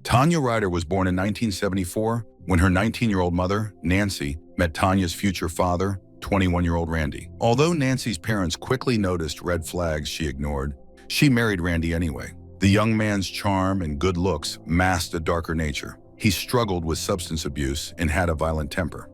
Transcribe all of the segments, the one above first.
Tanya Ryder was born in 1974 when her 19-year-old mother, Nancy, met Tanya's future father, 21-year-old Randy. Although Nancy's parents quickly noticed red flags she ignored, she married Randy anyway. The young man's charm and good looks masked a darker nature. He struggled with substance abuse and had a violent temper.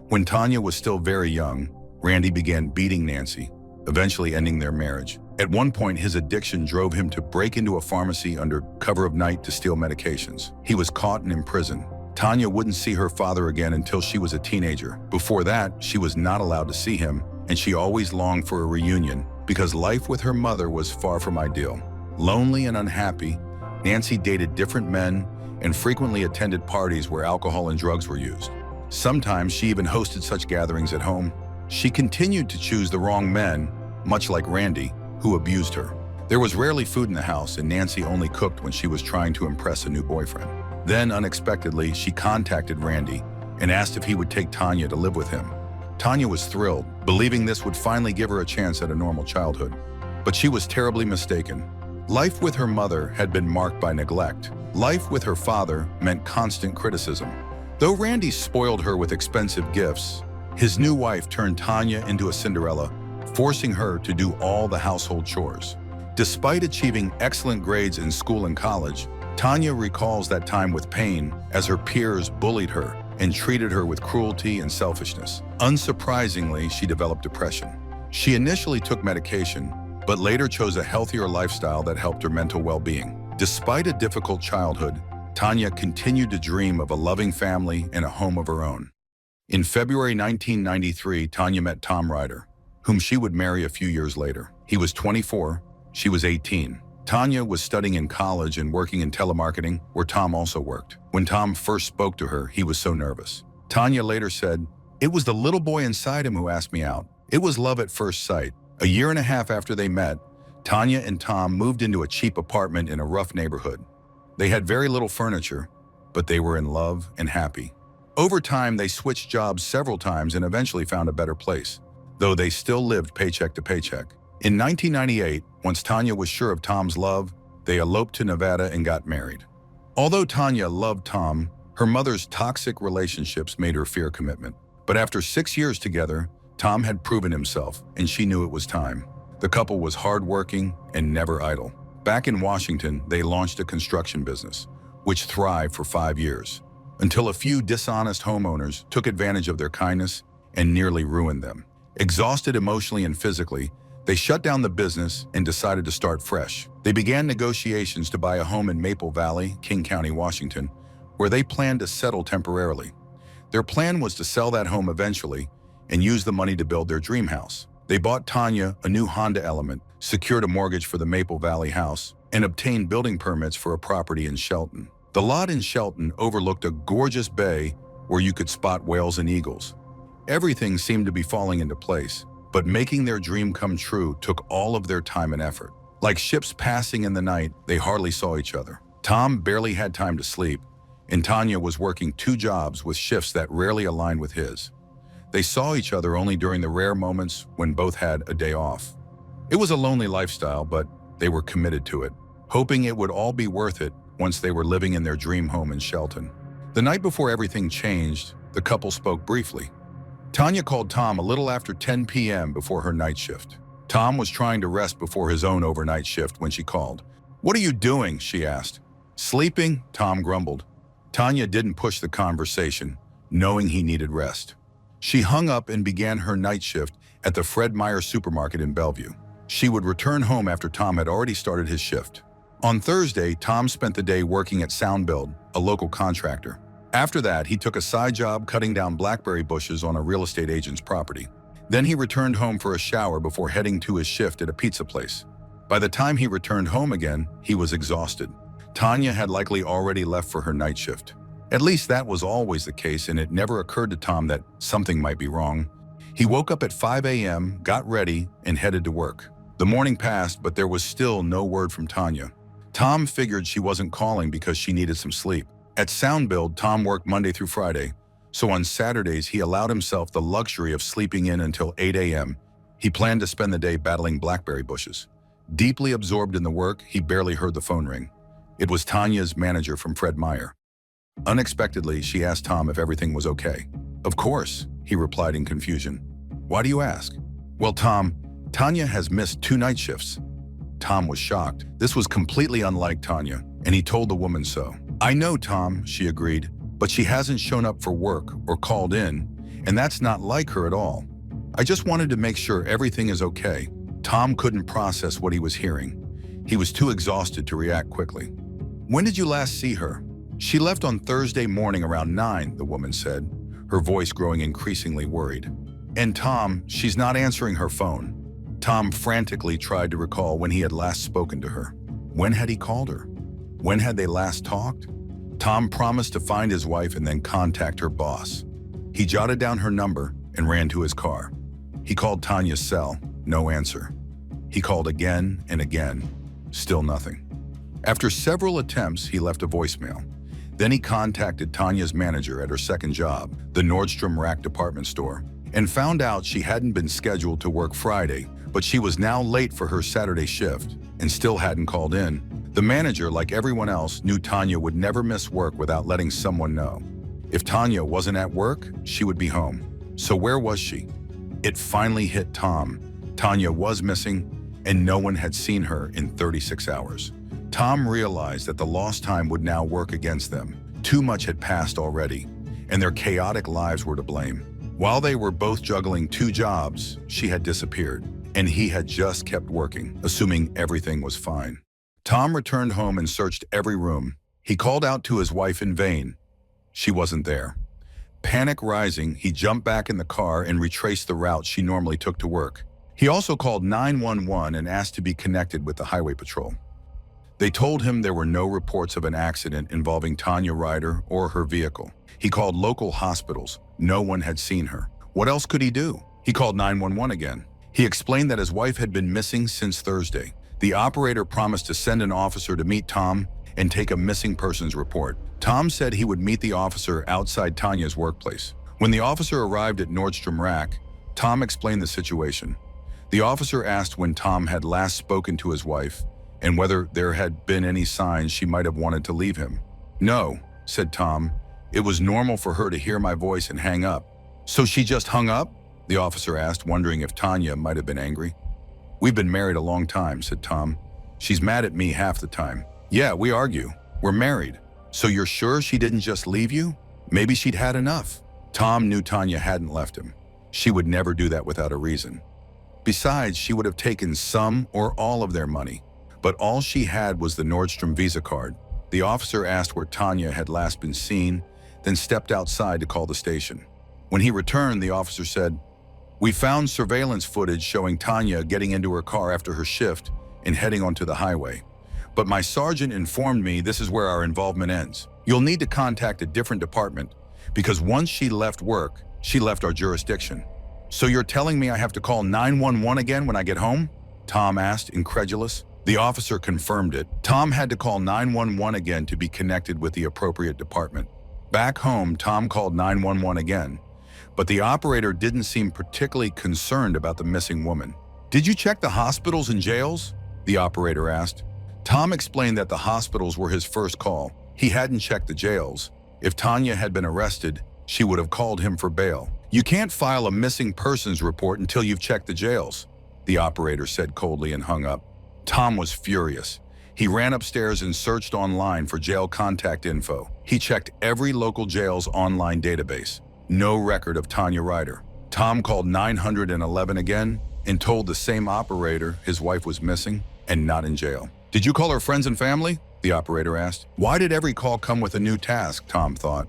When Tanya was still very young, Randy began beating Nancy, eventually ending their marriage. At one point, his addiction drove him to break into a pharmacy under cover of night to steal medications. He was caught and imprisoned. Tanya wouldn't see her father again until she was a teenager. Before that, she was not allowed to see him, and she always longed for a reunion because life with her mother was far from ideal. Lonely and unhappy, Nancy dated different men and frequently attended parties where alcohol and drugs were used. Sometimes she even hosted such gatherings at home. She continued to choose the wrong men, much like Randy, who abused her. There was rarely food in the house, and Nancy only cooked when she was trying to impress a new boyfriend. Then, unexpectedly, she contacted Randy and asked if he would take Tanya to live with him. Tanya was thrilled, believing this would finally give her a chance at a normal childhood. But she was terribly mistaken. Life with her mother had been marked by neglect. Life with her father meant constant criticism. Though Randy spoiled her with expensive gifts, his new wife turned Tanya into a Cinderella, forcing her to do all the household chores. Despite achieving excellent grades in school and college, Tanya recalls that time with pain as her peers bullied her and treated her with cruelty and selfishness. Unsurprisingly, she developed depression. She initially took medication, but later chose a healthier lifestyle that helped her mental well-being. Despite a difficult childhood, Tanya continued to dream of a loving family and a home of her own. In February 1993, Tanya met Tom Ryder, whom she would marry a few years later. He was 24, she was 18. Tanya was studying in college and working in telemarketing, where Tom also worked. When Tom first spoke to her, he was so nervous. Tanya later said, "It was the little boy inside him who asked me out. It was love at first sight." A year and a half after they met, Tanya and Tom moved into a cheap apartment in a rough neighborhood. They had very little furniture, but they were in love and happy. Over time, they switched jobs several times and eventually found a better place, though they still lived paycheck to paycheck. In 1998, once Tanya was sure of Tom's love, they eloped to Nevada and got married. Although Tanya loved Tom, her mother's toxic relationships made her fear commitment. But after 6 years together, Tom had proven himself, and she knew it was time. The couple was hardworking and never idle. Back in Washington, they launched a construction business, which thrived for 5 years, until a few dishonest homeowners took advantage of their kindness and nearly ruined them. Exhausted emotionally and physically, they shut down the business and decided to start fresh. They began negotiations to buy a home in Maple Valley, King County, Washington, where they planned to settle temporarily. Their plan was to sell that home eventually and use the money to build their dream house. They bought Tanya a new Honda Element, secured a mortgage for the Maple Valley house, and obtained building permits for a property in Shelton. The lot in Shelton overlooked a gorgeous bay where you could spot whales and eagles. Everything seemed to be falling into place, but making their dream come true took all of their time and effort. Like ships passing in the night, they hardly saw each other. Tom barely had time to sleep, and Tanya was working 2 jobs with shifts that rarely aligned with his. They saw each other only during the rare moments when both had a day off. It was a lonely lifestyle, but they were committed to it, hoping it would all be worth it once they were living in their dream home in Shelton. The night before everything changed, the couple spoke briefly. Tanya called Tom a little after 10 p.m. before her night shift. Tom was trying to rest before his own overnight shift when she called. "What are you doing?" she asked. "Sleeping," Tom grumbled. Tanya didn't push the conversation, knowing he needed rest. She hung up and began her night shift at the Fred Meyer supermarket in Bellevue. She would return home after Tom had already started his shift. On Thursday, Tom spent the day working at Soundbuild, a local contractor. After that, he took a side job cutting down blackberry bushes on a real estate agent's property. Then he returned home for a shower before heading to his shift at a pizza place. By the time he returned home again, he was exhausted. Tanya had likely already left for her night shift. At least that was always the case, and it never occurred to Tom that something might be wrong. He woke up at 5 a.m., got ready, and headed to work. The morning passed, but there was still no word from Tanya. Tom figured she wasn't calling because she needed some sleep. At Soundbuild, Tom worked Monday through Friday, so on Saturdays he allowed himself the luxury of sleeping in until 8 a.m. He planned to spend the day battling blackberry bushes. Deeply absorbed in the work, he barely heard the phone ring. It was Tanya's manager from Fred Meyer. Unexpectedly, she asked Tom if everything was okay. Of course, he replied in confusion. Why do you ask? Well, Tom, Tanya has missed 2 night shifts. Tom was shocked. This was completely unlike Tanya, and he told the woman so. I know, Tom, she agreed, but she hasn't shown up for work or called in, and that's not like her at all. I just wanted to make sure everything is okay. Tom couldn't process what he was hearing. He was too exhausted to react quickly. When did you last see her? She left on Thursday morning around 9, the woman said, her voice growing increasingly worried. And Tom, she's not answering her phone. Tom frantically tried to recall when he had last spoken to her. When had he called her? When had they last talked? Tom promised to find his wife and then contact her boss. He jotted down her number and ran to his car. He called Tanya's cell, no answer. He called again and again, still nothing. After several attempts, he left a voicemail. Then he contacted Tanya's manager at her second job, the Nordstrom Rack department store, and found out she hadn't been scheduled to work Friday, but she was now late for her Saturday shift and still hadn't called in. The manager, like everyone else, knew Tanya would never miss work without letting someone know. If Tanya wasn't at work, she would be home. So where was she? It finally hit Tom. Tanya was missing, and no one had seen her in 36 hours. Tom realized that the lost time would now work against them. Too much had passed already, and their chaotic lives were to blame. While they were both juggling 2 jobs, she had disappeared, and he had just kept working, assuming everything was fine. Tom returned home and searched every room. He called out to his wife in vain. She wasn't there. Panic rising, he jumped back in the car and retraced the route she normally took to work. He also called 911 and asked to be connected with the highway patrol. They told him there were no reports of an accident involving Tanya Ryder or her vehicle. He called local hospitals. No one had seen her. What else could he do? He called 911 again. He explained that his wife had been missing since Thursday. The operator promised to send an officer to meet Tom and take a missing persons report. Tom said he would meet the officer outside Tanya's workplace. When the officer arrived at Nordstrom Rack, Tom explained the situation. The officer asked when Tom had last spoken to his wife and whether there had been any signs she might have wanted to leave him. No, said Tom. It was normal for her to hear my voice and hang up. So she just hung up? The officer asked, wondering if Tanya might have been angry. We've been married a long time, said Tom. She's mad at me half the time. Yeah, we argue. We're married. So you're sure she didn't just leave you? Maybe she'd had enough. Tom knew Tanya hadn't left him. She would never do that without a reason. Besides, she would have taken some or all of their money. But all she had was the Nordstrom Visa card. The officer asked where Tanya had last been seen, then stepped outside to call the station. When he returned, the officer said, "We found surveillance footage showing Tanya getting into her car after her shift and heading onto the highway. But my sergeant informed me this is where our involvement ends. You'll need to contact a different department because once she left work, she left our jurisdiction." So you're telling me I have to call 911 again when I get home? Tom asked, incredulous. The officer confirmed it. Tom had to call 911 again to be connected with the appropriate department. Back home, Tom called 911 again, but the operator didn't seem particularly concerned about the missing woman. "Did you check the hospitals and jails?" the operator asked. Tom explained that the hospitals were his first call. He hadn't checked the jails. If Tanya had been arrested, she would have called him for bail. "You can't file a missing persons report until you've checked the jails," the operator said coldly and hung up. Tom was furious. He ran upstairs and searched online for jail contact info. He checked every local jail's online database. No record of Tanya Ryder. Tom called 911 again and told the same operator his wife was missing and not in jail. "Did you call her friends and family?" the operator asked. Why did every call come with a new task, Tom thought.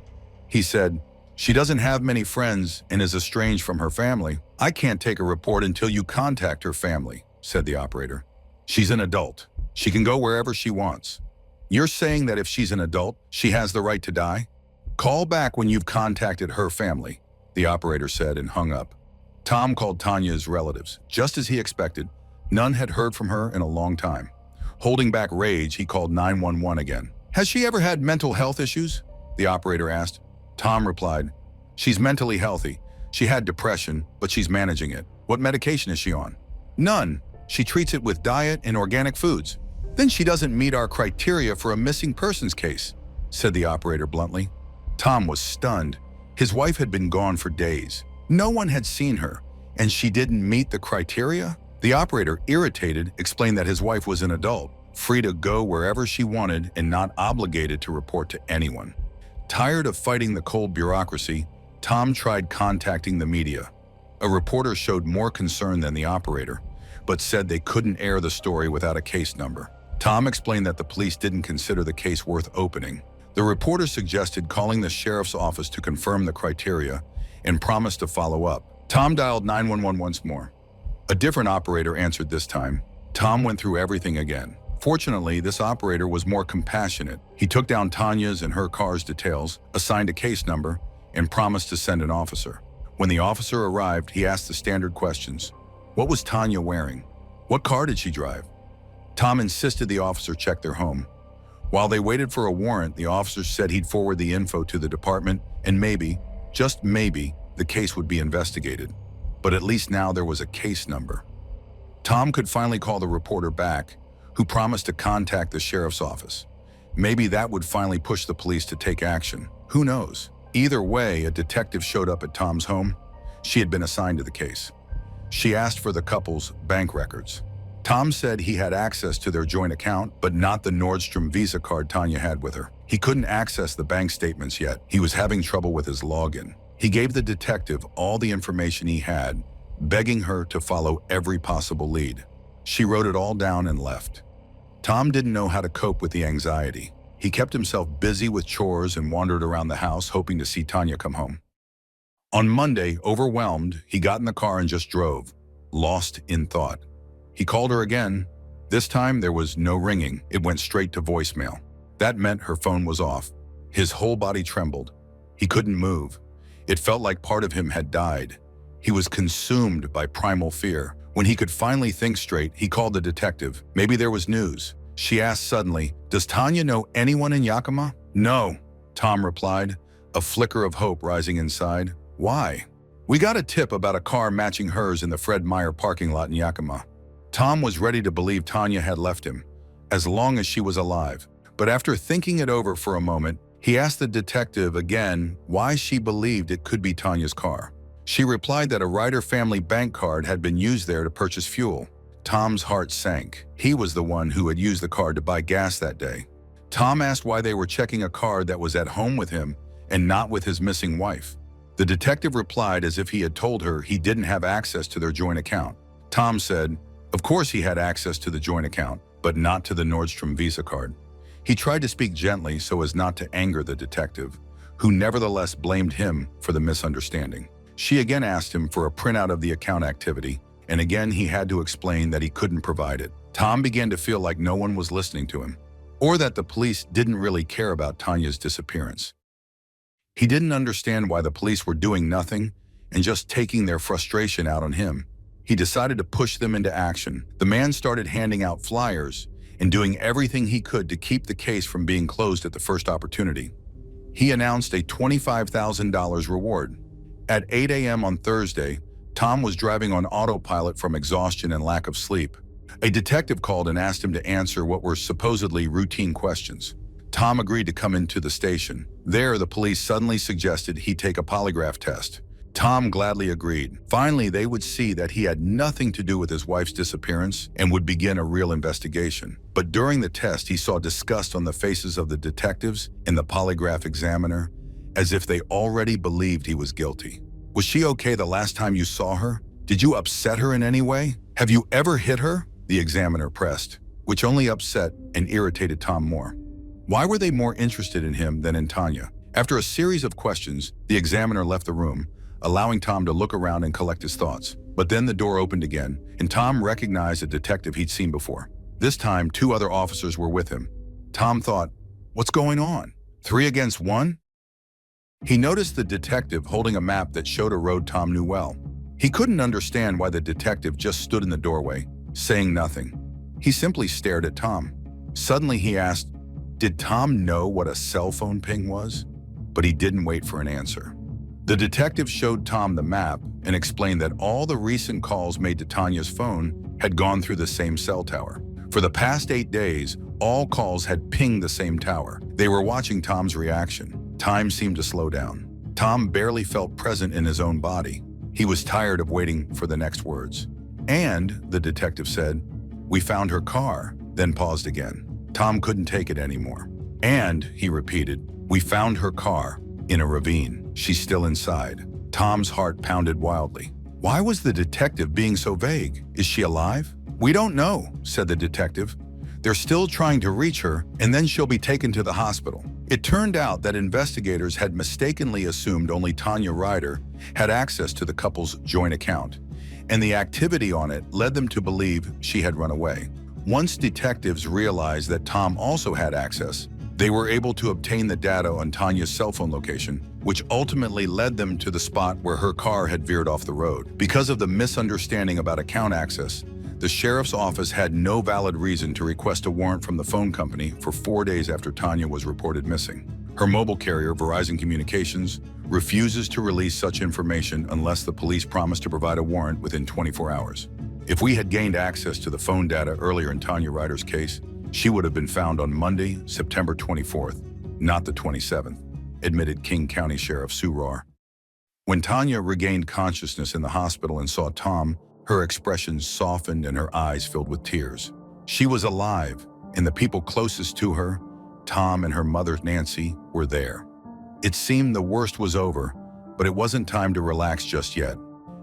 He said, "She doesn't have many friends and is estranged from her family. I can't take a report until you contact her family," said the operator. "She's an adult. She can go wherever she wants." "You're saying that if she's an adult, she has the right to die?" "Call back when you've contacted her family," the operator said and hung up. Tom called Tanya's relatives. Just as he expected, none had heard from her in a long time. Holding back rage, he called 911 again. "Has she ever had mental health issues?" the operator asked. Tom replied, "She's mentally healthy. She had depression, but she's managing it. What medication is she on?" "None. She treats it with diet and organic foods." "Then she doesn't meet our criteria for a missing persons case," said the operator bluntly. Tom was stunned. His wife had been gone for days. No one had seen her, and she didn't meet the criteria? The operator, irritated, explained that his wife was an adult, free to go wherever she wanted and not obligated to report to anyone. Tired of fighting the cold bureaucracy, Tom tried contacting the media. A reporter showed more concern than the operator, but said they couldn't air the story without a case number. Tom explained that the police didn't consider the case worth opening. The reporter suggested calling the sheriff's office to confirm the criteria and promised to follow up. Tom dialed 911 once more. A different operator answered this time. Tom went through everything again. Fortunately, this operator was more compassionate. He took down Tanya's and her car's details, assigned a case number, and promised to send an officer. When the officer arrived, he asked the standard questions. What was Tanya wearing? What car did she drive? Tom insisted the officer check their home. While they waited for a warrant, the officer said he'd forward the info to the department and maybe, just maybe, the case would be investigated. But at least now there was a case number. Tom could finally call the reporter back, who promised to contact the sheriff's office. Maybe that would finally push the police to take action. Who knows? Either way, a detective showed up at Tom's home. She had been assigned to the case. She asked for the couple's bank records. Tom said he had access to their joint account, but not the Nordstrom Visa card Tanya had with her. He couldn't access the bank statements yet. He was having trouble with his login. He gave the detective all the information he had, begging her to follow every possible lead. She wrote it all down and left. Tom didn't know how to cope with the anxiety. He kept himself busy with chores and wandered around the house, hoping to see Tanya come home. On Monday, overwhelmed, he got in the car and just drove, lost in thought. He called her again. This time, there was no ringing. It went straight to voicemail. That meant her phone was off. His whole body trembled. He couldn't move. It felt like part of him had died. He was consumed by primal fear. When he could finally think straight, he called the detective. Maybe there was news. She asked suddenly, "Does Tanya know anyone in Yakima?" "No," Tom replied, a flicker of hope rising inside. "Why?" "We got a tip about a car matching hers in the Fred Meyer parking lot in Yakima." Tom was ready to believe Tanya had left him, as long as she was alive. But after thinking it over for a moment, he asked the detective again why she believed it could be Tanya's car. She replied that a Ryder family bank card had been used there to purchase fuel. Tom's heart sank. He was the one who had used the card to buy gas that day. Tom asked why they were checking a card that was at home with him and not with his missing wife. The detective replied as if he had told her he didn't have access to their joint account. Tom said, of course he had access to the joint account, but not to the Nordstrom Visa card. He tried to speak gently so as not to anger the detective, who nevertheless blamed him for the misunderstanding. She again asked him for a printout of the account activity, and again he had to explain that he couldn't provide it. Tom began to feel like no one was listening to him, or that the police didn't really care about Tanya's disappearance. He didn't understand why the police were doing nothing and just taking their frustration out on him. He decided to push them into action. The man started handing out flyers and doing everything he could to keep the case from being closed at the first opportunity. He announced a $25,000 reward. At 8 a.m. on Thursday, Tom was driving on autopilot from exhaustion and lack of sleep. A detective called and asked him to answer what were supposedly routine questions. Tom agreed to come into the station. There, the police suddenly suggested he take a polygraph test. Tom gladly agreed. Finally, they would see that he had nothing to do with his wife's disappearance and would begin a real investigation. But during the test, he saw disgust on the faces of the detectives and the polygraph examiner, as if they already believed he was guilty. Was she okay the last time you saw her? Did you upset her in any way? Have you ever hit her? The examiner pressed, which only upset and irritated Tom more. Why were they more interested in him than in Tanya? After a series of questions, the examiner left the room, allowing Tom to look around and collect his thoughts. But then the door opened again, and Tom recognized a detective he'd seen before. This time, 2 other officers were with him. Tom thought, what's going on? 3 against 1? He noticed the detective holding a map that showed a road Tom knew well. He couldn't understand why the detective just stood in the doorway, saying nothing. He simply stared at Tom. Suddenly he asked, did Tom know what a cell phone ping was? But he didn't wait for an answer. The detective showed Tom the map and explained that all the recent calls made to Tanya's phone had gone through the same cell tower. For the past 8 days, all calls had pinged the same tower. They were watching Tom's reaction. Time seemed to slow down. Tom barely felt present in his own body. He was tired of waiting for the next words. "And," the detective said, "we found her car," then paused again. Tom couldn't take it anymore. "And," he repeated, "we found her car in a ravine. She's still inside." Tom's heart pounded wildly. Why was the detective being so vague? Is she alive? "We don't know," said the detective. "They're still trying to reach her, and then she'll be taken to the hospital." It turned out that investigators had mistakenly assumed only Tanya Ryder had access to the couple's joint account, and the activity on it led them to believe she had run away. Once detectives realized that Tom also had access, they were able to obtain the data on Tanya's cell phone location, which ultimately led them to the spot where her car had veered off the road. Because of the misunderstanding about account access, the sheriff's office had no valid reason to request a warrant from the phone company for 4 days after Tanya was reported missing. Her mobile carrier, Verizon Communications, refuses to release such information unless the police promise to provide a warrant within 24 hours. If we had gained access to the phone data earlier in Tanya Ryder's case, she would have been found on Monday, September 24th, not the 27th, admitted King County Sheriff Sue Rohr. When Tanya regained consciousness in the hospital and saw Tom, her expression softened and her eyes filled with tears. She was alive, and the people closest to her, Tom and her mother Nancy, were there. It seemed the worst was over, but it wasn't time to relax just yet.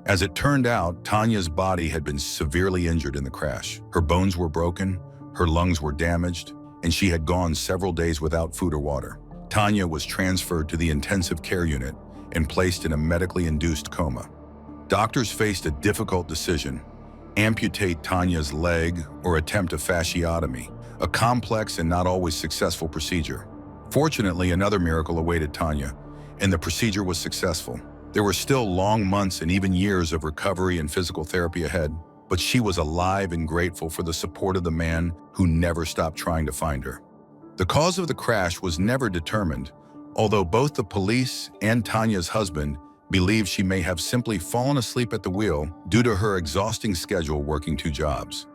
As it turned out, Tanya's body had been severely injured in the crash. Her bones were broken, her lungs were damaged, and she had gone several days without food or water. Tanya was transferred to the intensive care unit and placed in a medically induced coma. Doctors faced a difficult decision: amputate Tanya's leg or attempt a fasciotomy, a complex and not always successful procedure. Fortunately, another miracle awaited Tanya, and the procedure was successful. There were still long months and even years of recovery and physical therapy ahead, but she was alive and grateful for the support of the man who never stopped trying to find her. The cause of the crash was never determined, although both the police and Tanya's husband believed she may have simply fallen asleep at the wheel due to her exhausting schedule working 2 jobs.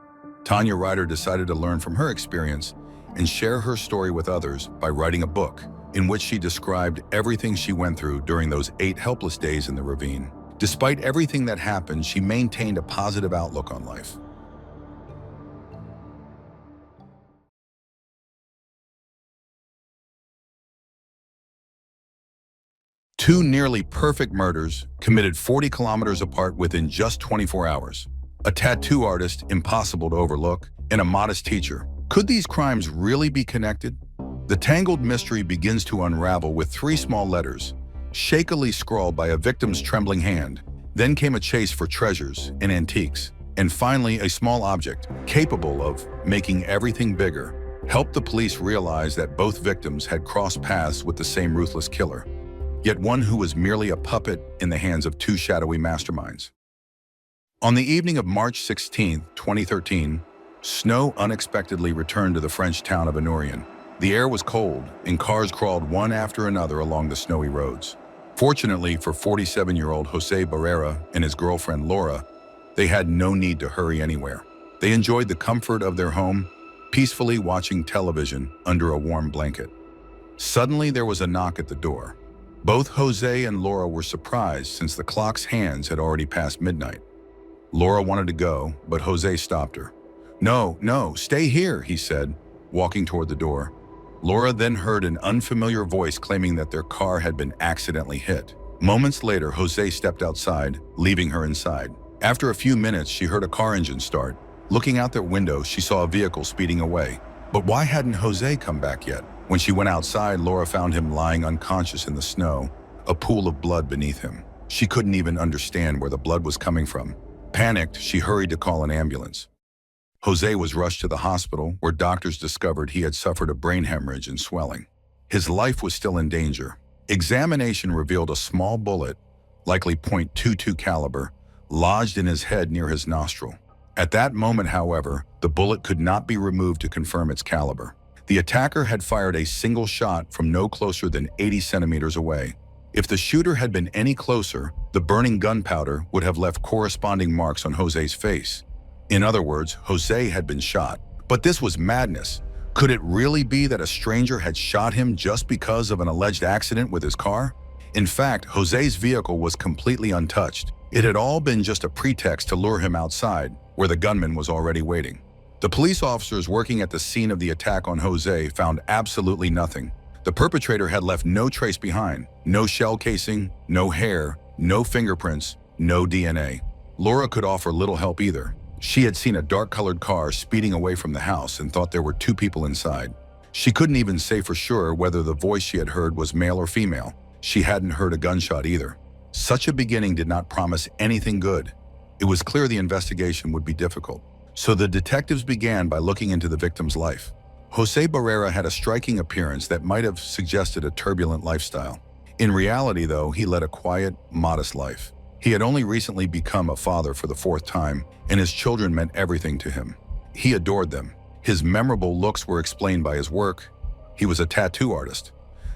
Tanya Ryder decided to learn from her experience and share her story with others by writing a book in which she described everything she went through during those 8 helpless days in the ravine. Despite everything that happened, she maintained a positive outlook on life. Two nearly perfect murders committed 40 kilometers apart within just 24 hours. A tattoo artist impossible to overlook, and a modest teacher. Could these crimes really be connected? The tangled mystery begins to unravel with 3 small letters, shakily scrawled by a victim's trembling hand. Then came a chase for treasures and antiques, and finally a small object capable of making everything bigger helped the police realize that both victims had crossed paths with the same ruthless killer, yet one who was merely a puppet in the hands of 2 shadowy masterminds. On the evening of March 16, 2013, snow unexpectedly returned to the French town of Anourian. The air was cold, and cars crawled one after another along the snowy roads. Fortunately for 47-year-old Jose Barrera and his girlfriend Laura, they had no need to hurry anywhere. They enjoyed the comfort of their home, peacefully watching television under a warm blanket. Suddenly, there was a knock at the door. Both Jose and Laura were surprised since the clock's hands had already passed midnight. Laura wanted to go, but Jose stopped her. No, stay here," he said, walking toward the door. Laura then heard an unfamiliar voice claiming that their car had been accidentally hit. Moments later, Jose stepped outside, leaving her inside. After a few minutes, she heard a car engine start. Looking out their window, she saw a vehicle speeding away. But why hadn't Jose come back yet? When she went outside, Laura found him lying unconscious in the snow, a pool of blood beneath him. She couldn't even understand where the blood was coming from. Panicked, she hurried to call an ambulance. Jose was rushed to the hospital, where doctors discovered he had suffered a brain hemorrhage and swelling. His life was still in danger. Examination revealed a small bullet, likely .22 caliber, lodged in his head near his nostril. At that moment, however, the bullet could not be removed to confirm its caliber. The attacker had fired a single shot from no closer than 80 centimeters away. If the shooter had been any closer, the burning gunpowder would have left corresponding marks on Jose's face. In other words, Jose had been shot, But this was madness. Could it really be that a stranger had shot him just because of an alleged accident with his car? In fact, Jose's vehicle was completely untouched. It had all been just a pretext to lure him outside, where the gunman was already waiting. The police officers working at the scene of the attack on Jose found absolutely nothing. The perpetrator had left no trace behind, no shell casing, no hair, no fingerprints, no DNA. Laura could offer little help either. She had seen a dark-colored car speeding away from the house and thought there were two people inside. She couldn't even say for sure whether the voice she had heard was male or female. She hadn't heard a gunshot either. Such a beginning did not promise anything good. It was clear the investigation would be difficult. So the detectives began by looking into the victim's life. Jose Barrera had a striking appearance that might have suggested a turbulent lifestyle. In reality, though, he led a quiet, modest life. He had only recently become a father for the fourth time, and his children meant everything to him. He adored them. His memorable looks were explained by his work. He was a tattoo artist.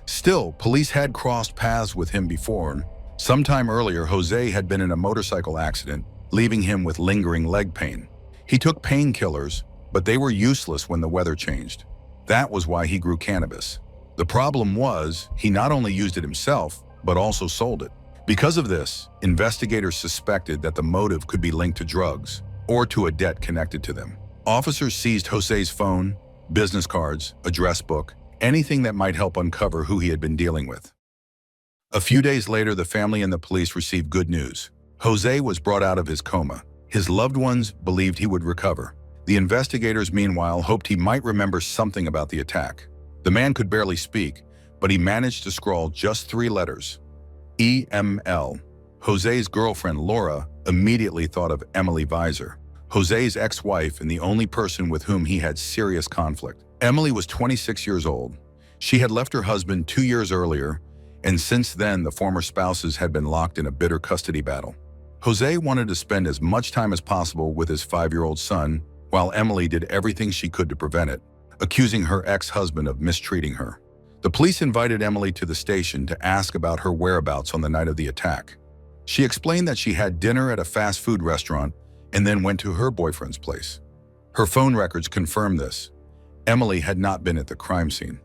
Still, police had crossed paths with him before. Sometime earlier, Jose had been in a motorcycle accident, leaving him with lingering leg pain. He took painkillers, but they were useless when the weather changed. That was why he grew cannabis. The problem was, he not only used it himself, but also sold it. Because of this, investigators suspected that the motive could be linked to drugs or to a debt connected to them. Officers seized Jose's phone, business cards, address book, anything that might help uncover who he had been dealing with. A few days later, the family and the police received good news. Jose was brought out of his coma. His loved ones believed he would recover. The investigators, meanwhile, hoped he might remember something about the attack. The man could barely speak, but he managed to scrawl just 3 letters. EML. Jose's girlfriend, Laura, immediately thought of Emily Visor, Jose's ex-wife and the only person with whom he had serious conflict. Emily was 26 years old. She had left her husband 2 years earlier, and since then the former spouses had been locked in a bitter custody battle. Jose wanted to spend as much time as possible with his 5-year-old son, while Emily did everything she could to prevent it, accusing her ex-husband of mistreating her. The police invited Emily to the station to ask about her whereabouts on the night of the attack. She explained that she had dinner at a fast food restaurant and then went to her boyfriend's place. Her phone records confirmed this. Emily had not been at the crime scene.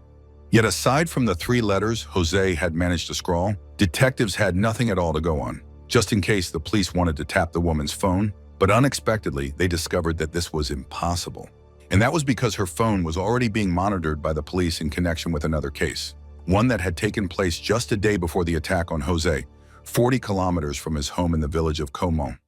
Yet aside from the 3 letters Jose had managed to scrawl, detectives had nothing at all to go on, just in case the police wanted to tap the woman's phone, but unexpectedly they discovered that this was impossible. And that was because her phone was already being monitored by the police in connection with another case, one that had taken place just a day before the attack on Jose, 40 kilometers from his home in the village of Caumont.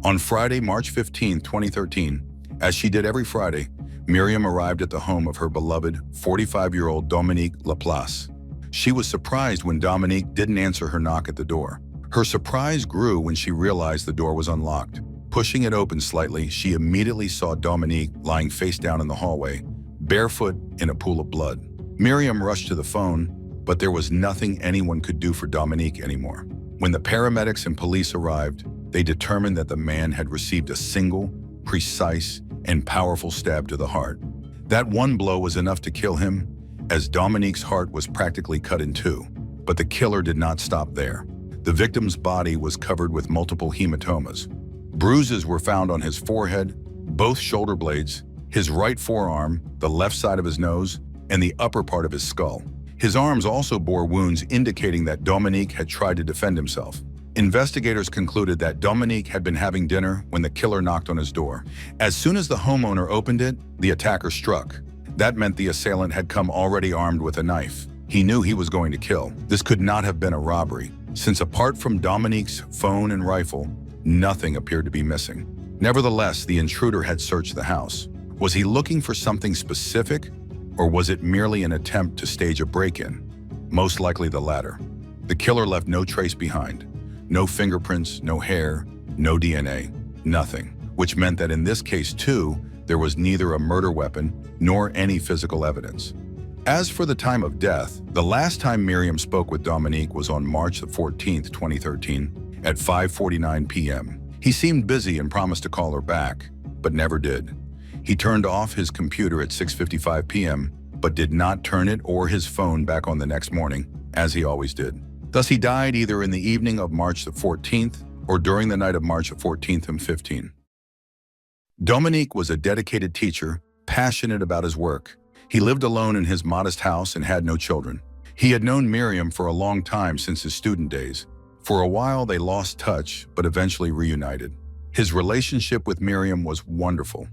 On Friday, March 15, 2013, as she did every Friday, Miriam arrived at the home of her beloved 45-year-old Dominique Laplace. She was surprised when Dominique didn't answer her knock at the door. Her surprise grew when she realized the door was unlocked. Pushing it open slightly, she immediately saw Dominique lying face down in the hallway, barefoot in a pool of blood. Miriam rushed to the phone, but there was nothing anyone could do for Dominique anymore. When the paramedics and police arrived, they determined that the man had received a single, precise, and powerful stab to the heart. That one blow was enough to kill him, as Dominique's heart was practically cut in 2. But the killer did not stop there. The victim's body was covered with multiple hematomas. Bruises were found on his forehead, both shoulder blades, his right forearm, the left side of his nose, and the upper part of his skull. His arms also bore wounds indicating that Dominique had tried to defend himself. Investigators concluded that Dominique had been having dinner when the killer knocked on his door. As soon as the homeowner opened it, the attacker struck. That meant the assailant had come already armed with a knife. He knew he was going to kill. This could not have been a robbery, since apart from Dominique's phone and rifle, nothing appeared to be missing. Nevertheless, the intruder had searched the house. Was he looking for something specific, or was it merely an attempt to stage a break-in? Most likely the latter. The killer left no trace behind. No fingerprints, no hair, no DNA, nothing. Which meant that in this case too, there was neither a murder weapon nor any physical evidence. As for the time of death, the last time Miriam spoke with Dominique was on March 14, 2013, at 5:49 p.m. He seemed busy and promised to call her back, but never did. He turned off his computer at 6:55 p.m., but did not turn it or his phone back on the next morning, as he always did. Thus, he died either in the evening of March 14th or during the night of March 14th and 15th. Dominique was a dedicated teacher, passionate about his work. He lived alone in his modest house and had no children. He had known Miriam for a long time since his student days. For a while, they lost touch, but eventually reunited. His relationship with Miriam was wonderful.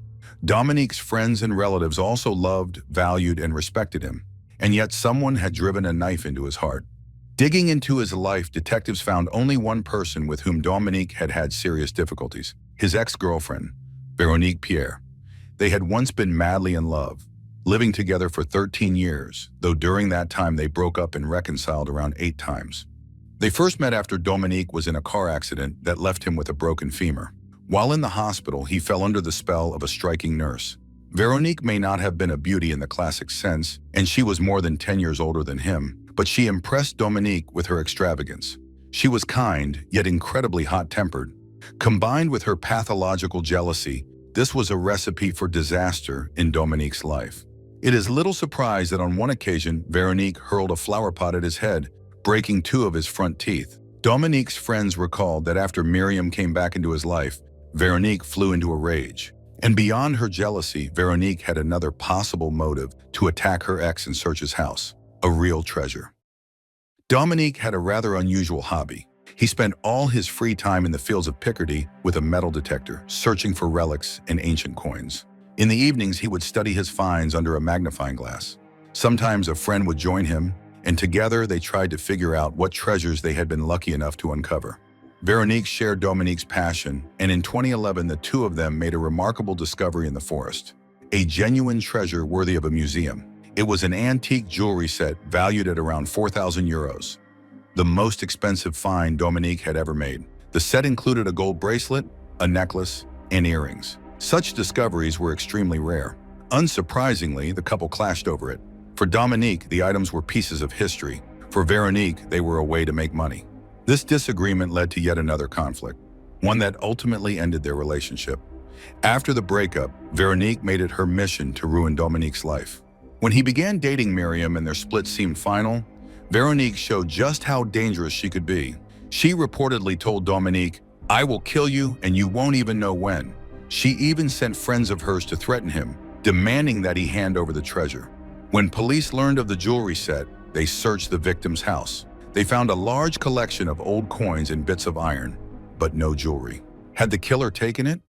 Dominique's friends and relatives also loved, valued, and respected him. And yet someone had driven a knife into his heart. Digging into his life, detectives found only one person with whom Dominique had had serious difficulties: his ex-girlfriend, Veronique Pierre. They had once been madly in love, living together for 13 years, though during that time they broke up and reconciled around 8 times. They first met after Dominique was in a car accident that left him with a broken femur. While in the hospital, he fell under the spell of a striking nurse. Veronique may not have been a beauty in the classic sense, and she was more than 10 years older than him, but she impressed Dominique with her extravagance. She was kind, yet incredibly hot-tempered. Combined with her pathological jealousy, this was a recipe for disaster in Dominique's life. It is little surprise that on one occasion, Veronique hurled a flower pot at his head, breaking 2 of his front teeth. Dominique's friends recalled that after Miriam came back into his life, Veronique flew into a rage. And beyond her jealousy, Veronique had another possible motive to attack her ex and search his house: a real treasure. Dominique had a rather unusual hobby. He spent all his free time in the fields of Picardy with a metal detector, searching for relics and ancient coins. In the evenings, he would study his finds under a magnifying glass. Sometimes a friend would join him, and together they tried to figure out what treasures they had been lucky enough to uncover. Veronique shared Dominique's passion, and in 2011 the two of them made a remarkable discovery in the forest: a genuine treasure worthy of a museum. It was an antique jewelry set valued at around 4,000 euros, the most expensive find Dominique had ever made. The set included a gold bracelet, a necklace, and earrings. Such discoveries were extremely rare. Unsurprisingly, the couple clashed over it. For Dominique, the items were pieces of history. For Veronique, they were a way to make money. This disagreement led to yet another conflict, one that ultimately ended their relationship. After the breakup, Veronique made it her mission to ruin Dominique's life. When he began dating Miriam and their split seemed final, Veronique showed just how dangerous she could be. She reportedly told Dominique, "I will kill you and you won't even know when." She even sent friends of hers to threaten him, demanding that he hand over the treasure. When police learned of the jewelry set, they searched the victim's house. They found a large collection of old coins and bits of iron, but no jewelry. Had the killer taken it?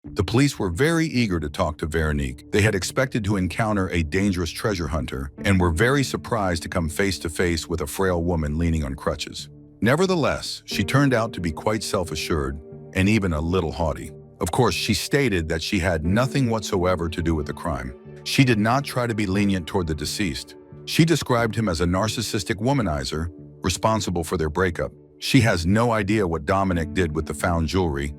The police were very eager to talk to Veronique. They had expected to encounter a dangerous treasure hunter and were very surprised to come face to face with a frail woman leaning on crutches. Nevertheless, she turned out to be quite self-assured and even a little haughty. Of course, she stated that she had nothing whatsoever to do with the crime. She did not try to be lenient toward the deceased. She described him as a narcissistic womanizer responsible for their breakup. She has no idea what Dominic did with the found jewelry,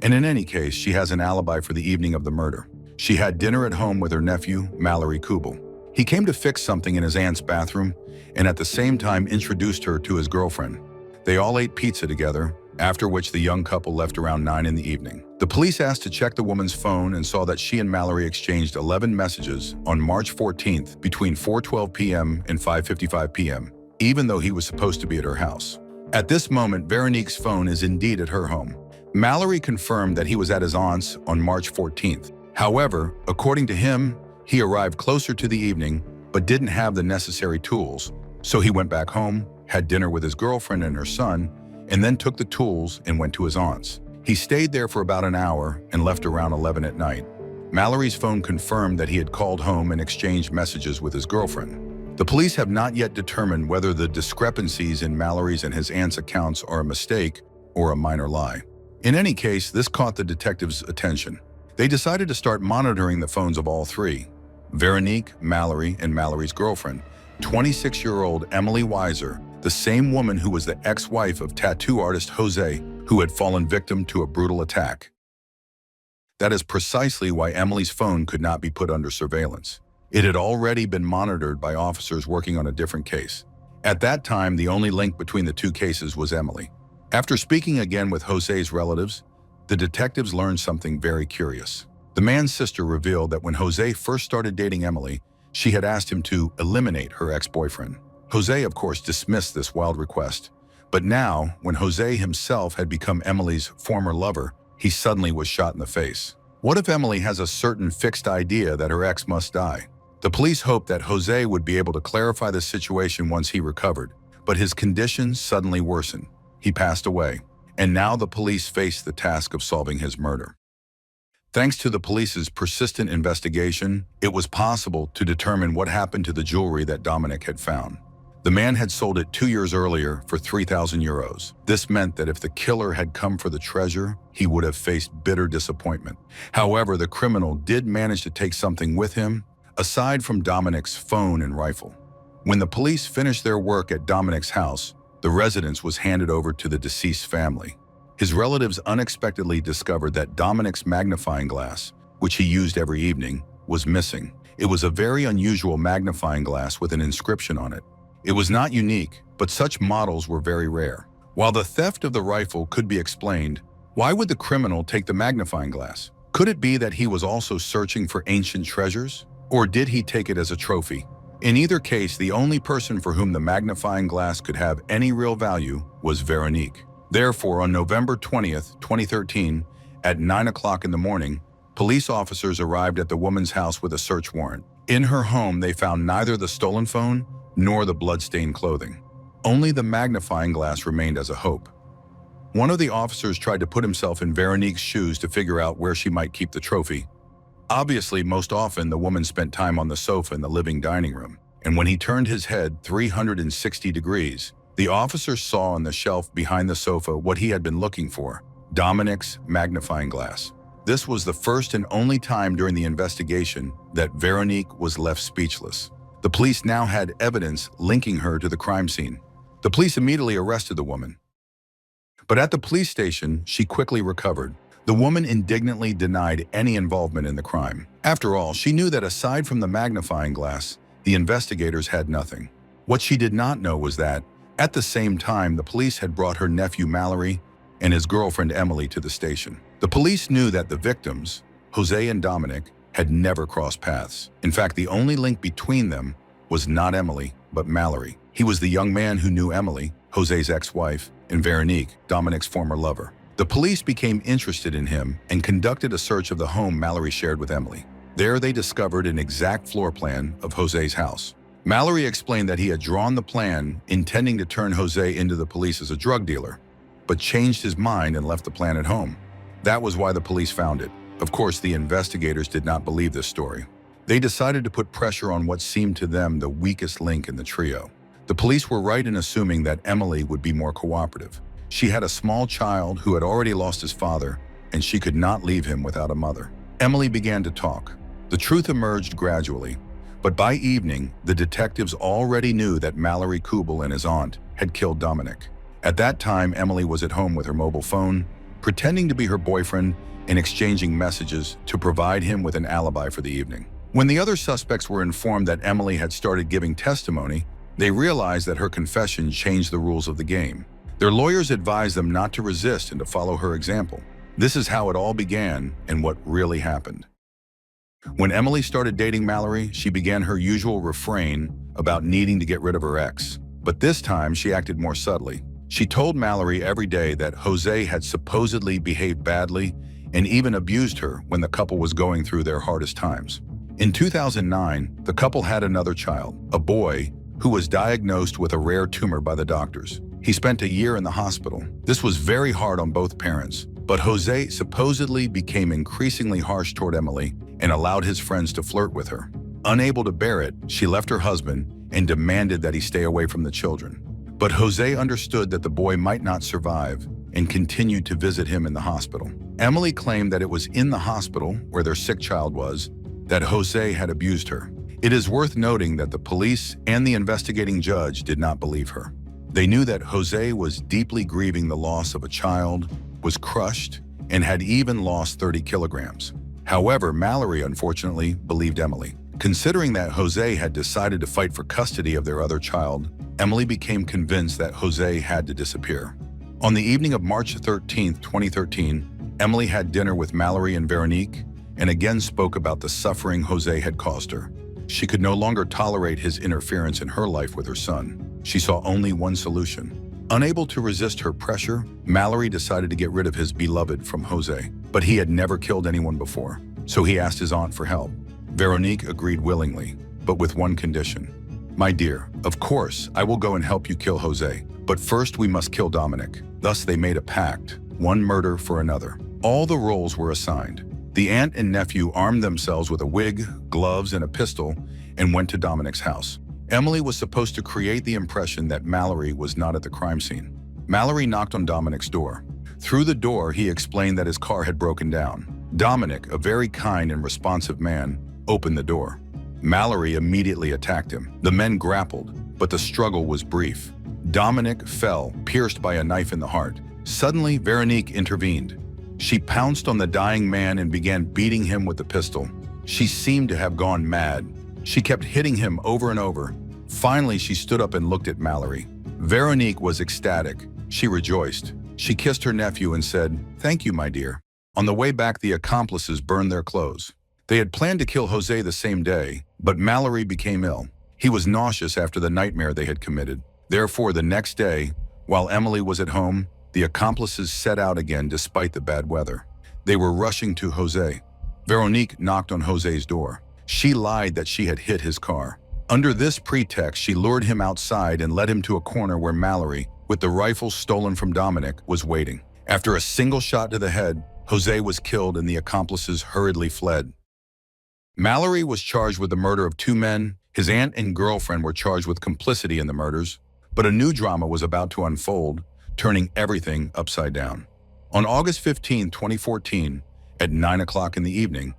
and in any case, she has an alibi for the evening of the murder. She had dinner at home with her nephew, Mallory Kubel. He came to fix something in his aunt's bathroom and at the same time introduced her to his girlfriend. They all ate pizza together, after which the young couple left around 9 in the evening. The police asked to check the woman's phone and saw that she and Mallory exchanged 11 messages on March 14th between 4:12 p.m. and 5:55 p.m., even though he was supposed to be at her house. At this moment, Veronique's phone is indeed at her home. Mallory confirmed that he was at his aunt's on March 14th. However, according to him, he arrived closer to the evening but didn't have the necessary tools, so he went back home, had dinner with his girlfriend and her son, and then took the tools and went to his aunt's. He stayed there for about an hour and left around 11 at night. Mallory's phone confirmed that he had called home and exchanged messages with his girlfriend. The police have not yet determined whether the discrepancies in Mallory's and his aunt's accounts are a mistake or a minor lie. In any case, this caught the detectives' attention. They decided to start monitoring the phones of all three: Veronique, Mallory, and Mallory's girlfriend, 26-year-old Emily Weiser, the same woman who was the ex-wife of tattoo artist Jose, who had fallen victim to a brutal attack. That is precisely why Emily's phone could not be put under surveillance. It had already been monitored by officers working on a different case. At that time, the only link between the two cases was Emily. After speaking again with Jose's relatives, the detectives learned something very curious. The man's sister revealed that when Jose first started dating Emily, she had asked him to eliminate her ex-boyfriend. Jose, of course, dismissed this wild request. But now, when Jose himself had become Emily's former lover, he suddenly was shot in the face. What if Emily has a certain fixed idea that her ex must die? The police hoped that Jose would be able to clarify the situation once he recovered, but his condition suddenly worsened. He passed away, and now the police faced the task of solving his murder. Thanks to the police's persistent investigation, it was possible to determine what happened to the jewelry that Dominic had found. The man had sold it 2 years earlier for 3,000 euros. This meant that if the killer had come for the treasure, he would have faced bitter disappointment. However, the criminal did manage to take something with him, aside from Dominic's phone and rifle. When the police finished their work at Dominic's house, the residence was handed over to the deceased family. His relatives unexpectedly discovered that Dominic's magnifying glass, which he used every evening, was missing. It was a very unusual magnifying glass with an inscription on it. It was not unique, but such models were very rare. While the theft of the rifle could be explained, why would the criminal take the magnifying glass? Could it be that he was also searching for ancient treasures? Or did he take it as a trophy? In either case, the only person for whom the magnifying glass could have any real value was Veronique. Therefore, on November 20th, 2013, at 9 o'clock in the morning, police officers arrived at the woman's house with a search warrant. In her home, they found neither the stolen phone nor the blood-stained clothing. Only the magnifying glass remained as a hope. One of the officers tried to put himself in Veronique's shoes to figure out where she might keep the trophy. Obviously, most often, the woman spent time on the sofa in the living dining room, and when he turned his head 360 degrees, the officer saw on the shelf behind the sofa what he had been looking for: Dominic's magnifying glass. This was the first and only time during the investigation that Veronique was left speechless. The police now had evidence linking her to the crime scene. The police immediately arrested the woman. But at the police station, she quickly recovered. The woman indignantly denied any involvement in the crime. After all, she knew that aside from the magnifying glass, the investigators had nothing. What she did not know was that, at the same time, the police had brought her nephew Mallory and his girlfriend Emily to the station. The police knew that the victims, Jose and Dominic, had never crossed paths. In fact, the only link between them was not Emily, but Mallory. He was the young man who knew Emily, Jose's ex-wife, and Veronique, Dominic's former lover. The police became interested in him and conducted a search of the home Mallory shared with Emily. There they discovered an exact floor plan of Jose's house. Mallory explained that he had drawn the plan intending to turn Jose into the police as a drug dealer, but changed his mind and left the plan at home. That was why the police found it. Of course, the investigators did not believe this story. They decided to put pressure on what seemed to them the weakest link in the trio. The police were right in assuming that Emily would be more cooperative. She had a small child who had already lost his father, and she could not leave him without a mother. Emily began to talk. The truth emerged gradually, but by evening, the detectives already knew that Mallory Kubel and his aunt had killed Dominic. At that time, Emily was at home with her mobile phone, pretending to be her boyfriend and exchanging messages to provide him with an alibi for the evening. When the other suspects were informed that Emily had started giving testimony, they realized that her confession changed the rules of the game. Their lawyers advised them not to resist and to follow her example. This is how it all began and what really happened. When Emily started dating Mallory, she began her usual refrain about needing to get rid of her ex. But this time, she acted more subtly. She told Mallory every day that Jose had supposedly behaved badly and even abused her when the couple was going through their hardest times. In 2009, the couple had another child, a boy, who was diagnosed with a rare tumor by the doctors. He spent a year in the hospital. This was very hard on both parents, but Jose supposedly became increasingly harsh toward Emily and allowed his friends to flirt with her. Unable to bear it, she left her husband and demanded that he stay away from the children. But Jose understood that the boy might not survive and continued to visit him in the hospital. Emily claimed that it was in the hospital, where their sick child was, that Jose had abused her. It is worth noting that the police and the investigating judge did not believe her. They knew that Jose was deeply grieving the loss of a child, was crushed, and had even lost 30 kilograms. However, Mallory unfortunately believed Emily. Considering that Jose had decided to fight for custody of their other child, Emily became convinced that Jose had to disappear. On the evening of March 13, 2013, Emily had dinner with Mallory and Veronique and again spoke about the suffering Jose had caused her. She could no longer tolerate his interference in her life with her son. She saw only one solution. Unable to resist her pressure, Mallory decided to get rid of his beloved from Jose. but he had never killed anyone before, so he asked his aunt for help. Veronique agreed willingly, but with one condition. "My dear, of course, I will go and help you kill Jose, but first we must kill Dominic." Thus they made a pact, one murder for another. All the roles were assigned. The aunt and nephew armed themselves with a wig, gloves, and a pistol and went to Dominic's house. Emily was supposed to create the impression that Mallory was not at the crime scene. Mallory knocked on Dominic's door. Through the door, he explained that his car had broken down. Dominic, a very kind and responsive man, opened the door. Mallory immediately attacked him. The men grappled, but the struggle was brief. Dominic fell, pierced by a knife in the heart. Suddenly, Veronique intervened. She pounced on the dying man and began beating him with the pistol. She seemed to have gone mad. She kept hitting him over and over. Finally, she stood up and looked at Mallory. Veronique was ecstatic. She rejoiced. She kissed her nephew and said, "Thank you, my dear." On the way back, the accomplices burned their clothes. They had planned to kill Jose the same day, but Mallory became ill. He was nauseous after the nightmare they had committed. Therefore, the next day, while Emily was at home, the accomplices set out again despite the bad weather. They were rushing to Jose. Veronique knocked on Jose's door. She lied that she had hit his car. Under this pretext, she lured him outside and led him to a corner where Mallory, with the rifle stolen from Dominic, was waiting. After a single shot to the head, Jose was killed and the accomplices hurriedly fled. Mallory was charged with the murder of 2 men. His aunt and girlfriend were charged with complicity in the murders. But a new drama was about to unfold, turning everything upside down. On August 15, 2014, at 9 o'clock in the evening,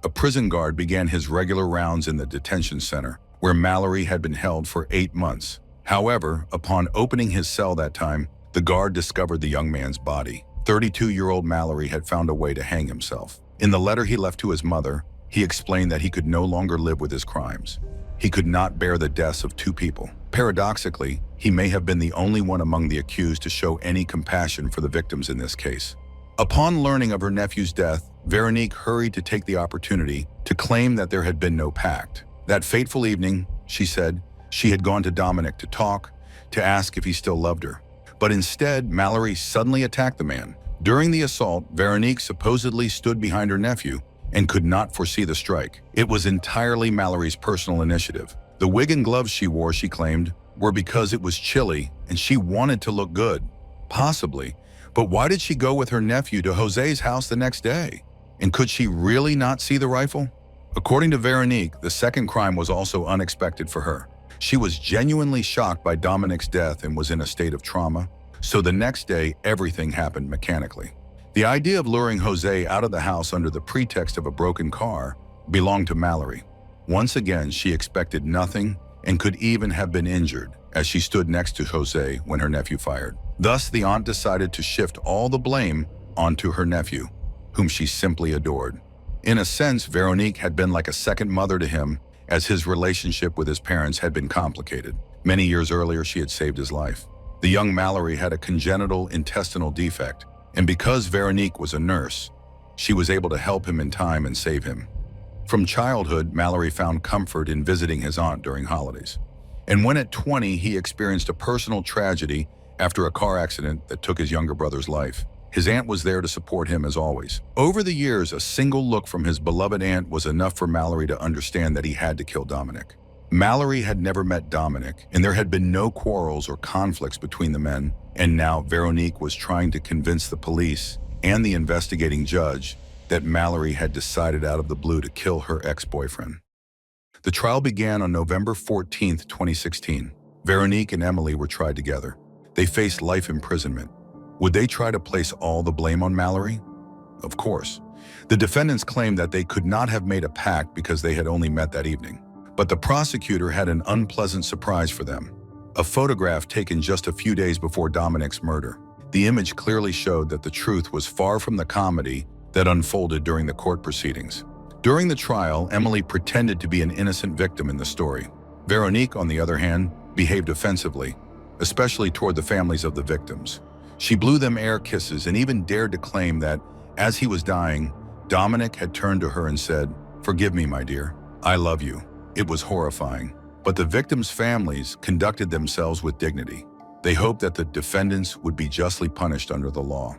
a prison guard began his regular rounds in the detention center, where Mallory had been held for 8 months. However, upon opening his cell that time, the guard discovered the young man's body. 32-year-old Mallory had found a way to hang himself. In the letter he left to his mother, he explained that he could no longer live with his crimes. He could not bear the deaths of 2 people. Paradoxically, he may have been the only one among the accused to show any compassion for the victims in this case. Upon learning of her nephew's death, Veronique hurried to take the opportunity to claim that there had been no pact. That fateful evening, she said, she had gone to Dominic to talk, to ask if he still loved her. But instead, Mallory suddenly attacked the man. During the assault, Veronique supposedly stood behind her nephew and could not foresee the strike. It was entirely Mallory's personal initiative. The wig and gloves she wore, she claimed, were because it was chilly and she wanted to look good. Possibly. But why did she go with her nephew to Jose's house the next day? And could she really not see the rifle? According to Veronique, the second crime was also unexpected for her. She was genuinely shocked by Dominic's death and was in a state of trauma. So the next day, everything happened mechanically. The idea of luring Jose out of the house under the pretext of a broken car belonged to Mallory. Once again, she expected nothing and could even have been injured as she stood next to Jose when her nephew fired. Thus, the aunt decided to shift all the blame onto her nephew, whom she simply adored. In a sense, Veronique had been like a second mother to him, as his relationship with his parents had been complicated. Many years earlier, she had saved his life. The young Mallory had a congenital intestinal defect, and because Veronique was a nurse, she was able to help him in time and save him. From childhood, Mallory found comfort in visiting his aunt during holidays. And when at 20, he experienced a personal tragedy after a car accident that took his younger brother's life. His aunt was there to support him as always. Over the years, a single look from his beloved aunt was enough for Mallory to understand that he had to kill Dominic. Mallory had never met Dominic, and there had been no quarrels or conflicts between the men, and now Veronique was trying to convince the police and the investigating judge that Mallory had decided out of the blue to kill her ex-boyfriend. The trial began on November 14, 2016. Veronique and Emily were tried together. They faced life imprisonment. Would they try to place all the blame on Mallory? Of course. The defendants claimed that they could not have made a pact because they had only met that evening. But the prosecutor had an unpleasant surprise for them. A photograph taken just a few days before Dominic's murder. The image clearly showed that the truth was far from the comedy that unfolded during the court proceedings. During the trial, Emily pretended to be an innocent victim in the story. Veronique, on the other hand, behaved offensively, especially toward the families of the victims. She blew them air kisses and even dared to claim that, as he was dying, Dominic had turned to her and said, "Forgive me, my dear. I love you." It was horrifying. But the victims' families conducted themselves with dignity. They hoped that the defendants would be justly punished under the law.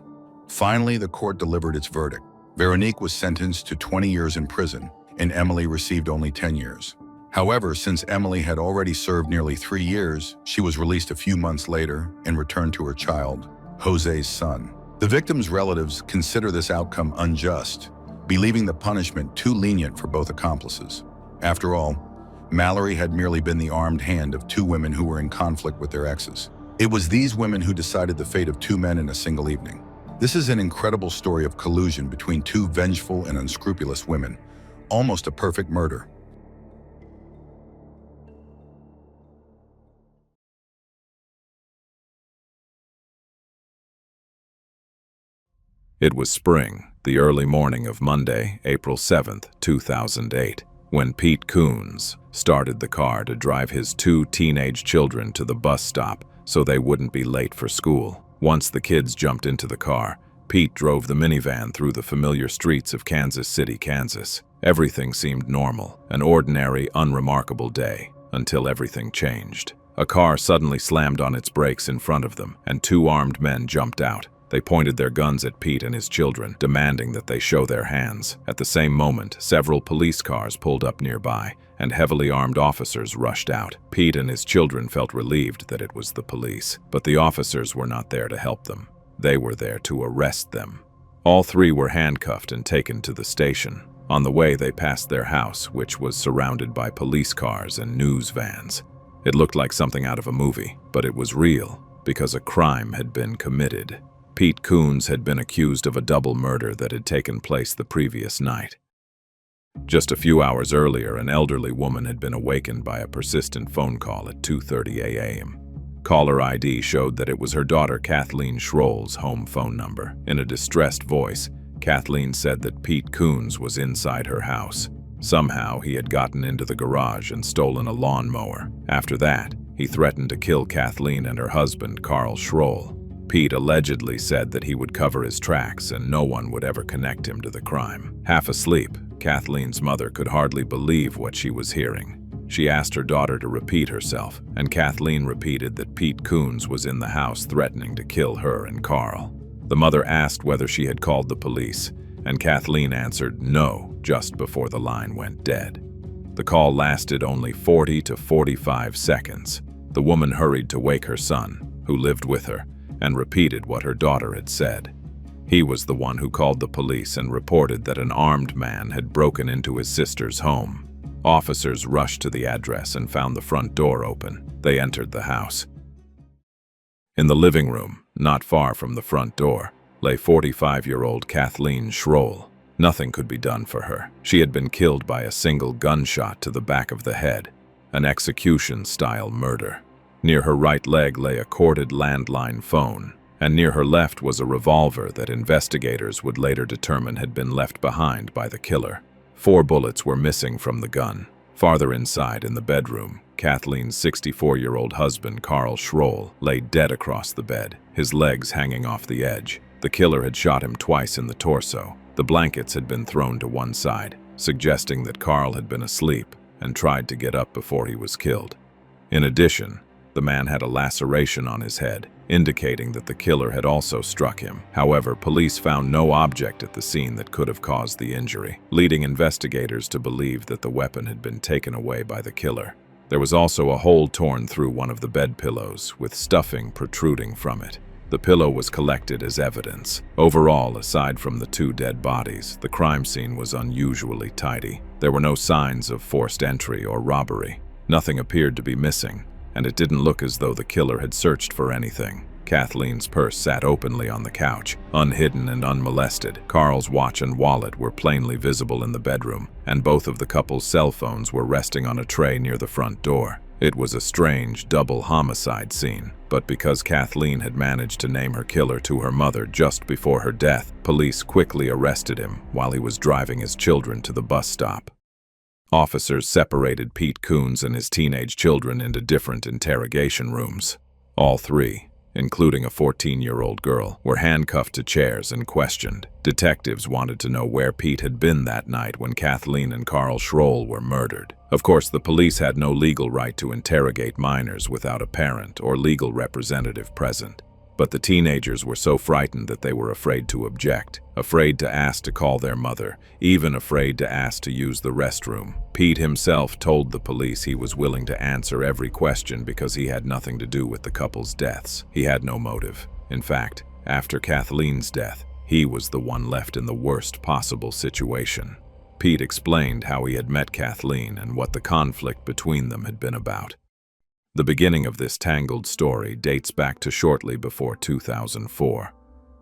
Finally, the court delivered its verdict. Veronique was sentenced to 20 years in prison, and Emily received only 10 years. However, since Emily had already served nearly 3 years, she was released a few months later and returned to her child, Jose's son. The victim's relatives consider this outcome unjust, believing the punishment too lenient for both accomplices. After all, Mallory had merely been the armed hand of 2 women who were in conflict with their exes. It was these women who decided the fate of 2 men in a single evening. This is an incredible story of collusion between 2 vengeful and unscrupulous women, almost a perfect murder. It was spring, the early morning of Monday, April 7th, 2008, when Pete Coons started the car to drive his 2 teenage children to the bus stop so they wouldn't be late for school. Once the kids jumped into the car, Pete drove the minivan through the familiar streets of Kansas City, Kansas. Everything seemed normal, an ordinary, unremarkable day, until everything changed. A car suddenly slammed on its brakes in front of them, and 2 armed men jumped out. They pointed their guns at Pete and his children, demanding that they show their hands. At the same moment, several police cars pulled up nearby, and heavily armed officers rushed out. Pete and his children felt relieved that it was the police, but the officers were not there to help them. They were there to arrest them. All 3 were handcuffed and taken to the station. On the way, they passed their house, which was surrounded by police cars and news vans. It looked like something out of a movie, but it was real, because a crime had been committed. Pete Coons had been accused of a double murder that had taken place the previous night. Just a few hours earlier, an elderly woman had been awakened by a persistent phone call at 2:30 a.m. Caller ID showed that it was her daughter Kathleen Schroll's home phone number. In a distressed voice, Kathleen said that Pete Coons was inside her house. Somehow, he had gotten into the garage and stolen a lawnmower. After that, he threatened to kill Kathleen and her husband, Carl Schroll. Pete allegedly said that he would cover his tracks and no one would ever connect him to the crime. Half asleep, Kathleen's mother could hardly believe what she was hearing. She asked her daughter to repeat herself, and Kathleen repeated that Pete Coons was in the house threatening to kill her and Carl. The mother asked whether she had called the police, and Kathleen answered no just before the line went dead. The call lasted only 40 to 45 seconds. The woman hurried to wake her son, who lived with her, and repeated what her daughter had said. He was the one who called the police and reported that an armed man had broken into his sister's home. Officers rushed to the address and found the front door open. They entered the house. In the living room, not far from the front door, lay 45-year-old Kathleen Schroll. Nothing could be done for her. She had been killed by a single gunshot to the back of the head, an execution-style murder. Near her right leg lay a corded landline phone, and near her left was a revolver that investigators would later determine had been left behind by the killer. 4 bullets were missing from the gun. Farther inside, in the bedroom, Kathleen's 64-year-old husband, Carl Schroll, lay dead across the bed, his legs hanging off the edge. The killer had shot him twice in the torso. The blankets had been thrown to one side, suggesting that Carl had been asleep and tried to get up before he was killed. In addition, the man had a laceration on his head, indicating that the killer had also struck him. However, police found no object at the scene that could have caused the injury, leading investigators to believe that the weapon had been taken away by the killer. There was also a hole torn through one of the bed pillows, with stuffing protruding from it. The pillow was collected as evidence. Overall, aside from the 2 dead bodies, the crime scene was unusually tidy. There were no signs of forced entry or robbery. Nothing appeared to be missing, and it didn't look as though the killer had searched for anything. Kathleen's purse sat openly on the couch, unhidden and unmolested. Carl's watch and wallet were plainly visible in the bedroom, and both of the couple's cell phones were resting on a tray near the front door. It was a strange, double homicide scene, but because Kathleen had managed to name her killer to her mother just before her death, police quickly arrested him while he was driving his children to the bus stop. Officers separated Pete Coons and his teenage children into different interrogation rooms. All 3, including a 14-year-old girl, were handcuffed to chairs and questioned. Detectives wanted to know where Pete had been that night when Kathleen and Carl Schroll were murdered. Of course, the police had no legal right to interrogate minors without a parent or legal representative present. But the teenagers were so frightened that they were afraid to object, afraid to ask to call their mother, even afraid to ask to use the restroom. Pete himself told the police he was willing to answer every question because he had nothing to do with the couple's deaths. He had no motive. In fact, after Kathleen's death, he was the one left in the worst possible situation. Pete explained how he had met Kathleen and what the conflict between them had been about. The beginning of this tangled story dates back to shortly before 2004,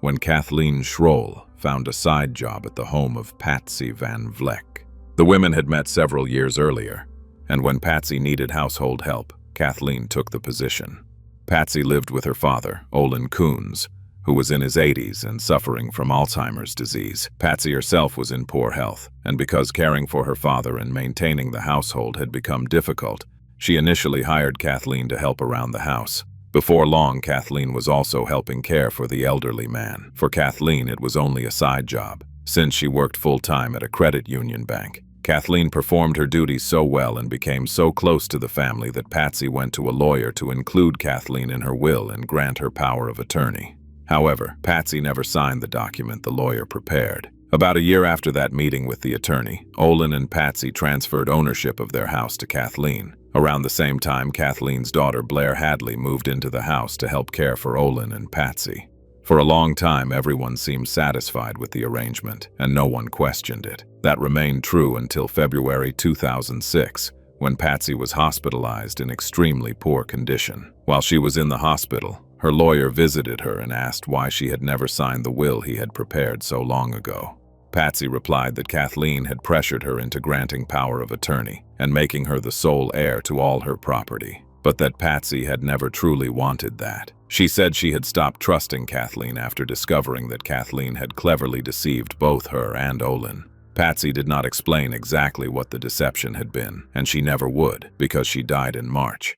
when Kathleen Schroll found a side job at the home of Patsy Van Vleck. The women had met several years earlier, and when Patsy needed household help, Kathleen took the position. Patsy lived with her father, Olin Coons, who was in his 80s and suffering from Alzheimer's disease. Patsy herself was in poor health, and because caring for her father and maintaining the household had become difficult, she initially hired Kathleen to help around the house. Before long, Kathleen was also helping care for the elderly man. For Kathleen, it was only a side job, since she worked full-time at a credit union bank. Kathleen performed her duties so well and became so close to the family that Patsy went to a lawyer to include Kathleen in her will and grant her power of attorney. However, Patsy never signed the document the lawyer prepared. About a year after that meeting with the attorney, Olin and Patsy transferred ownership of their house to Kathleen. Around the same time, Kathleen's daughter Blair Hadley moved into the house to help care for Olin and Patsy. For a long time, everyone seemed satisfied with the arrangement, and no one questioned it. That remained true until February 2006, when Patsy was hospitalized in extremely poor condition. While she was in the hospital, her lawyer visited her and asked why she had never signed the will he had prepared so long ago. Patsy replied that Kathleen had pressured her into granting power of attorney and making her the sole heir to all her property, but that Patsy had never truly wanted that. She said she had stopped trusting Kathleen after discovering that Kathleen had cleverly deceived both her and Olin. Patsy did not explain exactly what the deception had been, and she never would, because she died in March.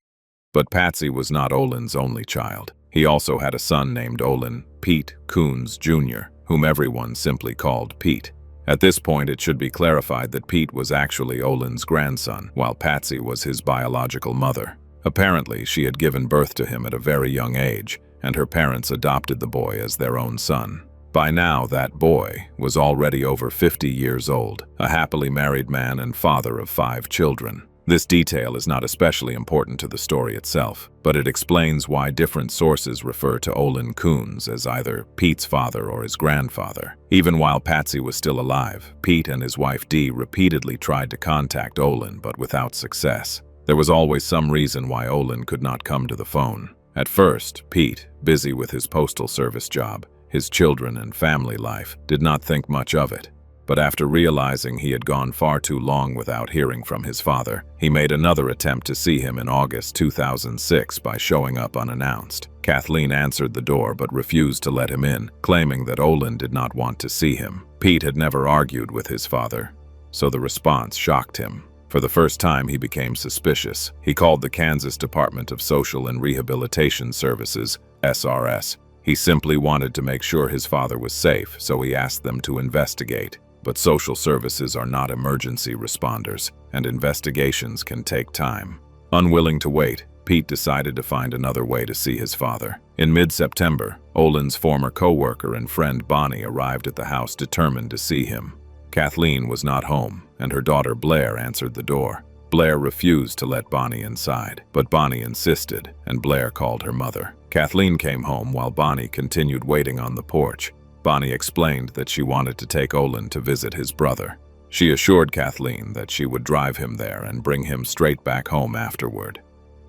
But Patsy was not Olin's only child. He also had a son named Olin Pete Coons Jr., whom everyone simply called Pete. At this point, it should be clarified that Pete was actually Olin's grandson, while Patsy was his biological mother. Apparently, she had given birth to him at a very young age, and her parents adopted the boy as their own son. By now, that boy was already over 50 years old, a happily married man and father of 5 children. This detail is not especially important to the story itself, but it explains why different sources refer to Olin Coons as either Pete's father or his grandfather. Even while Patsy was still alive, Pete and his wife Dee repeatedly tried to contact Olin, but without success. There was always some reason why Olin could not come to the phone. At first, Pete, busy with his postal service job, his children and family life, did not think much of it. But after realizing he had gone far too long without hearing from his father, he made another attempt to see him in August 2006 by showing up unannounced. Kathleen answered the door but refused to let him in, claiming that Olin did not want to see him. Pete had never argued with his father, so the response shocked him. For the first time, he became suspicious. He called the Kansas Department of Social and Rehabilitation Services, SRS. He simply wanted to make sure his father was safe, so he asked them to investigate. But social services are not emergency responders, and investigations can take time. Unwilling to wait, Pete decided to find another way to see his father. In mid-September, Olin's former co-worker and friend Bonnie arrived at the house determined to see him. Kathleen was not home, and her daughter Blair answered the door. Blair refused to let Bonnie inside, but Bonnie insisted, and Blair called her mother. Kathleen came home while Bonnie continued waiting on the porch. Bonnie explained that she wanted to take Olin to visit his brother. She assured Kathleen that she would drive him there and bring him straight back home afterward.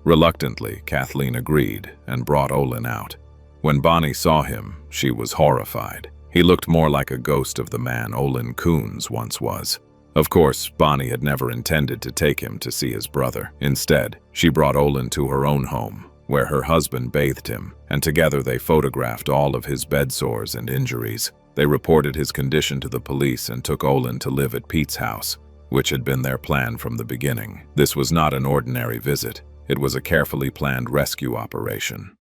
Reluctantly, Kathleen agreed and brought Olin out. When Bonnie saw him, she was horrified. He looked more like a ghost of the man Olin Coons once was. Of course, Bonnie had never intended to take him to see his brother. Instead, she brought Olin to her own home, where her husband bathed him, and together they photographed all of his bed sores and injuries. They reported his condition to the police and took Olin to live at Pete's house, which had been their plan from the beginning. This was not an ordinary visit. It was a carefully planned rescue operation.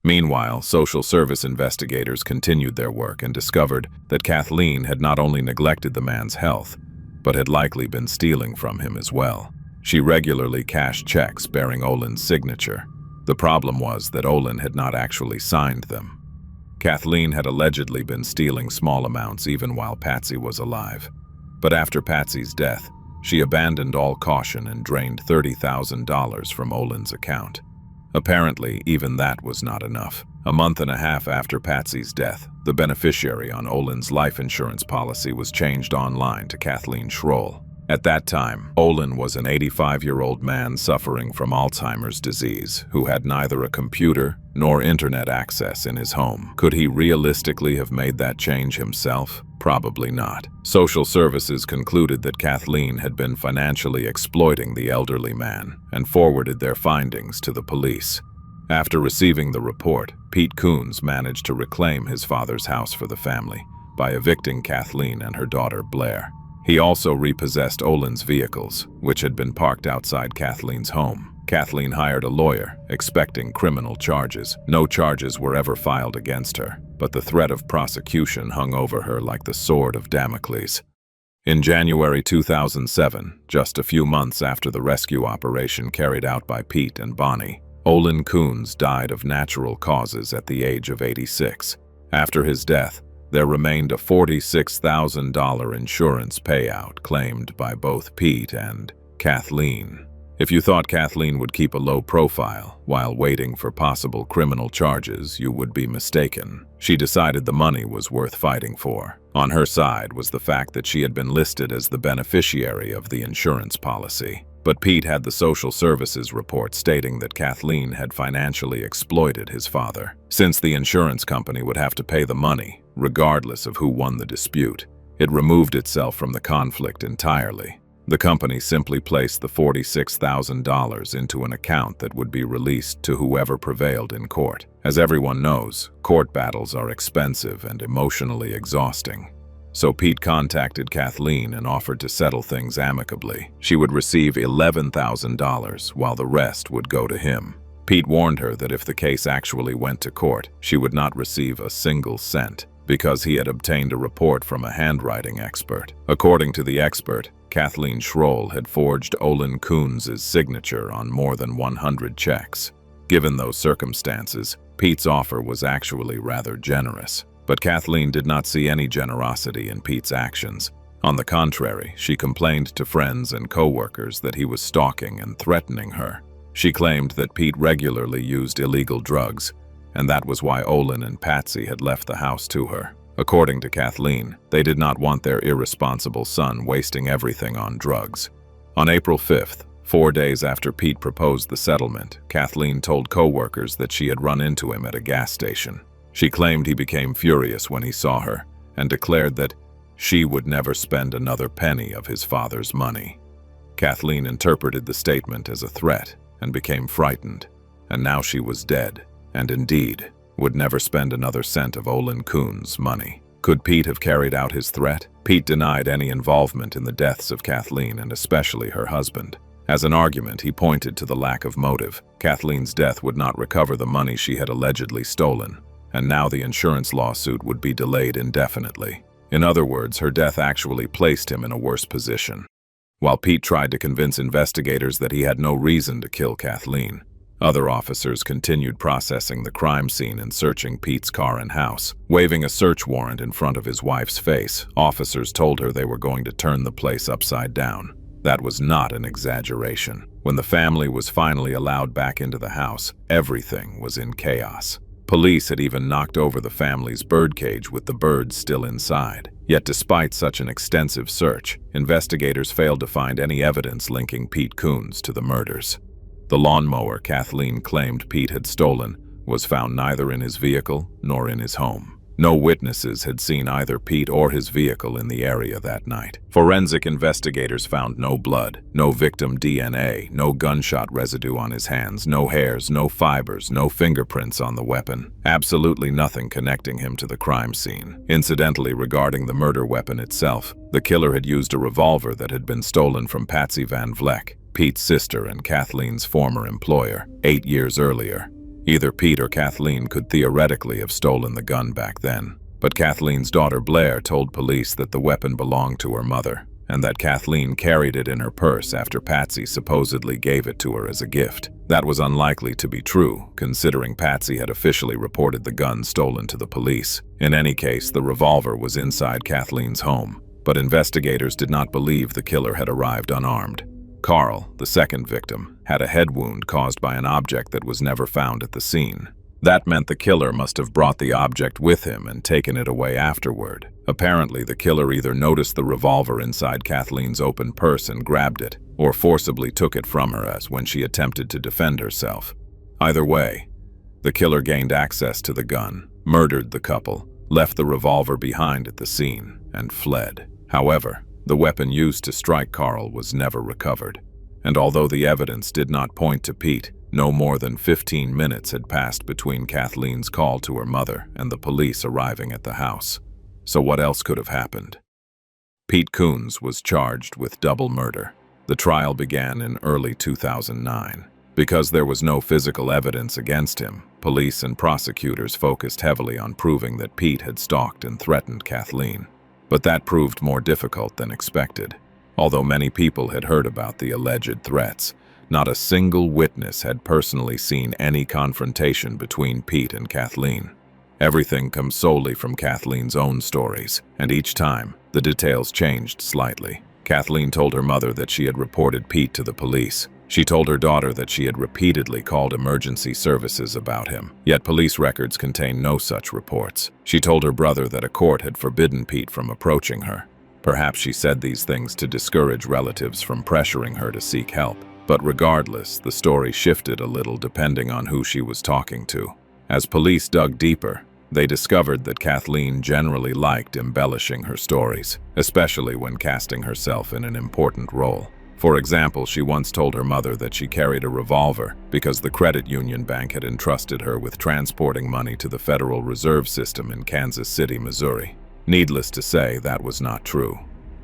Meanwhile, social service investigators continued their work and discovered that Kathleen had not only neglected the man's health, but had likely been stealing from him as well. She regularly cashed checks bearing Olin's signature, The problem was that Olin had not actually signed them. Kathleen had allegedly been stealing small amounts even while Patsy was alive. But after Patsy's death, she abandoned all caution and drained $30,000 from Olin's account. Apparently, even that was not enough. A month and a half after Patsy's death, the beneficiary on Olin's life insurance policy was changed online to Kathleen Schroll. At that time, Olin was an 85-year-old man suffering from Alzheimer's disease who had neither a computer nor internet access in his home. Could he realistically have made that change himself? Probably not. Social services concluded that Kathleen had been financially exploiting the elderly man and forwarded their findings to the police. After receiving the report, Pete Coons managed to reclaim his father's house for the family by evicting Kathleen and her daughter Blair. He also repossessed Olin's vehicles, which had been parked outside Kathleen's home. Kathleen hired a lawyer, expecting criminal charges. No charges were ever filed against her, but the threat of prosecution hung over her like the sword of Damocles. In January 2007, just a few months after the rescue operation carried out by Pete and Bonnie, Olin Coons died of natural causes at the age of 86. After his death, there remained a $46,000 insurance payout claimed by both Pete and Kathleen. If you thought Kathleen would keep a low profile while waiting for possible criminal charges, you would be mistaken. She decided the money was worth fighting for. On her side was the fact that she had been listed as the beneficiary of the insurance policy. But Pete had the social services report stating that Kathleen had financially exploited his father. Since the insurance company would have to pay the money, regardless of who won the dispute, it removed itself from the conflict entirely. The company simply placed the $46,000 into an account that would be released to whoever prevailed in court. As everyone knows, court battles are expensive and emotionally exhausting. So Pete contacted Kathleen and offered to settle things amicably. She would receive $11,000 while the rest would go to him. Pete warned her that if the case actually went to court, she would not receive a single cent, because he had obtained a report from a handwriting expert. According to the expert, Kathleen Schroll had forged Olin Coons' signature on more than 100 checks. Given those circumstances, Pete's offer was actually rather generous. But Kathleen did not see any generosity in Pete's actions. On the contrary, she complained to friends and co-workers that he was stalking and threatening her. She claimed that Pete regularly used illegal drugs, and that was why Olin and Patsy had left the house to her. According to Kathleen, they did not want their irresponsible son wasting everything on drugs. On April 5th, 4 days after Pete proposed the settlement, Kathleen told co-workers that she had run into him at a gas station. She claimed he became furious when he saw her and declared that she would never spend another penny of his father's money. Kathleen interpreted the statement as a threat and became frightened, and now she was dead, and indeed would never spend another cent of Olin Coons' money. Could Pete have carried out his threat? Pete denied any involvement in the deaths of Kathleen and especially her husband. As an argument, he pointed to the lack of motive. Kathleen's death would not recover the money she had allegedly stolen, and now the insurance lawsuit would be delayed indefinitely. In other words, her death actually placed him in a worse position. While Pete tried to convince investigators that he had no reason to kill Kathleen, other officers continued processing the crime scene and searching Pete's car and house. Waving a search warrant in front of his wife's face, officers told her they were going to turn the place upside down. That was not an exaggeration. When the family was finally allowed back into the house, everything was in chaos. Police had even knocked over the family's birdcage with the birds still inside. Yet despite such an extensive search, investigators failed to find any evidence linking Pete Coons to the murders. The lawnmower Kathleen claimed Pete had stolen was found neither in his vehicle nor in his home. No witnesses had seen either Pete or his vehicle in the area that night. Forensic investigators found no blood, no victim DNA, no gunshot residue on his hands, no hairs, no fibers, no fingerprints on the weapon. Absolutely nothing connecting him to the crime scene. Incidentally, regarding the murder weapon itself, the killer had used a revolver that had been stolen from Patsy Van Vleck, Pete's sister and Kathleen's former employer, 8 years earlier. Either Pete or Kathleen could theoretically have stolen the gun back then, but Kathleen's daughter Blair told police that the weapon belonged to her mother. and that Kathleen carried it in her purse after Patsy supposedly gave it to her as a gift. That was unlikely to be true, considering Patsy had officially reported the gun stolen to the police. In any case, the revolver was inside Kathleen's home, but investigators did not believe the killer had arrived unarmed. Carl, the second victim, had a head wound caused by an object that was never found at the scene. That meant the killer must have brought the object with him and taken it away afterward. Apparently, the killer either noticed the revolver inside Kathleen's open purse and grabbed it, or forcibly took it from her as when she attempted to defend herself. Either way, the killer gained access to the gun, murdered the couple, left the revolver behind at the scene, and fled. However, the weapon used to strike Carl was never recovered. And although the evidence did not point to Pete, no more than 15 minutes had passed between Kathleen's call to her mother and the police arriving at the house. So what else could have happened? Pete Coons was charged with double murder. The trial began in early 2009. Because there was no physical evidence against him, police and prosecutors focused heavily on proving that Pete had stalked and threatened Kathleen. But that proved more difficult than expected. Although many people had heard about the alleged threats, not a single witness had personally seen any confrontation between Pete and Kathleen. Everything comes solely from Kathleen's own stories, and each time, the details changed slightly. Kathleen told her mother that she had reported Pete to the police. She told her daughter that she had repeatedly called emergency services about him, yet police records contain no such reports. She told her brother that a court had forbidden Pete from approaching her. Perhaps she said these things to discourage relatives from pressuring her to seek help. But regardless, the story shifted a little depending on who she was talking to. As police dug deeper, they discovered that Kathleen generally liked embellishing her stories, especially when casting herself in an important role. For example, she once told her mother that she carried a revolver because the credit union bank had entrusted her with transporting money to the Federal Reserve System in Kansas City, Missouri. Needless to say, that was not true.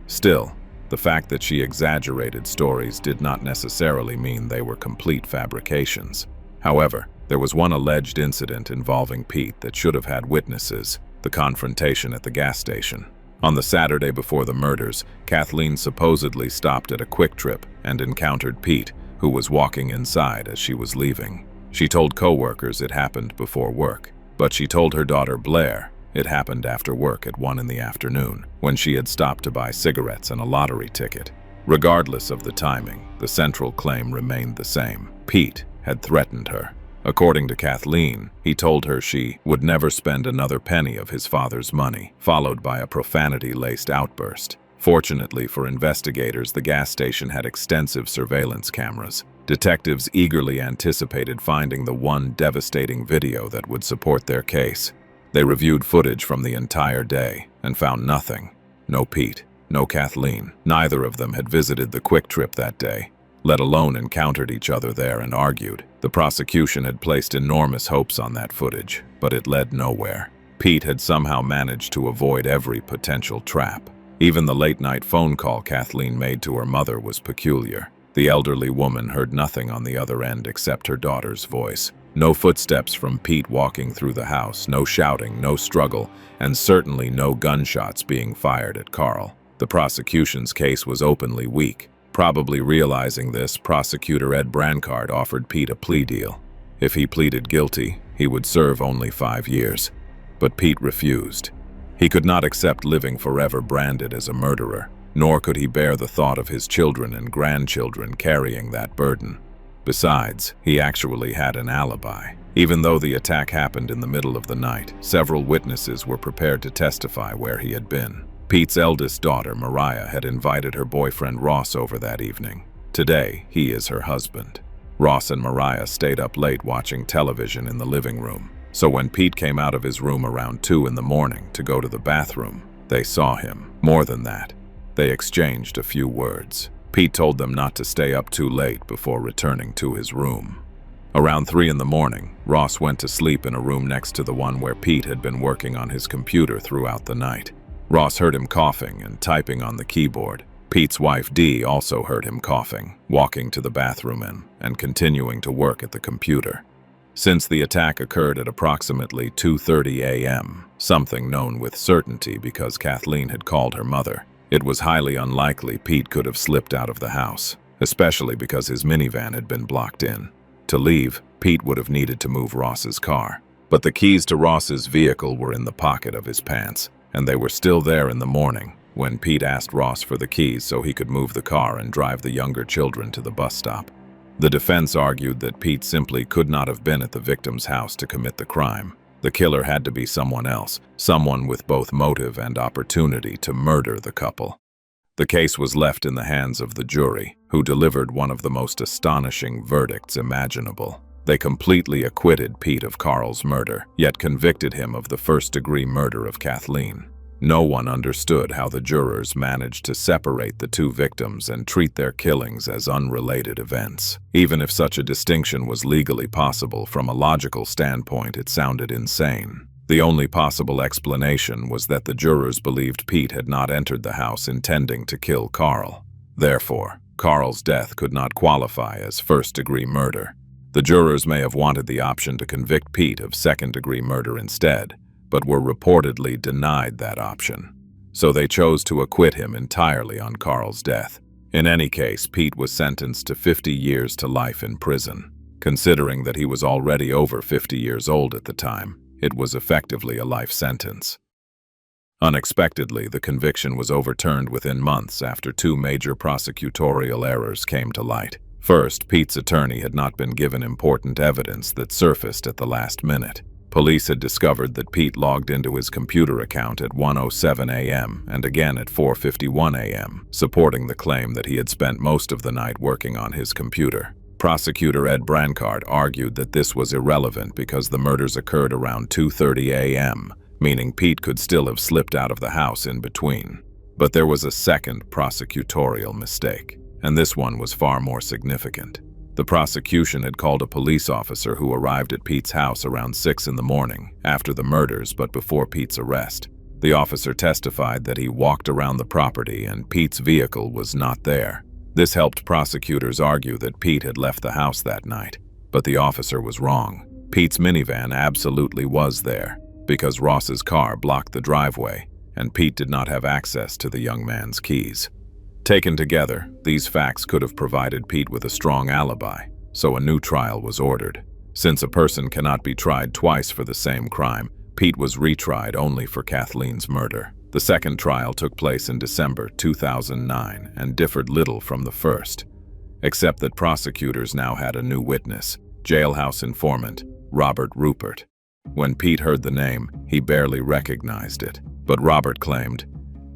Still, the fact that she exaggerated stories did not necessarily mean they were complete fabrications. However, there was one alleged incident involving Pete that should have had witnesses: the confrontation at the gas station. On the Saturday before the murders, Kathleen supposedly stopped at a Quick Trip and encountered Pete, who was walking inside as she was leaving. She told coworkers it happened before work, but she told her daughter Blair it happened after work at 1 in the afternoon, when she had stopped to buy cigarettes and a lottery ticket. Regardless of the timing, the central claim remained the same: Pete had threatened her. According to Kathleen, he told her she would never spend another penny of his father's money, followed by a profanity-laced outburst. Fortunately for investigators, the gas station had extensive surveillance cameras. Detectives eagerly anticipated finding the one devastating video that would support their case. They reviewed footage from the entire day and found nothing. No Pete, no Kathleen. Neither of them had visited the Quick Trip that day, let alone encountered each other there and argued. The prosecution had placed enormous hopes on that footage, but it led nowhere. Pete had somehow managed to avoid every potential trap. Even the late-night phone call Kathleen made to her mother was peculiar. The elderly woman heard nothing on the other end except her daughter's voice. No footsteps from Pete walking through the house, no shouting, no struggle, and certainly no gunshots being fired at Carl. The prosecution's case was openly weak. Probably realizing this, prosecutor Ed Brancard offered Pete a plea deal. If he pleaded guilty, he would serve only 5 years. But Pete refused. He could not accept living forever branded as a murderer, nor could he bear the thought of his children and grandchildren carrying that burden. Besides, he actually had an alibi. Even though the attack happened in the middle of the night, several witnesses were prepared to testify where he had been. Pete's eldest daughter, Mariah, had invited her boyfriend Ross over that evening. Today, he is her husband. Ross and Mariah stayed up late watching television in the living room. So when Pete came out of his room around 2 in the morning to go to the bathroom, they saw him. More than that, they exchanged a few words. Pete told them not to stay up too late before returning to his room. Around 3 in the morning, Ross went to sleep in a room next to the one where Pete had been working on his computer throughout the night. Ross heard him coughing and typing on the keyboard. Pete's wife Dee also heard him coughing, walking to the bathroom and continuing to work at the computer. Since the attack occurred at approximately 2:30 a.m., something known with certainty because Kathleen had called her mother, It was highly unlikely Pete could have slipped out of the house, especially because his minivan had been blocked in. To leave, Pete would have needed to move Ross's car. But the keys to Ross's vehicle were in the pocket of his pants, and they were still there in the morning when Pete asked Ross for the keys so he could move the car and drive the younger children to the bus stop. The defense argued that Pete simply could not have been at the victim's house to commit the crime. The killer had to be someone else, someone with both motive and opportunity to murder the couple. The case was left in the hands of the jury, who delivered one of the most astonishing verdicts imaginable. They completely acquitted Pete of Carl's murder, yet convicted him of the first-degree murder of Kathleen. No one understood how the jurors managed to separate the two victims and treat their killings as unrelated events. Even if such a distinction was legally possible, from a logical standpoint, it sounded insane. The only possible explanation was that the jurors believed Pete had not entered the house intending to kill Carl. Therefore, Carl's death could not qualify as first-degree murder. The jurors may have wanted the option to convict Pete of second-degree murder instead, but were reportedly denied that option. So they chose to acquit him entirely on Carl's death. In any case, Pete was sentenced to 50 years to life in prison. Considering that he was already over 50 years old at the time, it was effectively a life sentence. Unexpectedly, the conviction was overturned within months after two major prosecutorial errors came to light. First, Pete's attorney had not been given important evidence that surfaced at the last minute. Police had discovered that Pete logged into his computer account at 1:07 a.m. and again at 4:51 a.m., supporting the claim that he had spent most of the night working on his computer. Prosecutor Ed Brancard argued that this was irrelevant because the murders occurred around 2:30 a.m., meaning Pete could still have slipped out of the house in between. But there was a second prosecutorial mistake, and this one was far more significant. The prosecution had called a police officer who arrived at Pete's house around 6 in the morning, after the murders but before Pete's arrest. The officer testified that he walked around the property and Pete's vehicle was not there. This helped prosecutors argue that Pete had left the house that night. But the officer was wrong. Pete's minivan absolutely was there, because Ross's car blocked the driveway, and Pete did not have access to the young man's keys. Taken together, these facts could have provided Pete with a strong alibi, so a new trial was ordered. Since a person cannot be tried twice for the same crime, Pete was retried only for Kathleen's murder. The second trial took place in December 2009 and differed little from the first, except that prosecutors now had a new witness, jailhouse informant Robert Rupert. When Pete heard the name, he barely recognized it, but Robert claimed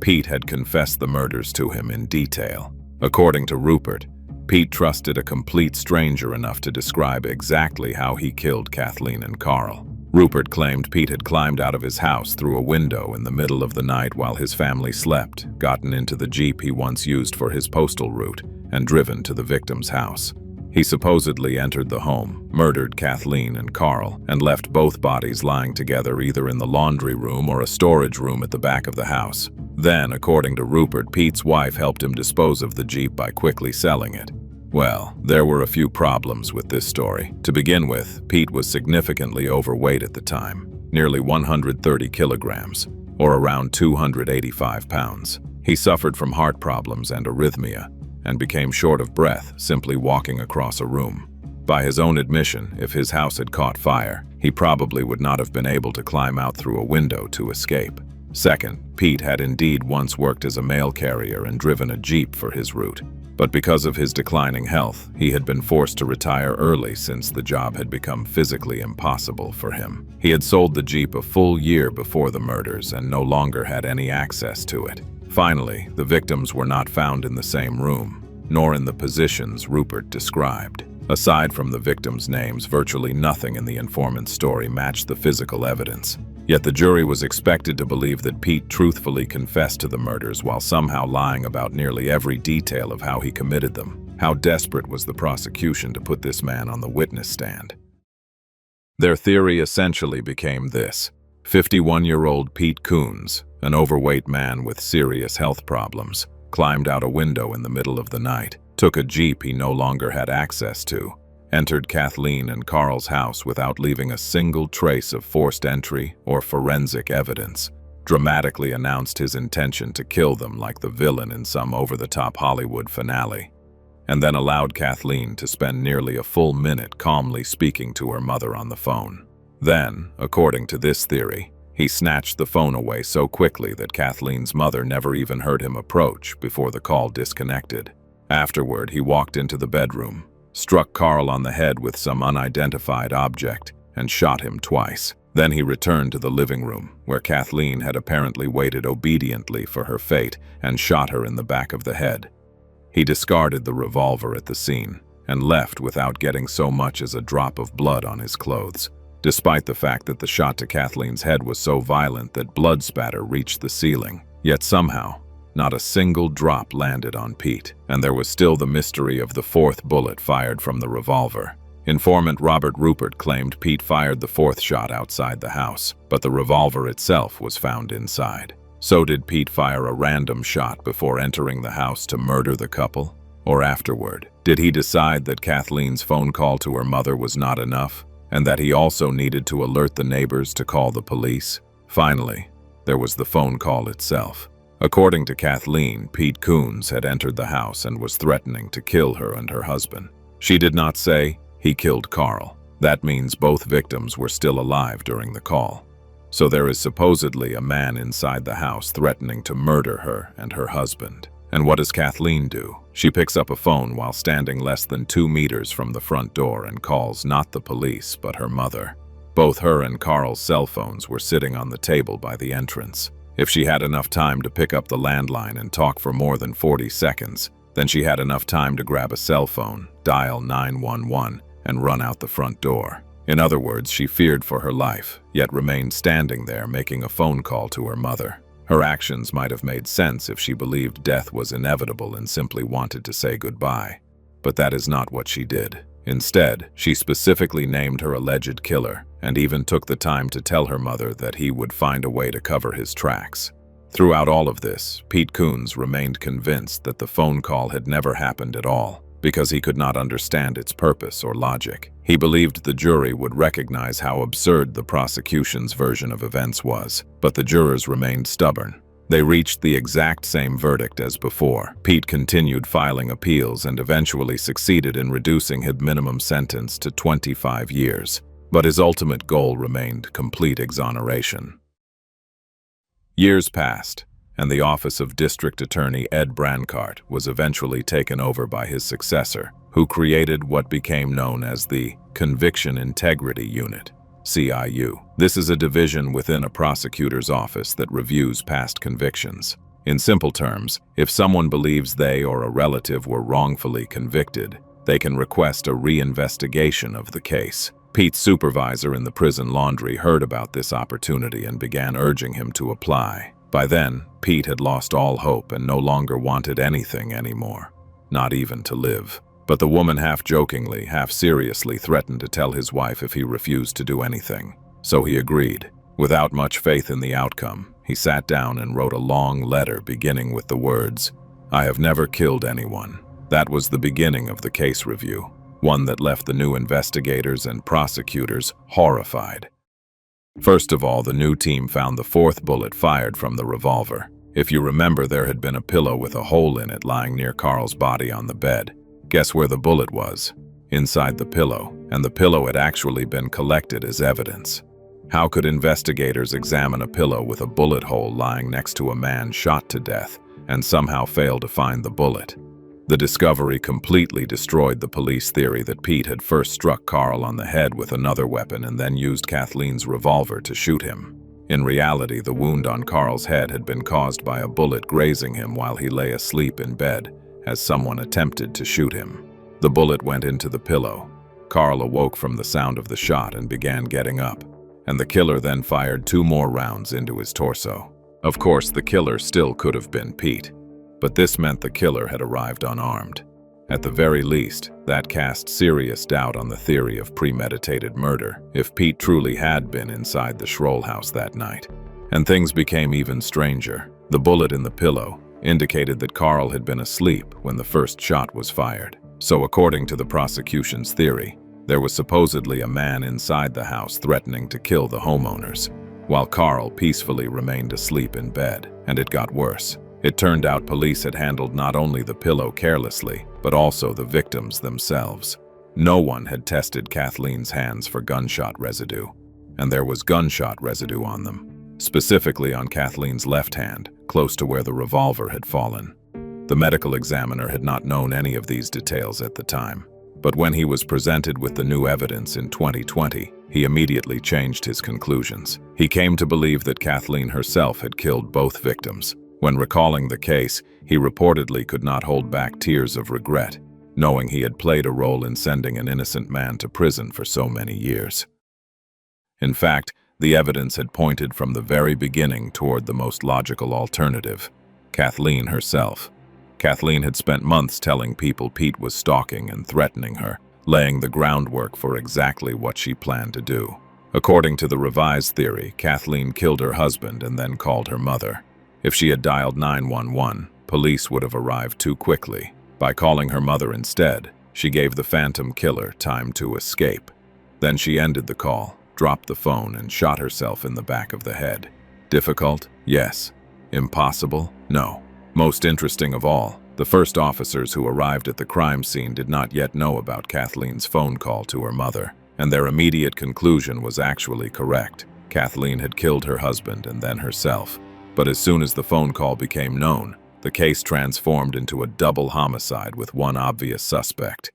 Pete had confessed the murders to him in detail. According to Rupert, Pete trusted a complete stranger enough to describe exactly how he killed Kathleen and Carl. Rupert claimed Pete had climbed out of his house through a window in the middle of the night while his family slept, gotten into the Jeep he once used for his postal route, and driven to the victim's house. He supposedly entered the home, murdered Kathleen and Carl, and left both bodies lying together either in the laundry room or a storage room at the back of the house. Then, according to Rupert, Pete's wife helped him dispose of the Jeep by quickly selling it. Well, there were a few problems with this story. To begin with, Pete was significantly overweight at the time, nearly 130 kilograms, or around 285 pounds. He suffered from heart problems and arrhythmia, and became short of breath simply walking across a room. By his own admission, if his house had caught fire, he probably would not have been able to climb out through a window to escape. Second, Pete had indeed once worked as a mail carrier and driven a Jeep for his route. But because of his declining health, he had been forced to retire early since the job had become physically impossible for him. He had sold the Jeep a full year before the murders and no longer had any access to it. Finally, the victims were not found in the same room, nor in the positions Rupert described. Aside from the victims' names, virtually nothing in the informant's story matched the physical evidence. Yet the jury was expected to believe that Pete truthfully confessed to the murders while somehow lying about nearly every detail of how he committed them. How desperate was the prosecution to put this man on the witness stand? Their theory essentially became this: 51-year-old Pete Coons, an overweight man with serious health problems, climbed out a window in the middle of the night, took a Jeep he no longer had access to, entered Kathleen and Carl's house without leaving a single trace of forced entry or forensic evidence, dramatically announced his intention to kill them like the villain in some over-the-top Hollywood finale, and then allowed Kathleen to spend nearly a full minute calmly speaking to her mother on the phone. Then, according to this theory, he snatched the phone away so quickly that Kathleen's mother never even heard him approach before the call disconnected. Afterward, he walked into the bedroom, struck Carl on the head with some unidentified object, and shot him twice. Then he returned to the living room, where Kathleen had apparently waited obediently for her fate, and shot her in the back of the head. He discarded the revolver at the scene, and left without getting so much as a drop of blood on his clothes, despite the fact that the shot to Kathleen's head was so violent that blood spatter reached the ceiling. Yet somehow, not a single drop landed on Pete, and there was still the mystery of the fourth bullet fired from the revolver. Informant Robert Rupert claimed Pete fired the fourth shot outside the house, but the revolver itself was found inside. So did Pete fire a random shot before entering the house to murder the couple? Or afterward? Did he decide that Kathleen's phone call to her mother was not enough, and that he also needed to alert the neighbors to call the police? Finally, there was the phone call itself. According to Kathleen, Pete Coons had entered the house and was threatening to kill her and her husband. She did not say, "He killed Carl." That means both victims were still alive during the call. So there is supposedly a man inside the house threatening to murder her and her husband. And what does Kathleen do? She picks up a phone while standing less than 2 meters from the front door and calls not the police, but her mother. Both her and Carl's cell phones were sitting on the table by the entrance. If she had enough time to pick up the landline and talk for more than 40 seconds, then she had enough time to grab a cell phone, dial 911, and run out the front door. In other words, she feared for her life, yet remained standing there making a phone call to her mother. Her actions might have made sense if she believed death was inevitable and simply wanted to say goodbye. But that is not what she did. Instead, she specifically named her alleged killer, and even took the time to tell her mother that he would find a way to cover his tracks. Throughout all of this, Pete Coons remained convinced that the phone call had never happened at all, because he could not understand its purpose or logic. He believed the jury would recognize how absurd the prosecution's version of events was, but the jurors remained stubborn. They reached the exact same verdict as before. Pete continued filing appeals and eventually succeeded in reducing his minimum sentence to 25 years, but his ultimate goal remained complete exoneration. Years passed, and the office of District Attorney Ed Brancart was eventually taken over by his successor, who created what became known as the Conviction Integrity Unit, CIU. This is a division within a prosecutor's office that reviews past convictions. In simple terms, if someone believes they or a relative were wrongfully convicted, they can request a reinvestigation of the case. Pete's supervisor in the prison laundry heard about this opportunity and began urging him to apply. By then, Pete had lost all hope and no longer wanted anything anymore, not even to live. But the woman half-jokingly, half-seriously threatened to tell his wife if he refused to do anything. So he agreed. Without much faith in the outcome, he sat down and wrote a long letter beginning with the words, "I have never killed anyone." That was the beginning of the case review, one that left the new investigators and prosecutors horrified. First of all, the new team found the fourth bullet fired from the revolver. If you remember, there had been a pillow with a hole in it lying near Carl's body on the bed. Guess where the bullet was? Inside the pillow, and the pillow had actually been collected as evidence. How could investigators examine a pillow with a bullet hole lying next to a man shot to death and somehow fail to find the bullet? The discovery completely destroyed the police theory that Pete had first struck Carl on the head with another weapon and then used Kathleen's revolver to shoot him. In reality, the wound on Carl's head had been caused by a bullet grazing him while he lay asleep in bed, as someone attempted to shoot him. The bullet went into the pillow. Carl awoke from the sound of the shot and began getting up, and the killer then fired 2 more rounds into his torso. Of course, the killer still could have been Pete, but this meant the killer had arrived unarmed. At the very least, that cast serious doubt on the theory of premeditated murder if Pete truly had been inside the Schroll house that night. And things became even stranger. The bullet in the pillow indicated that Carl had been asleep when the first shot was fired. So according to the prosecution's theory, there was supposedly a man inside the house threatening to kill the homeowners. while Carl peacefully remained asleep in bed. And it got worse. It turned out police had handled not only the pillow carelessly, but also the victims themselves. No one had tested Kathleen's hands for gunshot residue, and there was gunshot residue on them, specifically on Kathleen's left hand, close to where the revolver had fallen. The medical examiner had not known any of these details at the time, but when he was presented with the new evidence in 2020, he immediately changed his conclusions. He came to believe that Kathleen herself had killed both victims. When recalling the case, he reportedly could not hold back tears of regret, knowing he had played a role in sending an innocent man to prison for so many years. In fact, the evidence had pointed from the very beginning toward the most logical alternative: Kathleen herself. Kathleen had spent months telling people Pete was stalking and threatening her, laying the groundwork for exactly what she planned to do. According to the revised theory, Kathleen killed her husband and then called her mother. If she had dialed 911, police would have arrived too quickly. By calling her mother instead, she gave the phantom killer time to escape. Then she ended the call, dropped the phone, and shot herself in the back of the head. Difficult? Yes. Impossible? No. Most interesting of all, the first officers who arrived at the crime scene did not yet know about Kathleen's phone call to her mother, and their immediate conclusion was actually correct. Kathleen had killed her husband and then herself. But as soon as the phone call became known, the case transformed into a double homicide with one obvious suspect.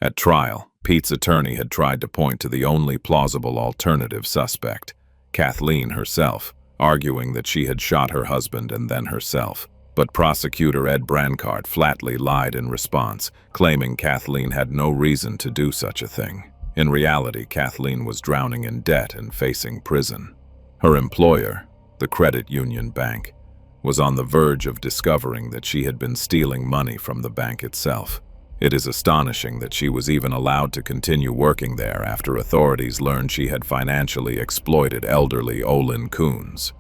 At trial, Pete's attorney had tried to point to the only plausible alternative suspect, Kathleen herself, arguing that she had shot her husband and then herself. But prosecutor Ed Brancard flatly lied in response, claiming Kathleen had no reason to do such a thing. In reality, Kathleen was drowning in debt and facing prison. Her employer, the credit union bank, was on the verge of discovering that she had been stealing money from the bank itself. It is astonishing that she was even allowed to continue working there after authorities learned she had financially exploited elderly Olin Coons.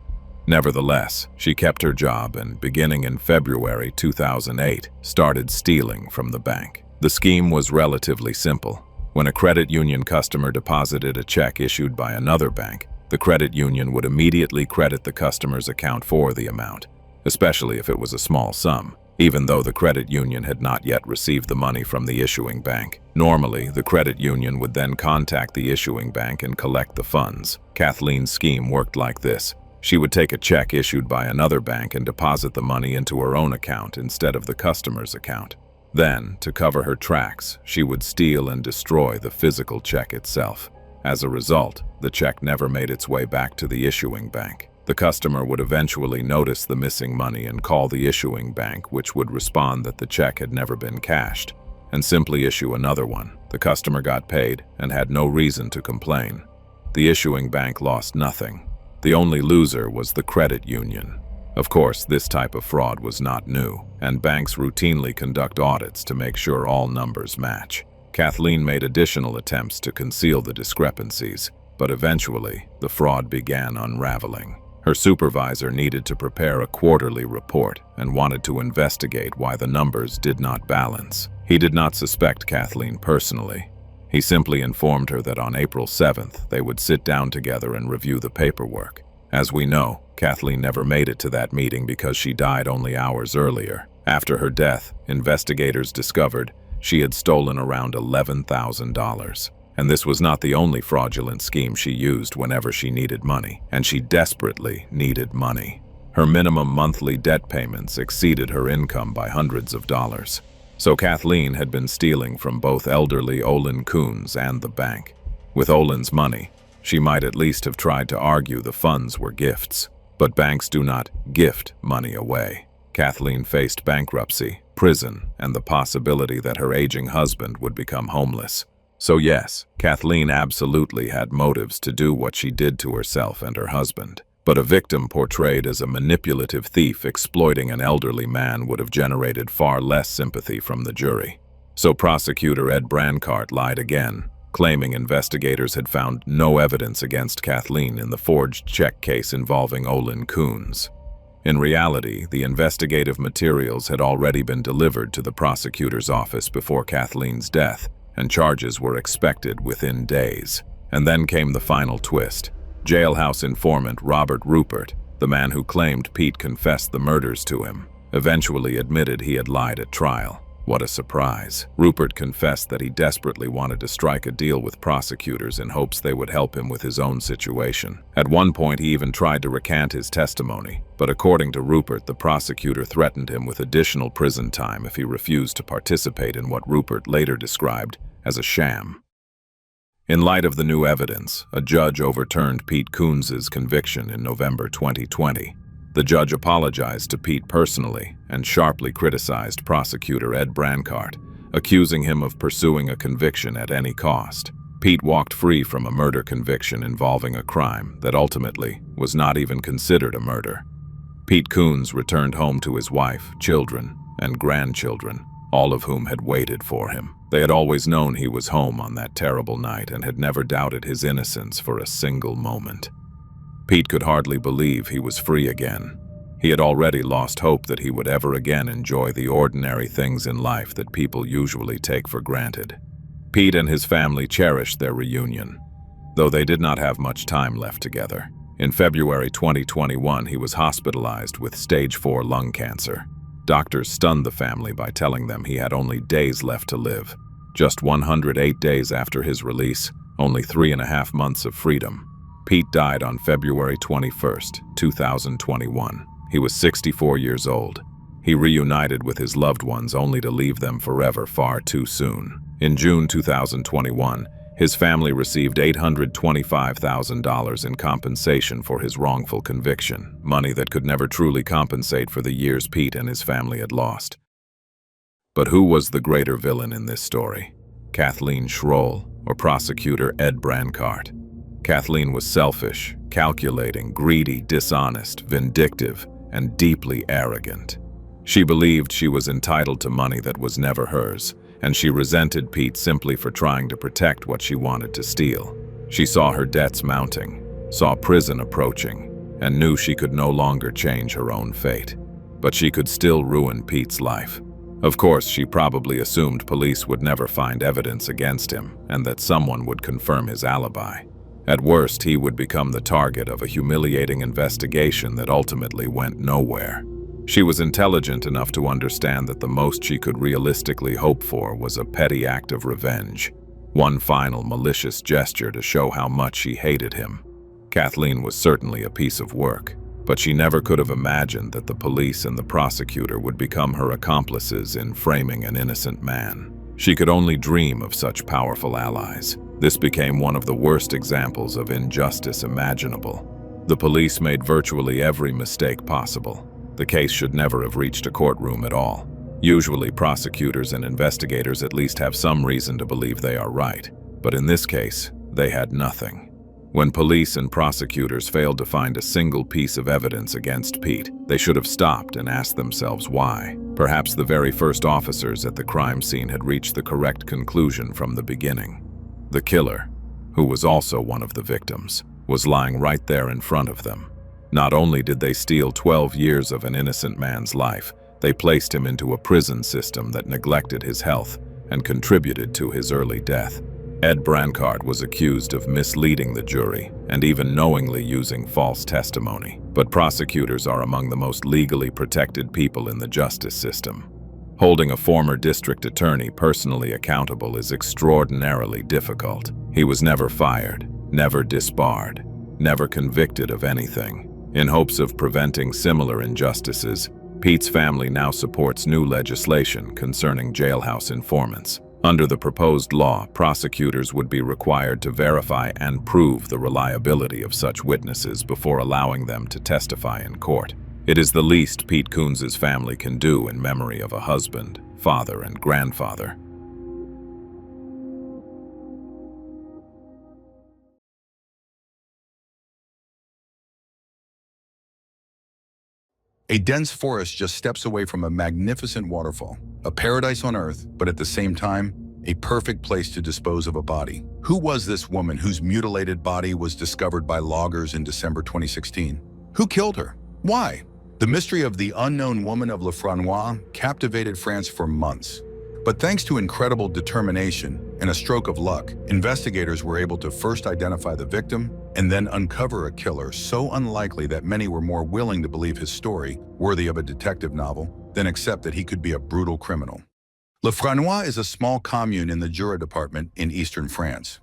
Nevertheless, she kept her job and, beginning in February 2008, started stealing from the bank. The scheme was relatively simple. When a credit union customer deposited a check issued by another bank, the credit union would immediately credit the customer's account for the amount, especially if it was a small sum, even though the credit union had not yet received the money from the issuing bank. Normally, the credit union would then contact the issuing bank and collect the funds. Kathleen's scheme worked like this. She would take a check issued by another bank and deposit the money into her own account instead of the customer's account. Then, to cover her tracks, she would steal and destroy the physical check itself. As a result, the check never made its way back to the issuing bank. The customer would eventually notice the missing money and call the issuing bank, which would respond that the check had never been cashed, and simply issue another one. The customer got paid and had no reason to complain. The issuing bank lost nothing. The only loser was the credit union. Of course, this type of fraud was not new, and banks routinely conduct audits to make sure all numbers match. Kathleen made additional attempts to conceal the discrepancies, but eventually, the fraud began unraveling. Her supervisor needed to prepare a quarterly report and wanted to investigate why the numbers did not balance. He did not suspect Kathleen personally. He simply informed her that on April 7th, they would sit down together and review the paperwork. As we know, Kathleen never made it to that meeting because she died only hours earlier. After her death, investigators discovered she had stolen around $11,000. And this was not the only fraudulent scheme she used whenever she needed money, and she desperately needed money. Her minimum monthly debt payments exceeded her income by hundreds of dollars. So Kathleen had been stealing from both elderly Olin Coons and the bank. With Olin's money, she might at least have tried to argue the funds were gifts. But banks do not gift money away. Kathleen faced bankruptcy, prison, and the possibility that her aging husband would become homeless. So yes, Kathleen absolutely had motives to do what she did to herself and her husband. But a victim portrayed as a manipulative thief exploiting an elderly man would have generated far less sympathy from the jury. So prosecutor Ed Brancard lied again, claiming investigators had found no evidence against Kathleen in the forged check case involving Olin Coons. In reality, the investigative materials had already been delivered to the prosecutor's office before Kathleen's death, and charges were expected within days. And then came the final twist. Jailhouse informant Robert Rupert, the man who claimed Pete confessed the murders to him, eventually admitted he had lied at trial. What a surprise. Rupert confessed that he desperately wanted to strike a deal with prosecutors in hopes they would help him with his own situation. At one point, he even tried to recant his testimony, but according to Rupert, the prosecutor threatened him with additional prison time if he refused to participate in what Rupert later described as a sham. In light of the new evidence, a judge overturned Pete Coons's conviction in November 2020. The judge apologized to Pete personally and sharply criticized prosecutor Ed Brancart, accusing him of pursuing a conviction at any cost. Pete walked free from a murder conviction involving a crime that ultimately was not even considered a murder. Pete Coons returned home to his wife, children, and grandchildren, all of whom had waited for him. They had always known he was home on that terrible night and had never doubted his innocence for a single moment. Pete could hardly believe he was free again. He had already lost hope that he would ever again enjoy the ordinary things in life that people usually take for granted. Pete and his family cherished their reunion, though they did not have much time left together. In February 2021, he was hospitalized with stage 4 lung cancer. Doctors stunned the family by telling them he had only days left to live. Just 108 days after his release, only 3.5 months of freedom. Pete died on February 21, 2021. He was 64 years old. He reunited with his loved ones only to leave them forever far too soon. In June 2021, his family received $825,000 in compensation for his wrongful conviction, money that could never truly compensate for the years Pete and his family had lost. But who was the greater villain in this story? Kathleen Schroll or prosecutor Ed Brancart? Kathleen was selfish, calculating, greedy, dishonest, vindictive, and deeply arrogant. She believed she was entitled to money that was never hers, and she resented Pete simply for trying to protect what she wanted to steal. She saw her debts mounting, saw prison approaching, and knew she could no longer change her own fate. But she could still ruin Pete's life. Of course, she probably assumed police would never find evidence against him and that someone would confirm his alibi. At worst, he would become the target of a humiliating investigation that ultimately went nowhere. She was intelligent enough to understand that the most she could realistically hope for was a petty act of revenge, one final malicious gesture to show how much she hated him. Kathleen was certainly a piece of work, but she never could have imagined that the police and the prosecutor would become her accomplices in framing an innocent man. She could only dream of such powerful allies. This became one of the worst examples of injustice imaginable. The police made virtually every mistake possible. The case should never have reached a courtroom at all. Usually, prosecutors and investigators at least have some reason to believe they are right, but in this case, they had nothing. When police and prosecutors failed to find a single piece of evidence against Pete, they should have stopped and asked themselves why. Perhaps the very first officers at the crime scene had reached the correct conclusion from the beginning. The killer, who was also one of the victims, was lying right there in front of them. Not only did they steal 12 years of an innocent man's life, they placed him into a prison system that neglected his health and contributed to his early death. Ed Brancart was accused of misleading the jury and even knowingly using false testimony. But prosecutors are among the most legally protected people in the justice system. Holding a former district attorney personally accountable is extraordinarily difficult. He was never fired, never disbarred, never convicted of anything. In hopes of preventing similar injustices, Pete's family now supports new legislation concerning jailhouse informants. Under the proposed law, prosecutors would be required to verify and prove the reliability of such witnesses before allowing them to testify in court. It is the least Pete Coons's family can do in memory of a husband, father, and grandfather. A dense forest just steps away from a magnificent waterfall, a paradise on earth, but at the same time, a perfect place to dispose of a body. Who was this woman whose mutilated body was discovered by loggers in December 2016? Who killed her? Why? The mystery of the unknown woman of Le Franois captivated France for months. But thanks to incredible determination and a stroke of luck, investigators were able to first identify the victim and then uncover a killer so unlikely that many were more willing to believe his story, worthy of a detective novel, than accept that he could be a brutal criminal. Le Franois is a small commune in the Jura department in eastern France.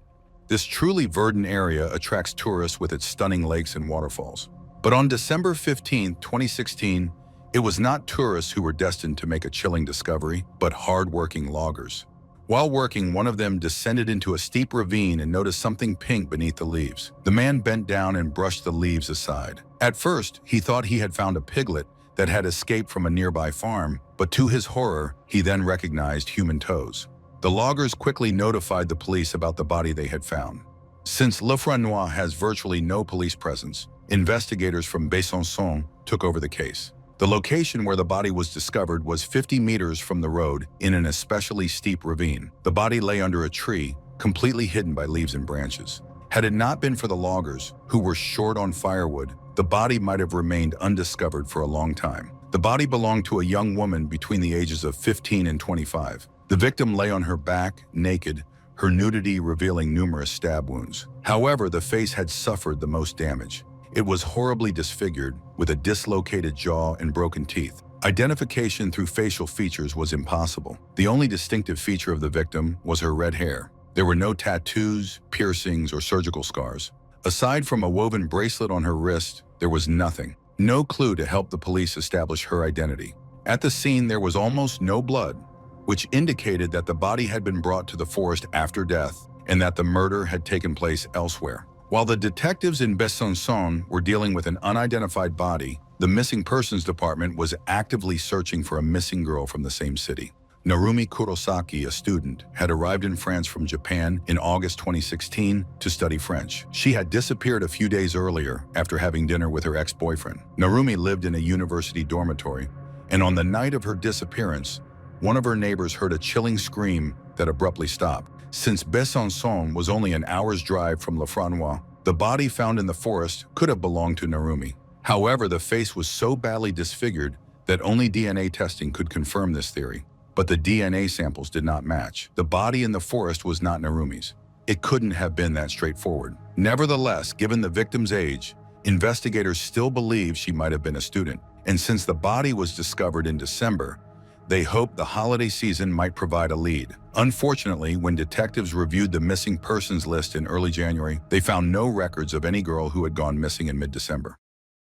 This truly verdant area attracts tourists with its stunning lakes and waterfalls. But on December 15, 2016, it was not tourists who were destined to make a chilling discovery, but hard-working loggers. While working, one of them descended into a steep ravine and noticed something pink beneath the leaves. The man bent down and brushed the leaves aside. At first, he thought he had found a piglet that had escaped from a nearby farm, but to his horror, he then recognized human toes. The loggers quickly notified the police about the body they had found. Since Le Franois has virtually no police presence, investigators from Besançon took over the case. The location where the body was discovered was 50 meters from the road in an especially steep ravine. The body lay under a tree, completely hidden by leaves and branches. Had it not been for the loggers, who were short on firewood, the body might have remained undiscovered for a long time. The body belonged to a young woman between the ages of 15 and 25. The victim lay on her back, naked, her nudity revealing numerous stab wounds. However, the face had suffered the most damage. It was horribly disfigured, with a dislocated jaw and broken teeth. Identification through facial features was impossible. The only distinctive feature of the victim was her red hair. There were no tattoos, piercings, or surgical scars. Aside from a woven bracelet on her wrist, there was nothing. No clue to help the police establish her identity. At the scene, there was almost no blood, which indicated that the body had been brought to the forest after death and that the murder had taken place elsewhere. While the detectives in Besançon were dealing with an unidentified body, the Missing Persons Department was actively searching for a missing girl from the same city. Narumi Kurosaki, a student, had arrived in France from Japan in August 2016 to study French. She had disappeared a few days earlier after having dinner with her ex-boyfriend. Narumi lived in a university dormitory, and on the night of her disappearance, one of her neighbors heard a chilling scream that abruptly stopped. Since Besançon was only an hour's drive from Le Franois, the body found in the forest could have belonged to Narumi. However, the face was so badly disfigured that only DNA testing could confirm this theory. But the DNA samples did not match. The body in the forest was not Narumi's. It couldn't have been that straightforward. Nevertheless, given the victim's age, investigators still believe she might have been a student. And since the body was discovered in December, they hoped the holiday season might provide a lead. Unfortunately, when detectives reviewed the missing persons list in early January, they found no records of any girl who had gone missing in mid-December.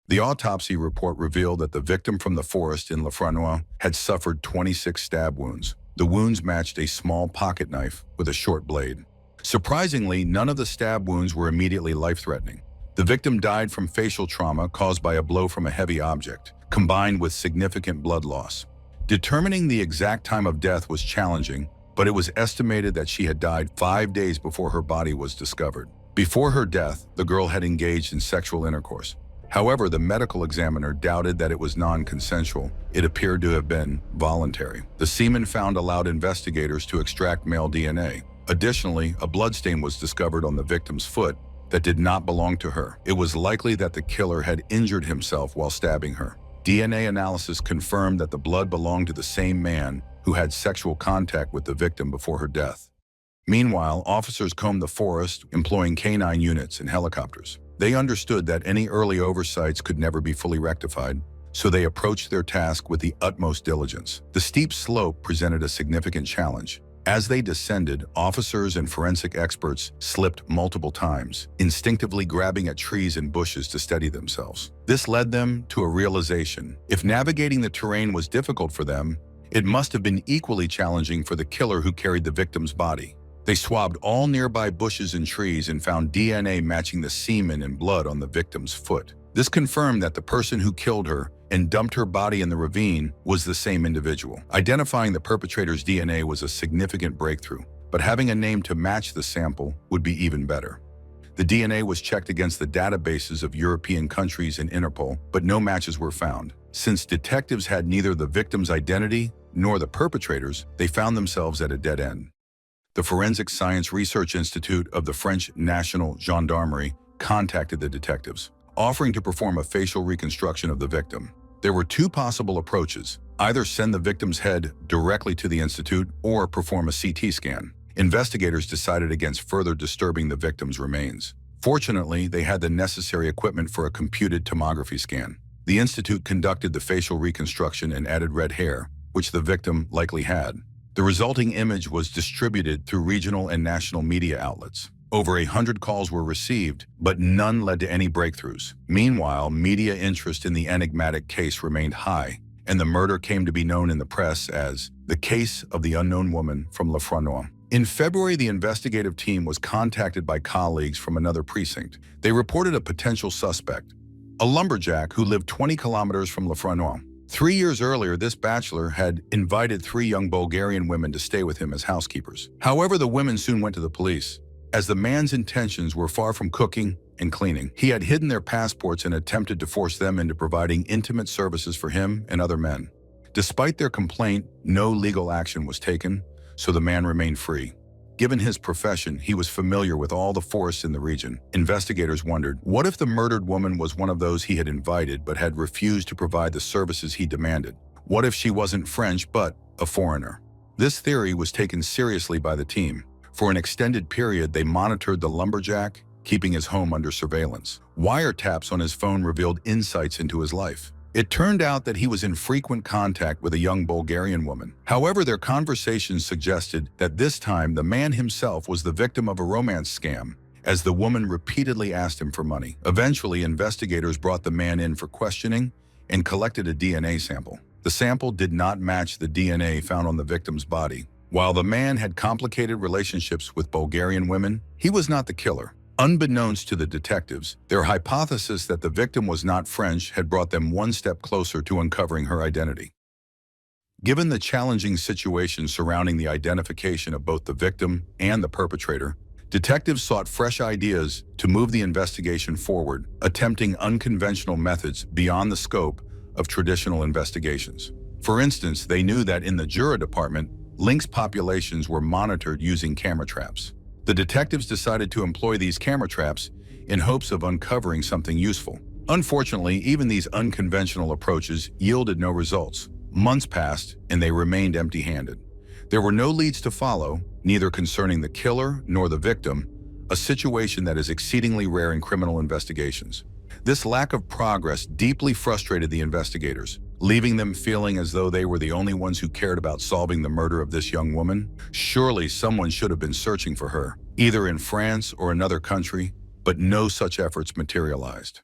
The autopsy report revealed that the victim from the forest in Le Franois had suffered 26 stab wounds. The wounds matched a small pocket knife with a short blade. Surprisingly, none of the stab wounds were immediately life-threatening. The victim died from facial trauma caused by a blow from a heavy object, combined with significant blood loss. Determining the exact time of death was challenging, but it was estimated that she had died 5 days before her body was discovered. Before her death, the girl had engaged in sexual intercourse. However, the medical examiner doubted that it was non-consensual. It appeared to have been voluntary. The semen found allowed investigators to extract male DNA. Additionally, a bloodstain was discovered on the victim's foot that did not belong to her. It was likely that the killer had injured himself while stabbing her. DNA analysis confirmed that the blood belonged to the same man who had sexual contact with the victim before her death. Meanwhile, officers combed the forest, employing canine units and helicopters. They understood that any early oversights could never be fully rectified, so they approached their task with the utmost diligence. The steep slope presented a significant challenge. As they descended, officers and forensic experts slipped multiple times, instinctively grabbing at trees and bushes to steady themselves. This led them to a realization: if navigating the terrain was difficult for them, it must have been equally challenging for the killer who carried the victim's body. They swabbed all nearby bushes and trees and found DNA matching the semen and blood on the victim's foot. This confirmed that the person who killed her and dumped her body in the ravine was the same individual. Identifying the perpetrator's DNA was a significant breakthrough, but having a name to match the sample would be even better. The DNA was checked against the databases of European countries and Interpol, but no matches were found. Since detectives had neither the victim's identity nor the perpetrator's, they found themselves at a dead end. The Forensic Science Research Institute of the French National Gendarmerie contacted the detectives, offering to perform a facial reconstruction of the victim. There were two possible approaches: either send the victim's head directly to the institute or perform a CT scan. Investigators decided against further disturbing the victim's remains. Fortunately, they had the necessary equipment for a computed tomography scan. The institute conducted the facial reconstruction and added red hair, which the victim likely had. The resulting image was distributed through regional and national media outlets. Over 100 calls were received, but none led to any breakthroughs. Meanwhile, media interest in the enigmatic case remained high, and the murder came to be known in the press as the case of the unknown woman from Le Franois. In February, the investigative team was contacted by colleagues from another precinct. They reported a potential suspect, a lumberjack who lived 20 kilometers from Le Franois. 3 years earlier, this bachelor had invited 3 young Bulgarian women to stay with him as housekeepers. However, the women soon went to the police, as the man's intentions were far from cooking and cleaning. He had hidden their passports and attempted to force them into providing intimate services for him and other men. Despite their complaint, no legal action was taken, so the man remained free. Given his profession, he was familiar with all the forests in the region. Investigators wondered, what if the murdered woman was one of those he had invited but had refused to provide the services he demanded? What if she wasn't French but a foreigner? This theory was taken seriously by the team. For an extended period, they monitored the lumberjack, keeping his home under surveillance. Wiretaps on his phone revealed insights into his life. It turned out that he was in frequent contact with a young Bulgarian woman. However, their conversations suggested that this time the man himself was the victim of a romance scam, as the woman repeatedly asked him for money. Eventually, investigators brought the man in for questioning and collected a DNA sample. The sample did not match the DNA found on the victim's body. While the man had complicated relationships with Bulgarian women, he was not the killer. Unbeknownst to the detectives, their hypothesis that the victim was not French had brought them one step closer to uncovering her identity. Given the challenging situation surrounding the identification of both the victim and the perpetrator, detectives sought fresh ideas to move the investigation forward, attempting unconventional methods beyond the scope of traditional investigations. For instance, they knew that in the Jura department, lynx populations were monitored using camera traps. The detectives decided to employ these camera traps in hopes of uncovering something useful. Unfortunately, even these unconventional approaches yielded no results. Months passed, and they remained empty-handed. There were no leads to follow, neither concerning the killer nor the victim, a situation that is exceedingly rare in criminal investigations. This lack of progress deeply frustrated the investigators, leaving them feeling as though they were the only ones who cared about solving the murder of this young woman. Surely someone should have been searching for her, either in France or another country, but no such efforts materialized.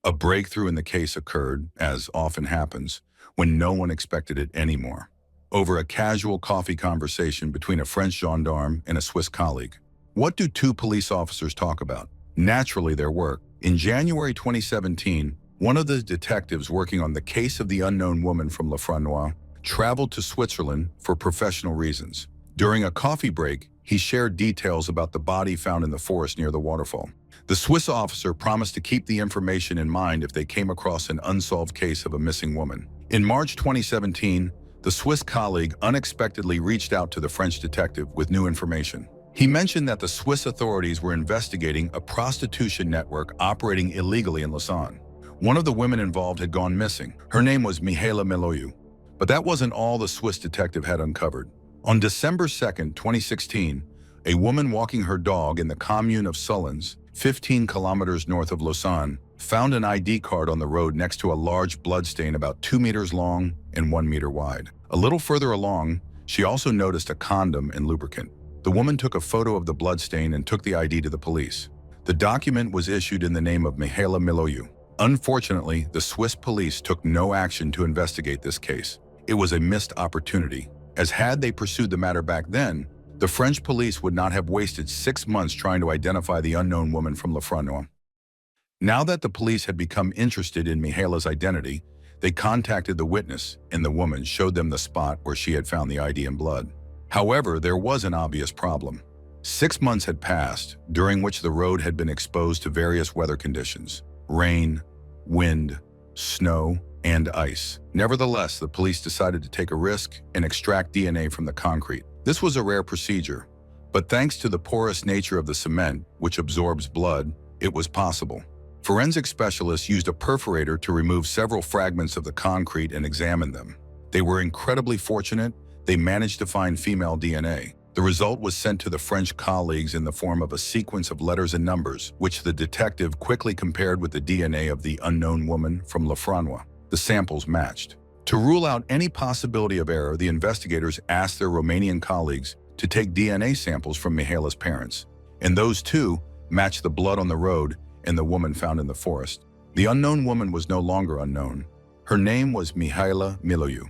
A breakthrough in the case occurred, as often happens, when no one expected it anymore. Over a casual coffee conversation between a French gendarme and a Swiss colleague. What do 2 police officers talk about? Naturally, their work. In January 2017, one of the detectives working on the case of the unknown woman from Le Franois traveled to Switzerland for professional reasons. During a coffee break, he shared details about the body found in the forest near the waterfall. The Swiss officer promised to keep the information in mind if they came across an unsolved case of a missing woman. In March 2017, the Swiss colleague unexpectedly reached out to the French detective with new information. He mentioned that the Swiss authorities were investigating a prostitution network operating illegally in Lausanne. One of the women involved had gone missing. Her name was Mihaela Miloiu. But that wasn't all the Swiss detective had uncovered. On December 2, 2016, a woman walking her dog in the commune of Sullens, 15 kilometers north of Lausanne, found an ID card on the road next to a large bloodstain about 2 meters long and 1 meter wide. A little further along, she also noticed a condom and lubricant. The woman took a photo of the bloodstain and took the ID to the police. The document was issued in the name of Mihaela Miloiu. Unfortunately, the Swiss police took no action to investigate this case. It was a missed opportunity, as had they pursued the matter back then, the French police would not have wasted 6 months trying to identify the unknown woman from Le Franois. Now that the police had become interested in Mihaela's identity, they contacted the witness, and the woman showed them the spot where she had found the ID and blood. However, there was an obvious problem. 6 months had passed, during which the road had been exposed to various weather conditions: rain, wind, snow, and ice. Nevertheless, the police decided to take a risk and extract DNA from the concrete. This was a rare procedure, but thanks to the porous nature of the cement, which absorbs blood, it was possible. forensic specialists used a perforator to remove several fragments of the concrete and examine them. They were incredibly fortunate. They managed to find female DNA. The result was sent to the French colleagues in the form of a sequence of letters and numbers, which the detective quickly compared with the DNA of the unknown woman from Le Franois. The samples matched. To rule out any possibility of error, the investigators asked their Romanian colleagues to take DNA samples from Mihaila's parents, and those too matched the blood on the road and the woman found in the forest. The unknown woman was no longer unknown. Her name was Mihaela Miloiu.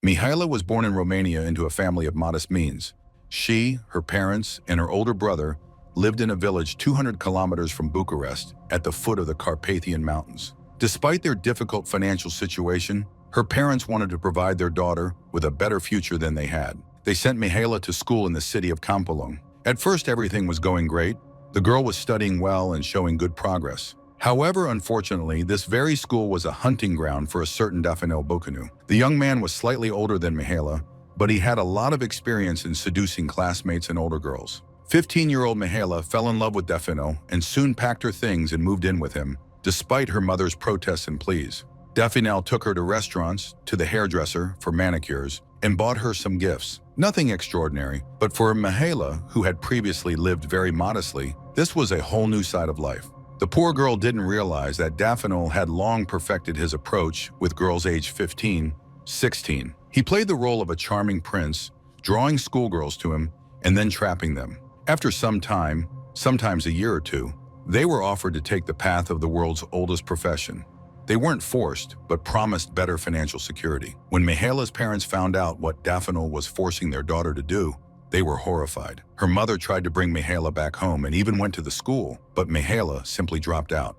Mihaela was born in Romania into a family of modest means. She, her parents, and her older brother lived in a village 200 kilometers from Bucharest at the foot of the Carpathian Mountains. Despite their difficult financial situation, her parents wanted to provide their daughter with a better future than they had. They sent Mihaela to school in the city of Câmpulon. At first, everything was going great. The girl was studying well and showing good progress. However, unfortunately, this very school was a hunting ground for a certain Dafanel Bocanu. The young man was slightly older than Mihaela, but he had a lot of experience in seducing classmates and older girls. 15-year-old Mihaela fell in love with Dafanel and soon packed her things and moved in with him, despite her mother's protests and pleas. Dafanel took her to restaurants, to the hairdresser for manicures, and bought her some gifts. Nothing extraordinary, but for Mihaela, who had previously lived very modestly, this was a whole new side of life. The poor girl didn't realize that Dafanel had long perfected his approach with girls aged 15, 16. He played the role of a charming prince, drawing schoolgirls to him and then trapping them. After some time, sometimes a year or two, they were offered to take the path of the world's oldest profession. They weren't forced, but promised better financial security. When Mihaela's parents found out what Dafanel was forcing their daughter to do, they were horrified. Her mother tried to bring Mihaela back home and even went to the school, but Mihaela simply dropped out.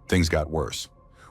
Things got worse.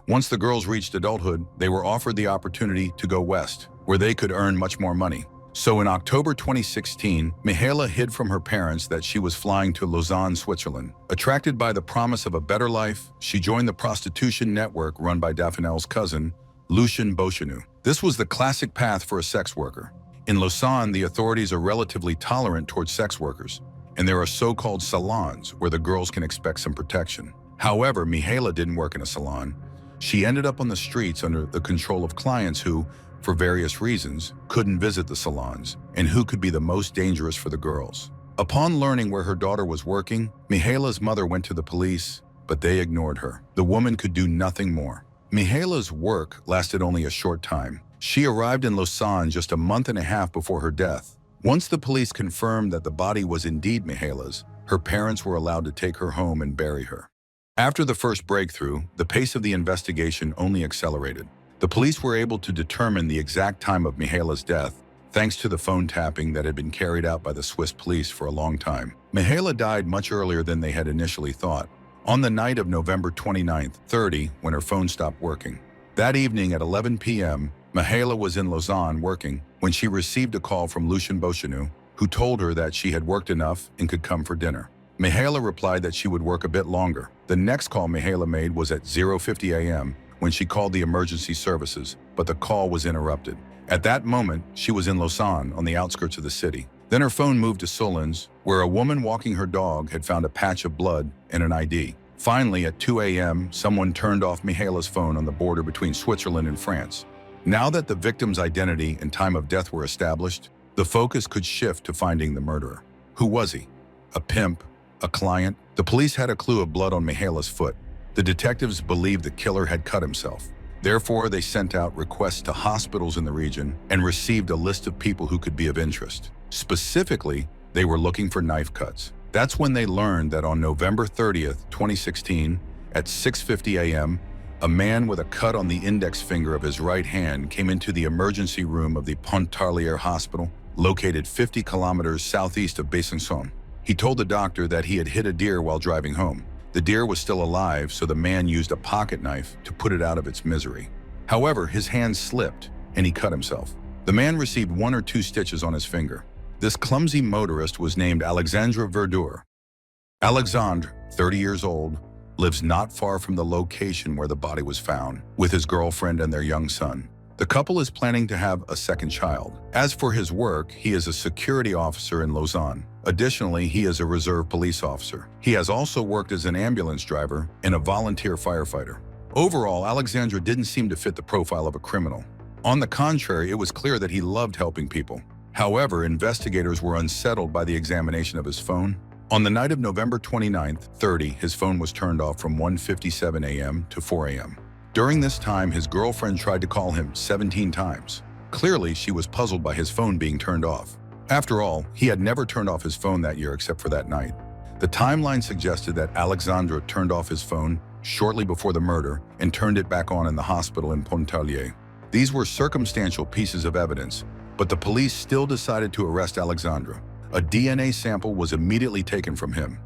Once the girls reached adulthood, they were offered the opportunity to go west, where they could earn much more money. So in October 2016, Mihaela hid from her parents that she was flying to Lausanne, Switzerland. Attracted by the promise of a better life, she joined the prostitution network run by Dafanel's cousin, Lucian Beauchenu. This was the classic path for a sex worker. In Lausanne, the authorities are relatively tolerant towards sex workers, and there are so-called salons where the girls can expect some protection. However, Mihaela didn't work in a salon. She ended up on the streets under the control of clients who, for various reasons, couldn't visit the salons and who could be the most dangerous for the girls. Upon learning where her daughter was working, Mihaela's mother went to the police, but they ignored her. The woman could do nothing more. Mihaela's work lasted only a short time. She arrived in Lausanne just a month and a half before her death. Once the police confirmed that the body was indeed Mihaela's, her parents were allowed to take her home and bury her. After the first breakthrough, the pace of the investigation only accelerated. The police were able to determine the exact time of Mihaela's death, thanks to the phone tapping that had been carried out by the Swiss police for a long time. Mihaela died much earlier than they had initially thought, on the night of November 29, 30, when her phone stopped working. That evening at 11 p.m., Mihaela was in Lausanne working when she received a call from Lucian Beauchenu, who told her that she had worked enough and could come for dinner. Mihaela replied that she would work a bit longer. The next call Mihaela made was at 0:50 a.m. when she called the emergency services, but the call was interrupted. At that moment, she was in Lausanne on the outskirts of the city. Then her phone moved to Solins, where a woman walking her dog had found a patch of blood and an ID. Finally, at 2 a.m., someone turned off Mihaela's phone on the border between Switzerland and France. Now that the victim's identity and time of death were established, the focus could shift to finding the murderer. Who was he? A pimp? A client? The police had a clue of blood on Mihaela's foot. The detectives believed the killer had cut himself. Therefore, they sent out requests to hospitals in the region and received a list of people who could be of interest. Specifically, they were looking for knife cuts. That's when they learned that on November 30th, 2016, at 6:50 a.m., a man with a cut on the index finger of his right hand came into the emergency room of the Pontarlier Hospital, located 50 kilometers southeast of Besançon. He told the doctor that he had hit a deer while driving home. The deer was still alive, so the man used a pocket knife to put it out of its misery. However, his hand slipped and he cut himself. The man received 1 or 2 stitches on his finger. This clumsy motorist was named Alexandre Verdure. Alexandre, 30 years old, lives not far from the location where the body was found, with his girlfriend and their young son. The couple is planning to have a second child. As for his work, he is a security officer in Lausanne. Additionally, he is a reserve police officer. He has also worked as an ambulance driver and a volunteer firefighter. Overall, Alexandre didn't seem to fit the profile of a criminal. On the contrary, it was clear that he loved helping people. However, investigators were unsettled by the examination of his phone. On the night of November 29, 30, his phone was turned off from 1:57 a.m. to 4 a.m. During this time, his girlfriend tried to call him 17 times. Clearly, she was puzzled by his phone being turned off. After all, he had never turned off his phone that year except for that night. The timeline suggested that Alexandre turned off his phone shortly before the murder and turned it back on in the hospital in Pontarlier. These were circumstantial pieces of evidence, but the police still decided to arrest Alexandre. A DNA sample was immediately taken from him.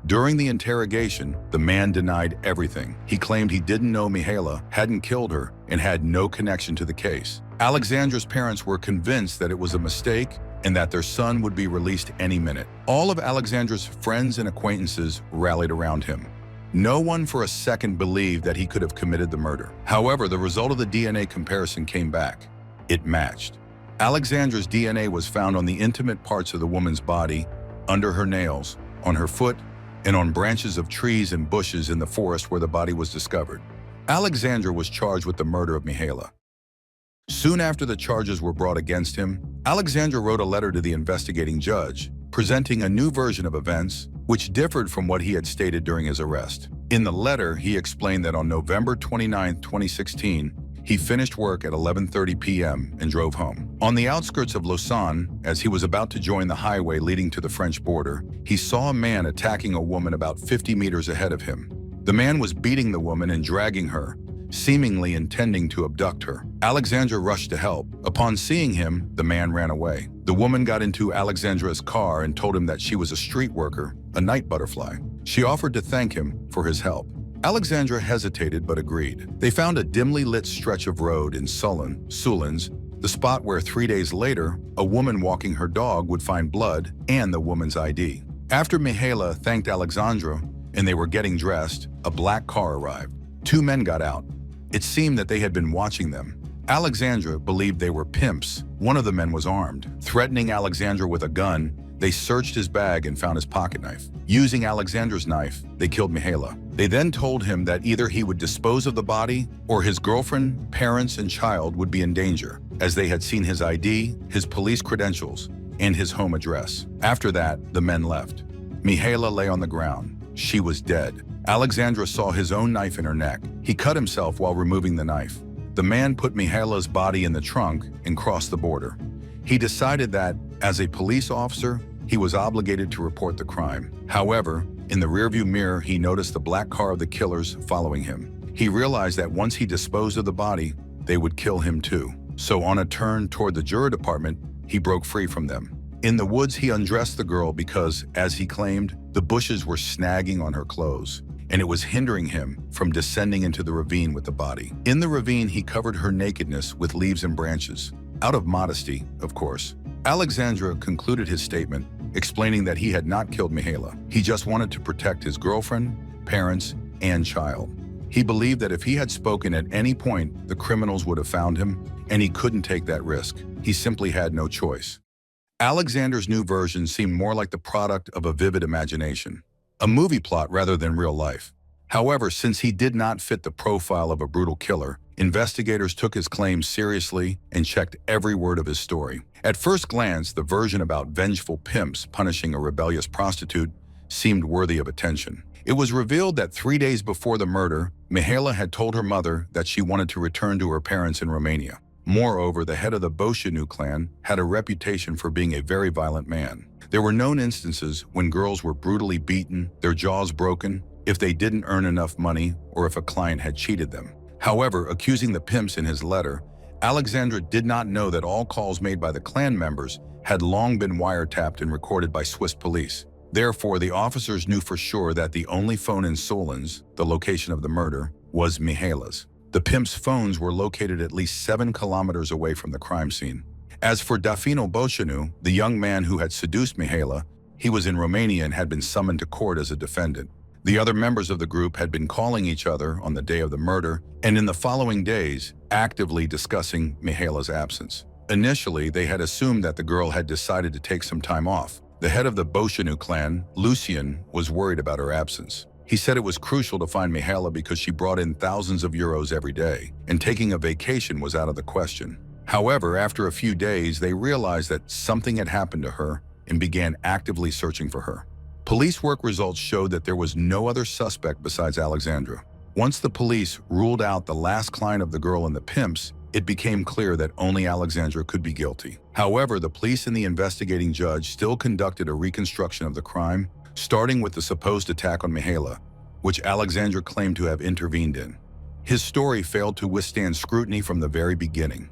During the interrogation, the man denied everything. He claimed he didn't know Mihaela, hadn't killed her, and had no connection to the case. Alexandre's parents were convinced that it was a mistake and that their son would be released any minute. All of Alexandre's friends and acquaintances rallied around him. No one for a second believed that he could have committed the murder. However, the result of the DNA comparison came back. It matched. Alexandre's DNA was found on the intimate parts of the woman's body, under her nails, on her foot, and on branches of trees and bushes in the forest where the body was discovered. Alexandre was charged with the murder of Mihaela. Soon after the charges were brought against him, Alexandre wrote a letter to the investigating judge, presenting a new version of events, which differed from what he had stated during his arrest. In the letter, he explained that on November 29, 2016, he finished work at 11:30 p.m. and drove home. On the outskirts of Lausanne, as he was about to join the highway leading to the French border, he saw a man attacking a woman about 50 meters ahead of him. The man was beating the woman and dragging her, seemingly intending to abduct her. Alexandre rushed to help. Upon seeing him, the man ran away. The woman got into Alexandre's car and told him that she was a street worker, a night butterfly. She offered to thank him for his help. Alexandre hesitated but agreed. They found a dimly lit stretch of road in Soulens, the spot where 3 days later, a woman walking her dog would find blood and the woman's ID. After Mihaela thanked Alexandre and they were getting dressed, a black car arrived. Two men got out. It seemed that they had been watching them. Alexandre believed they were pimps. One of the men was armed. Threatening Alexandre with a gun, they searched his bag and found his pocket knife. Using Alexandre's knife, they killed Mihaela. They then told him that either he would dispose of the body or his girlfriend, parents, and child would be in danger, as they had seen his ID, his police credentials, and his home address. After that, the men left. Mihaela lay on the ground. She was dead. Alexandre saw his own knife in her neck. He cut himself while removing the knife. The man put Mihaela's body in the trunk and crossed the border. He decided that, as a police officer, he was obligated to report the crime. However, in the rearview mirror, he noticed the black car of the killers following him. He realized that once he disposed of the body, they would kill him too. So on a turn toward the juror department, he broke free from them. In the woods, he undressed the girl because, as he claimed, the bushes were snagging on her clothes, and it was hindering him from descending into the ravine with the body. In the ravine, he covered her nakedness with leaves and branches, out of modesty, of course. Alexandre concluded his statement, explaining that he had not killed Mihaela. He just wanted to protect his girlfriend, parents, and child. He believed that if he had spoken at any point, the criminals would have found him, and he couldn't take that risk. He simply had no choice. Alexandre's new version seemed more like the product of a vivid imagination, a movie plot rather than real life. However, since he did not fit the profile of a brutal killer, investigators took his claims seriously and checked every word of his story. At first glance, the version about vengeful pimps punishing a rebellious prostitute seemed worthy of attention. It was revealed that 3 days before the murder, Mihaela had told her mother that she wanted to return to her parents in Romania. Moreover, the head of the Beauchenu clan had a reputation for being a very violent man. There were known instances when girls were brutally beaten, their jaws broken, if they didn't earn enough money or if a client had cheated them. However, accusing the pimps in his letter, Alexandre did not know that all calls made by the clan members had long been wiretapped and recorded by Swiss police. Therefore, the officers knew for sure that the only phone in Soulens, the location of the murder, was Mihaela's. The pimps' phones were located at least 7 kilometers away from the crime scene. As for Dafino Beauchenu, the young man who had seduced Mihaela, he was in Romania and had been summoned to court as a defendant. The other members of the group had been calling each other on the day of the murder and in the following days, actively discussing Mihaela's absence. Initially, they had assumed that the girl had decided to take some time off. The head of the Beauchenu clan, Lucien, was worried about her absence. He said it was crucial to find Mihaela because she brought in thousands of euros every day, and taking a vacation was out of the question. However, after a few days, they realized that something had happened to her and began actively searching for her. Police work results showed that there was no other suspect besides Alexandra. Once the police ruled out the last client of the girl and the pimps, it became clear that only Alexandra could be guilty. However, the police and the investigating judge still conducted a reconstruction of the crime, starting with the supposed attack on Mihaela, which Alexandra claimed to have intervened in. His story failed to withstand scrutiny from the very beginning.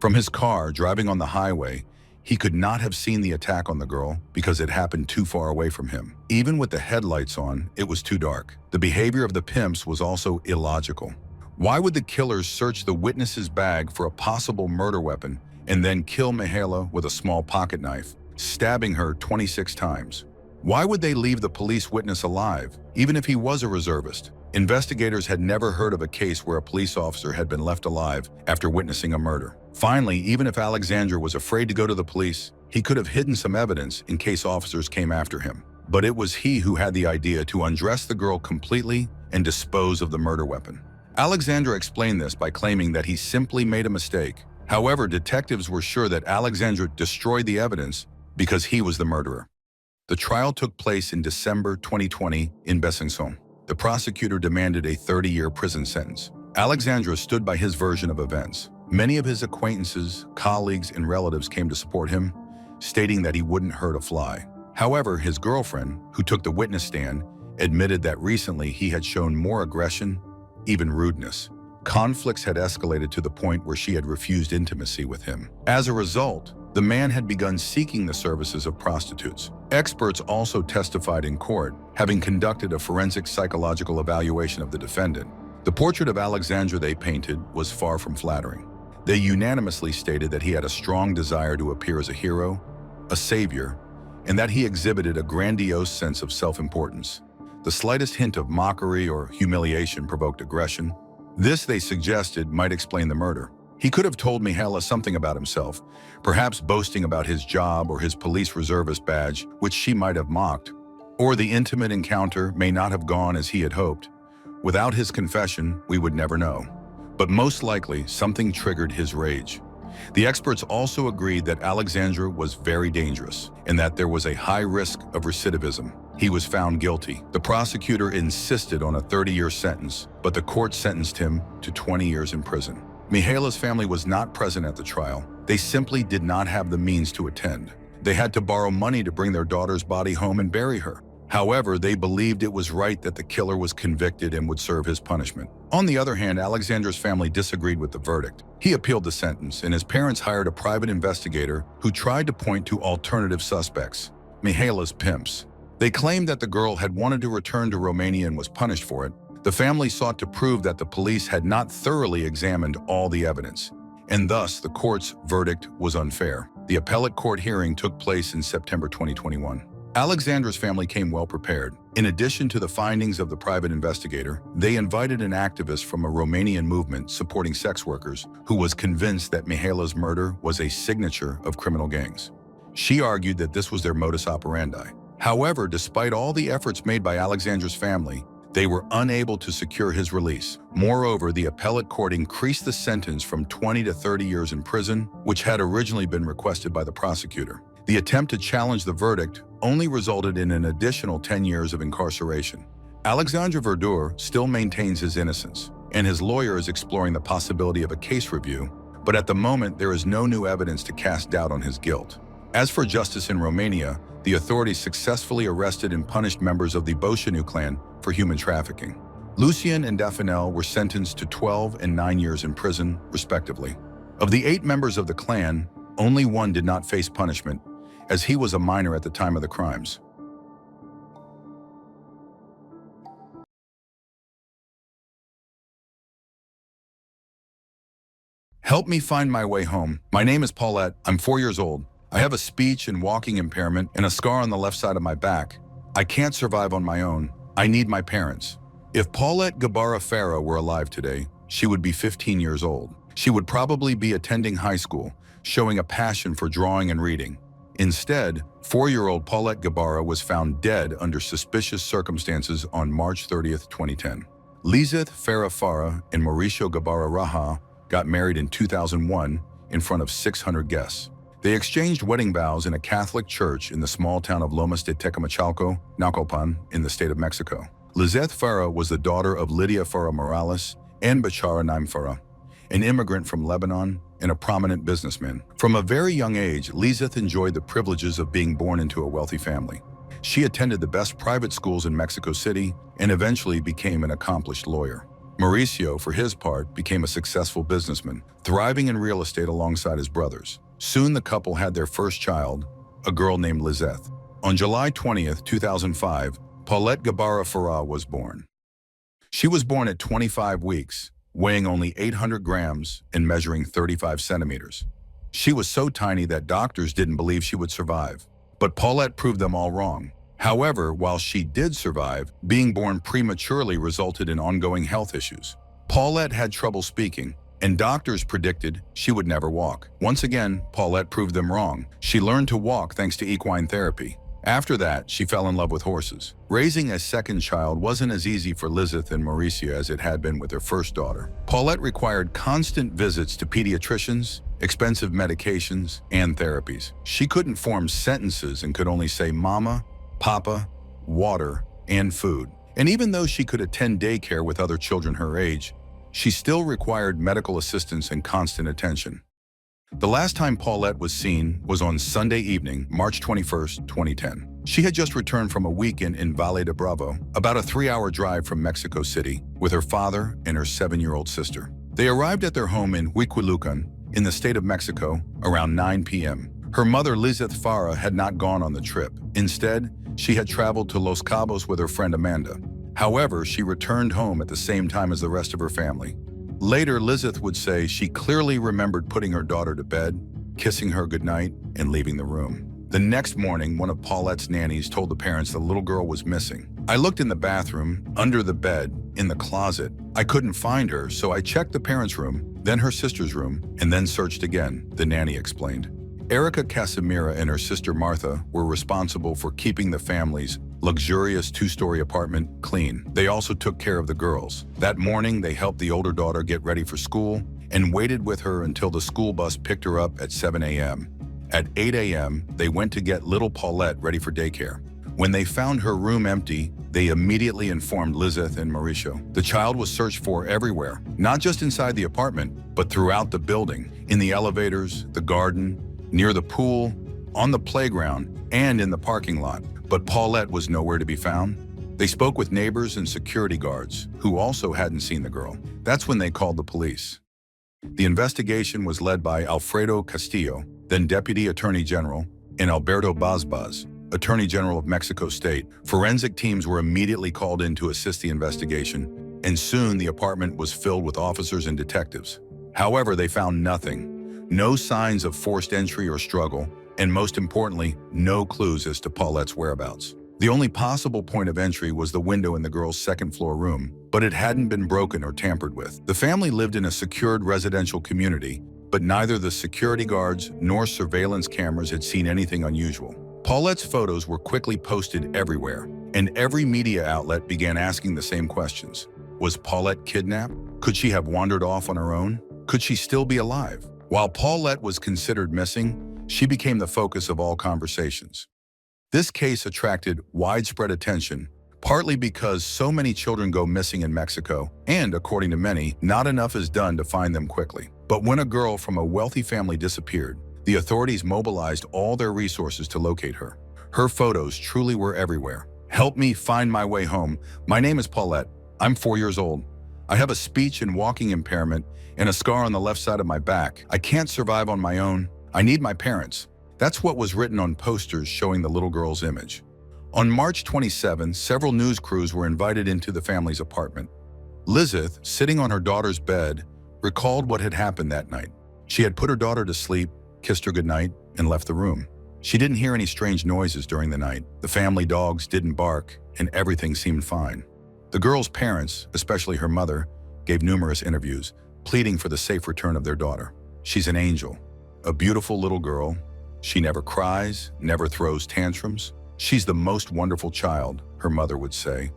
From his car, driving on the highway, he could not have seen the attack on the girl because it happened too far away from him. Even with the headlights on, it was too dark. The behavior of the pimps was also illogical. Why would the killers search the witness's bag for a possible murder weapon and then kill Mihaela with a small pocket knife, stabbing her 26 times? Why would they leave the police witness alive, even if he was a reservist? Investigators had never heard of a case where a police officer had been left alive after witnessing a murder. Finally, even if Alexandra was afraid to go to the police, he could have hidden some evidence in case officers came after him. But it was he who had the idea to undress the girl completely and dispose of the murder weapon. Alexandra explained this by claiming that he simply made a mistake. However, detectives were sure that Alexandra destroyed the evidence because he was the murderer. The trial took place in December 2020 in Besançon. The prosecutor demanded a 30-year prison sentence. Alexandra stood by his version of events. Many of his acquaintances, colleagues, and relatives came to support him, stating that he wouldn't hurt a fly. However, his girlfriend, who took the witness stand, admitted that recently he had shown more aggression, even rudeness. Conflicts had escalated to the point where she had refused intimacy with him. As a result, the man had begun seeking the services of prostitutes. Experts also testified in court, having conducted a forensic psychological evaluation of the defendant. The portrait of Alexandra they painted was far from flattering. They unanimously stated that he had a strong desire to appear as a hero, a savior, and that he exhibited a grandiose sense of self-importance. The slightest hint of mockery or humiliation provoked aggression. This, they suggested, might explain the murder. He could have told Mihaela something about himself, perhaps boasting about his job or his police reservist badge, which she might have mocked. Or the intimate encounter may not have gone as he had hoped. Without his confession, we would never know. But most likely, something triggered his rage. The experts also agreed that Alexandra was very dangerous and that there was a high risk of recidivism. He was found guilty. The prosecutor insisted on a 30-year sentence, but the court sentenced him to 20 years in prison. Mihaela's family was not present at the trial. They simply did not have the means to attend. They had to borrow money to bring their daughter's body home and bury her. However, they believed it was right that the killer was convicted and would serve his punishment. On the other hand, Alexandra's family disagreed with the verdict. He appealed the sentence, and his parents hired a private investigator who tried to point to alternative suspects, Mihaela's pimps. They claimed that the girl had wanted to return to Romania and was punished for it. The family sought to prove that the police had not thoroughly examined all the evidence, and thus the court's verdict was unfair. The appellate court hearing took place in September 2021. Alexandra's family came well prepared. In addition to the findings of the private investigator, they invited an activist from a Romanian movement supporting sex workers who was convinced that Mihaela's murder was a signature of criminal gangs. She argued that this was their modus operandi. However, despite all the efforts made by Alexandra's family, they were unable to secure his release. Moreover, the appellate court increased the sentence from 20 to 30 years in prison, which had originally been requested by the prosecutor. The attempt to challenge the verdict only resulted in an additional 10 years of incarceration. Alexandre Verdure still maintains his innocence, and his lawyer is exploring the possibility of a case review, but at the moment there is no new evidence to cast doubt on his guilt. As for justice in Romania, the authorities successfully arrested and punished members of the Beauchenu clan for human trafficking. Lucien and Daphne were sentenced to 12 and 9 years in prison, respectively. Of the 8 members of the clan, only one did not face punishment, as he was a minor at the time of the crimes. Help me find my way home. My name is Paulette. I'm 4 years old. I have a speech and walking impairment and a scar on the left side of my back. I can't survive on my own. I need my parents. If Paulette Gabarra Farah were alive today, she would be 15 years old. She would probably be attending high school, showing a passion for drawing and reading. Instead, 4-year-old Paulette Gabarra was found dead under suspicious circumstances on March 30th, 2010. Lizeth Farah Farah and Mauricio Gabarra Raha got married in 2001 in front of 600 guests. They exchanged wedding vows in a Catholic church in the small town of Lomas de Tecamachalco, Naucalpan, in the state of Mexico. Lizeth Farah was the daughter of Lydia Farah Morales and Bachara Naim Farah, an immigrant from Lebanon and a prominent businessman. From a very young age, Lizeth enjoyed the privileges of being born into a wealthy family. She attended the best private schools in Mexico City and eventually became an accomplished lawyer. Mauricio, for his part, became a successful businessman, thriving in real estate alongside his brothers. Soon the couple had their first child, a girl named Lizeth. On July 20th, 2005, Paulette Gabarra Farah was born. She was born at 25 weeks, weighing only 800 grams and measuring 35 centimeters. She was so tiny that doctors didn't believe she would survive. But Paulette proved them all wrong. However, while she did survive, being born prematurely resulted in ongoing health issues. Paulette had trouble speaking, and doctors predicted she would never walk. Once again, Paulette proved them wrong. She learned to walk thanks to equine therapy. After that, she fell in love with horses. Raising a second child wasn't as easy for Lizeth and Mauricio as it had been with their first daughter. Paulette required constant visits to pediatricians, expensive medications, and therapies. She couldn't form sentences and could only say mama, papa, water, and food. And even though she could attend daycare with other children her age, she still required medical assistance and constant attention. The last time Paulette was seen was on Sunday evening, March 21st, 2010. She had just returned from a weekend in Valle de Bravo, about a 3-hour drive from Mexico City, with her father and her 7-year-old sister. They arrived at their home in Huiquilucan, in the state of Mexico, around 9 p.m. Her mother, Lizeth Farah, had not gone on the trip. Instead, she had traveled to Los Cabos with her friend Amanda. However, she returned home at the same time as the rest of her family. Later, Lizeth would say she clearly remembered putting her daughter to bed, kissing her goodnight, and leaving the room. The next morning, one of Paulette's nannies told the parents the little girl was missing. I looked in the bathroom, under the bed, in the closet. I couldn't find her, so I checked the parents' room, then her sister's room, and then searched again, the nanny explained. Erica Casimira and her sister Martha were responsible for keeping the family's luxurious 2-story apartment clean. They also took care of the girls. That morning, they helped the older daughter get ready for school and waited with her until the school bus picked her up at 7 a.m. At 8 a.m., they went to get little Paulette ready for daycare. When they found her room empty, they immediately informed Lizeth and Mauricio. The child was searched for everywhere, not just inside the apartment, but throughout the building, in the elevators, the garden, near the pool, on the playground, and in the parking lot. But Paulette was nowhere to be found. They spoke with neighbors and security guards, who also hadn't seen the girl. That's when they called the police. The investigation was led by Alfredo Castillo, then Deputy Attorney General, and Alberto Bazbaz, Attorney General of Mexico State. Forensic teams were immediately called in to assist the investigation, and soon the apartment was filled with officers and detectives. However, they found nothing. No signs of forced entry or struggle, and most importantly, no clues as to Paulette's whereabouts. The only possible point of entry was the window in the girl's second-floor room, but it hadn't been broken or tampered with. The family lived in a secured residential community, but neither the security guards nor surveillance cameras had seen anything unusual. Paulette's photos were quickly posted everywhere, and every media outlet began asking the same questions. Was Paulette kidnapped? Could she have wandered off on her own? Could she still be alive? While Paulette was considered missing, she became the focus of all conversations. This case attracted widespread attention, partly because so many children go missing in Mexico, and, according to many, not enough is done to find them quickly. But when a girl from a wealthy family disappeared, the authorities mobilized all their resources to locate her. Her photos truly were everywhere. Help me find my way home. My name is Paulette. I'm 4 years old. I have a speech and walking impairment and a scar on the left side of my back. I can't survive on my own. I need my parents. That's what was written on posters showing the little girl's image. On March 27, several news crews were invited into the family's apartment. Lizeth, sitting on her daughter's bed, recalled what had happened that night. She had put her daughter to sleep, kissed her goodnight, and left the room. She didn't hear any strange noises during the night. The family dogs didn't bark, and everything seemed fine. The girl's parents, especially her mother, gave numerous interviews, pleading for the safe return of their daughter. She's an angel, a beautiful little girl. She never cries, never throws tantrums. She's the most wonderful child, her mother would say.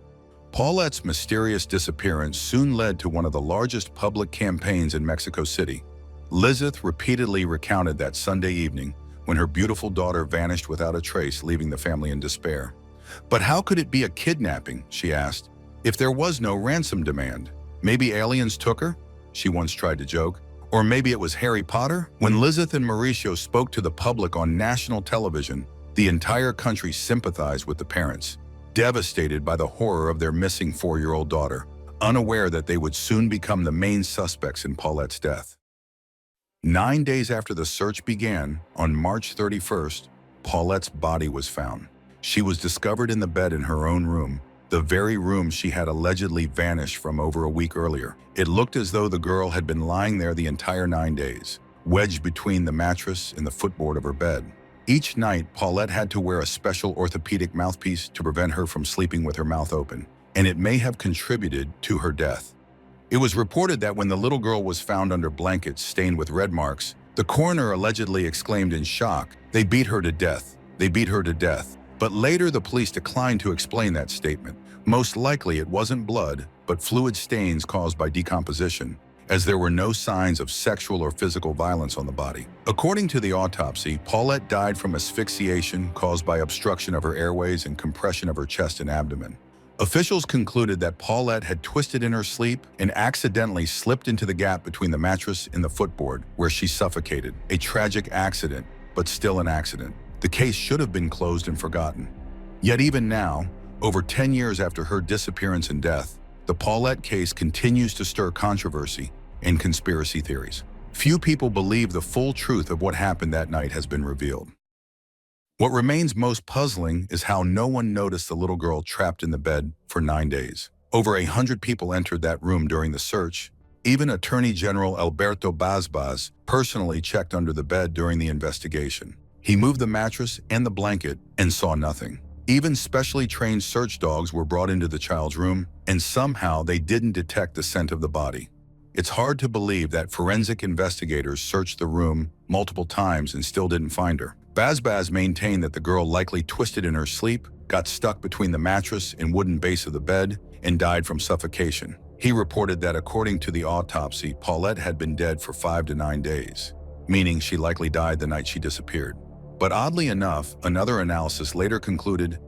Paulette's mysterious disappearance soon led to one of the largest public campaigns in Mexico City. Lizeth repeatedly recounted that Sunday evening when her beautiful daughter vanished without a trace, leaving the family in despair. But how could it be a kidnapping, she asked, if there was no ransom demand? Maybe aliens took her? She once tried to joke. Or maybe it was Harry Potter? When Lizeth and Mauricio spoke to the public on national television, the entire country sympathized with the parents, devastated by the horror of their missing 4-year-old daughter, unaware that they would soon become the main suspects in Paulette's death. 9 days after the search began, on March 31st, Paulette's body was found. She was discovered in the bed in her own room, the very room she had allegedly vanished from over a week earlier. It looked as though the girl had been lying there the entire 9 days, wedged between the mattress and the footboard of her bed. Each night, Paulette had to wear a special orthopedic mouthpiece to prevent her from sleeping with her mouth open, and it may have contributed to her death. It was reported that when the little girl was found under blankets stained with red marks, the coroner allegedly exclaimed in shock, "They beat her to death. They beat her to death." But later the police declined to explain that statement. Most likely it wasn't blood, but fluid stains caused by decomposition, as there were no signs of sexual or physical violence on the body. According to the autopsy, Paulette died from asphyxiation caused by obstruction of her airways and compression of her chest and abdomen. Officials concluded that Paulette had twisted in her sleep and accidentally slipped into the gap between the mattress and the footboard, where she suffocated. A tragic accident, but still an accident. The case should have been closed and forgotten. Yet even now, over 10 years after her disappearance and death, the Paulette case continues to stir controversy and conspiracy theories. Few people believe the full truth of what happened that night has been revealed. What remains most puzzling is how no one noticed the little girl trapped in the bed for 9 days. Over 100 people entered that room during the search. Even Attorney General Alberto Basbas personally checked under the bed during the investigation. He moved the mattress and the blanket and saw nothing. Even specially trained search dogs were brought into the child's room, and somehow they didn't detect the scent of the body. It's hard to believe that forensic investigators searched the room multiple times and still didn't find her. Basbas maintained that the girl likely twisted in her sleep, got stuck between the mattress and wooden base of the bed, and died from suffocation. He reported that according to the autopsy, Paulette had been dead for 5 to 9 days, meaning she likely died the night she disappeared. But oddly enough, another analysis later concluded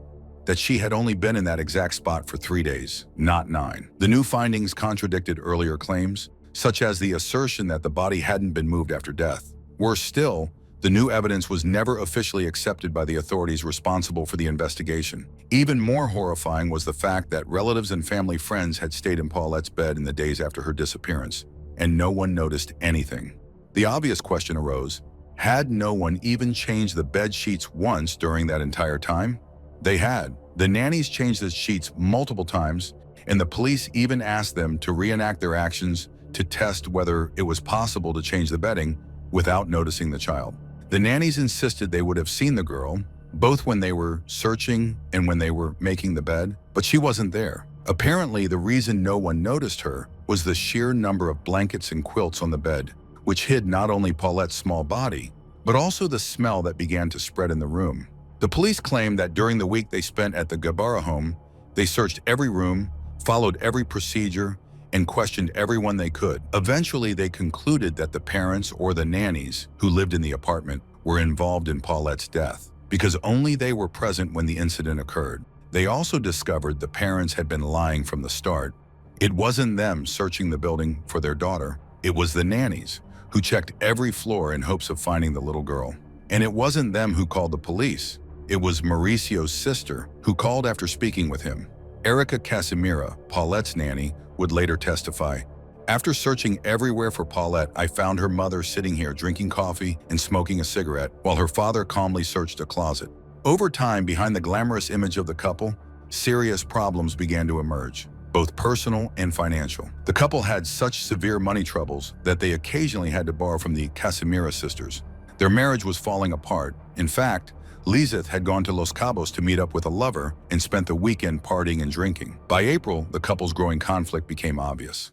that she had only been in that exact spot for 3 days, not 9. The new findings contradicted earlier claims, such as the assertion that the body hadn't been moved after death. Worse still, the new evidence was never officially accepted by the authorities responsible for the investigation. Even more horrifying was the fact that relatives and family friends had stayed in Paulette's bed in the days after her disappearance, and no one noticed anything. The obvious question arose, had no one even changed the bed sheets once during that entire time? They had. The nannies changed the sheets multiple times, and the police even asked them to reenact their actions to test whether it was possible to change the bedding without noticing the child. The nannies insisted they would have seen the girl, both when they were searching and when they were making the bed, but she wasn't there. Apparently, the reason no one noticed her was the sheer number of blankets and quilts on the bed, which hid not only Paulette's small body, but also the smell that began to spread in the room. The police claimed that during the week they spent at the Guevara home, they searched every room, followed every procedure, and questioned everyone they could. Eventually, they concluded that the parents or the nannies who lived in the apartment were involved in Paulette's death, because only they were present when the incident occurred. They also discovered the parents had been lying from the start. It wasn't them searching the building for their daughter. It was the nannies who checked every floor in hopes of finding the little girl. And it wasn't them who called the police. It was Mauricio's sister who called after speaking with him. Erica Casimira, Paulette's nanny, would later testify, "After searching everywhere for Paulette, I found her mother sitting here drinking coffee and smoking a cigarette while her father calmly searched a closet." Over time, behind the glamorous image of the couple, serious problems began to emerge, both personal and financial. The couple had such severe money troubles that they occasionally had to borrow from the Casimira sisters. Their marriage was falling apart. In fact, Lizeth had gone to Los Cabos to meet up with a lover and spent the weekend partying and drinking. By April, the couple's growing conflict became obvious.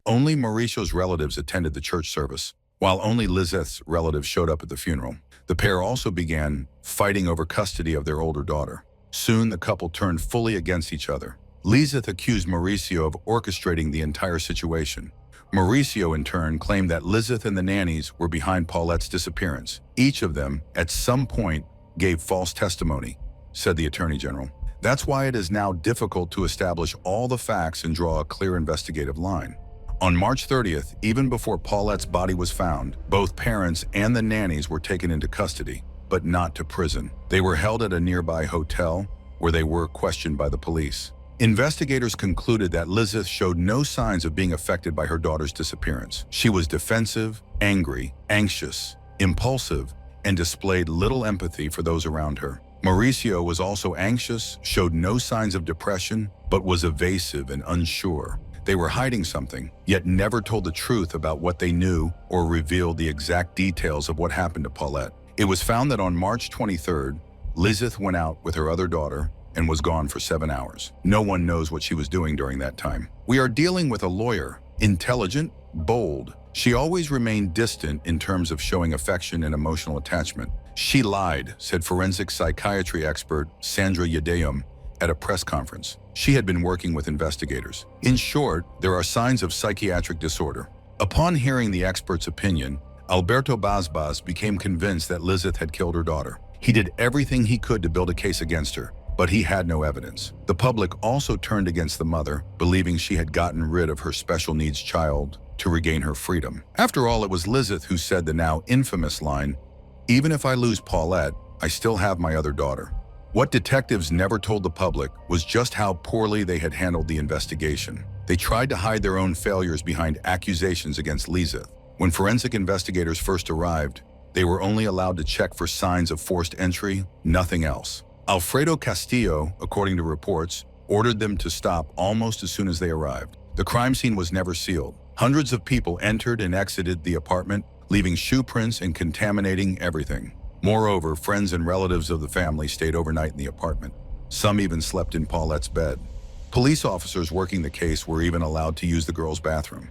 Only Mauricio's relatives attended the church service, while only Lizeth's relatives showed up at the funeral. The pair also began fighting over custody of their older daughter. Soon, the couple turned fully against each other. Lizeth accused Mauricio of orchestrating the entire situation. Mauricio, in turn, claimed that Lizeth and the nannies were behind Paulette's disappearance. Each of them, at some point, gave false testimony, said the Attorney General. That's why it is now difficult to establish all the facts and draw a clear investigative line. On March 30th, even before Paulette's body was found, both parents and the nannies were taken into custody, but not to prison. They were held at a nearby hotel where they were questioned by the police. Investigators concluded that Lizeth showed no signs of being affected by her daughter's disappearance. She was defensive, angry, anxious, impulsive, and displayed little empathy for those around her. Mauricio was also anxious, showed no signs of depression, but was evasive and unsure. They were hiding something, yet never told the truth about what they knew or revealed the exact details of what happened to Paulette. It was found that on March 23rd, Lizeth went out with her other daughter and was gone for 7 hours. No one knows what she was doing during that time. We are dealing with a lawyer, intelligent, bold. She always remained distant in terms of showing affection and emotional attachment. She lied, said forensic psychiatry expert Sandra Yadeum at a press conference. She had been working with investigators. In short, there are signs of psychiatric disorder. Upon hearing the expert's opinion, Alberto Basbas became convinced that Lizeth had killed her daughter. He did everything he could to build a case against her, but he had no evidence. The public also turned against the mother, believing she had gotten rid of her special needs child to regain her freedom. After all, it was Lizeth who said the now infamous line, "Even if I lose Paulette, I still have my other daughter." What detectives never told the public was just how poorly they had handled the investigation. They tried to hide their own failures behind accusations against Lizeth. When forensic investigators first arrived, they were only allowed to check for signs of forced entry, nothing else. Alfredo Castillo, according to reports, ordered them to stop almost as soon as they arrived. The crime scene was never sealed. Hundreds of people entered and exited the apartment, leaving shoe prints and contaminating everything. Moreover, friends and relatives of the family stayed overnight in the apartment. Some even slept in Paulette's bed. Police officers working the case were even allowed to use the girl's bathroom.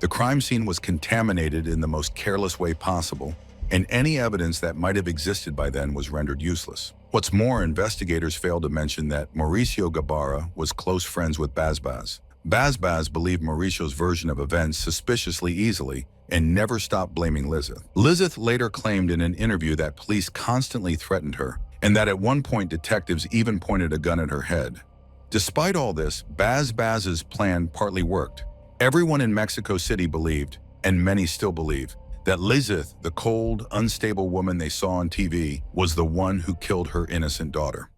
The crime scene was contaminated in the most careless way possible, and any evidence that might have existed by then was rendered useless. What's more, investigators failed to mention that Mauricio Gabarra was close friends with Basbas. Basbas believed Mauricio's version of events suspiciously easily and never stopped blaming Lizeth. Lizeth later claimed in an interview that police constantly threatened her, and that at one point detectives even pointed a gun at her head. Despite all this, Basbas's plan partly worked. Everyone in Mexico City believed, and many still believe, that Lizeth, the cold, unstable woman they saw on TV, was the one who killed her innocent daughter.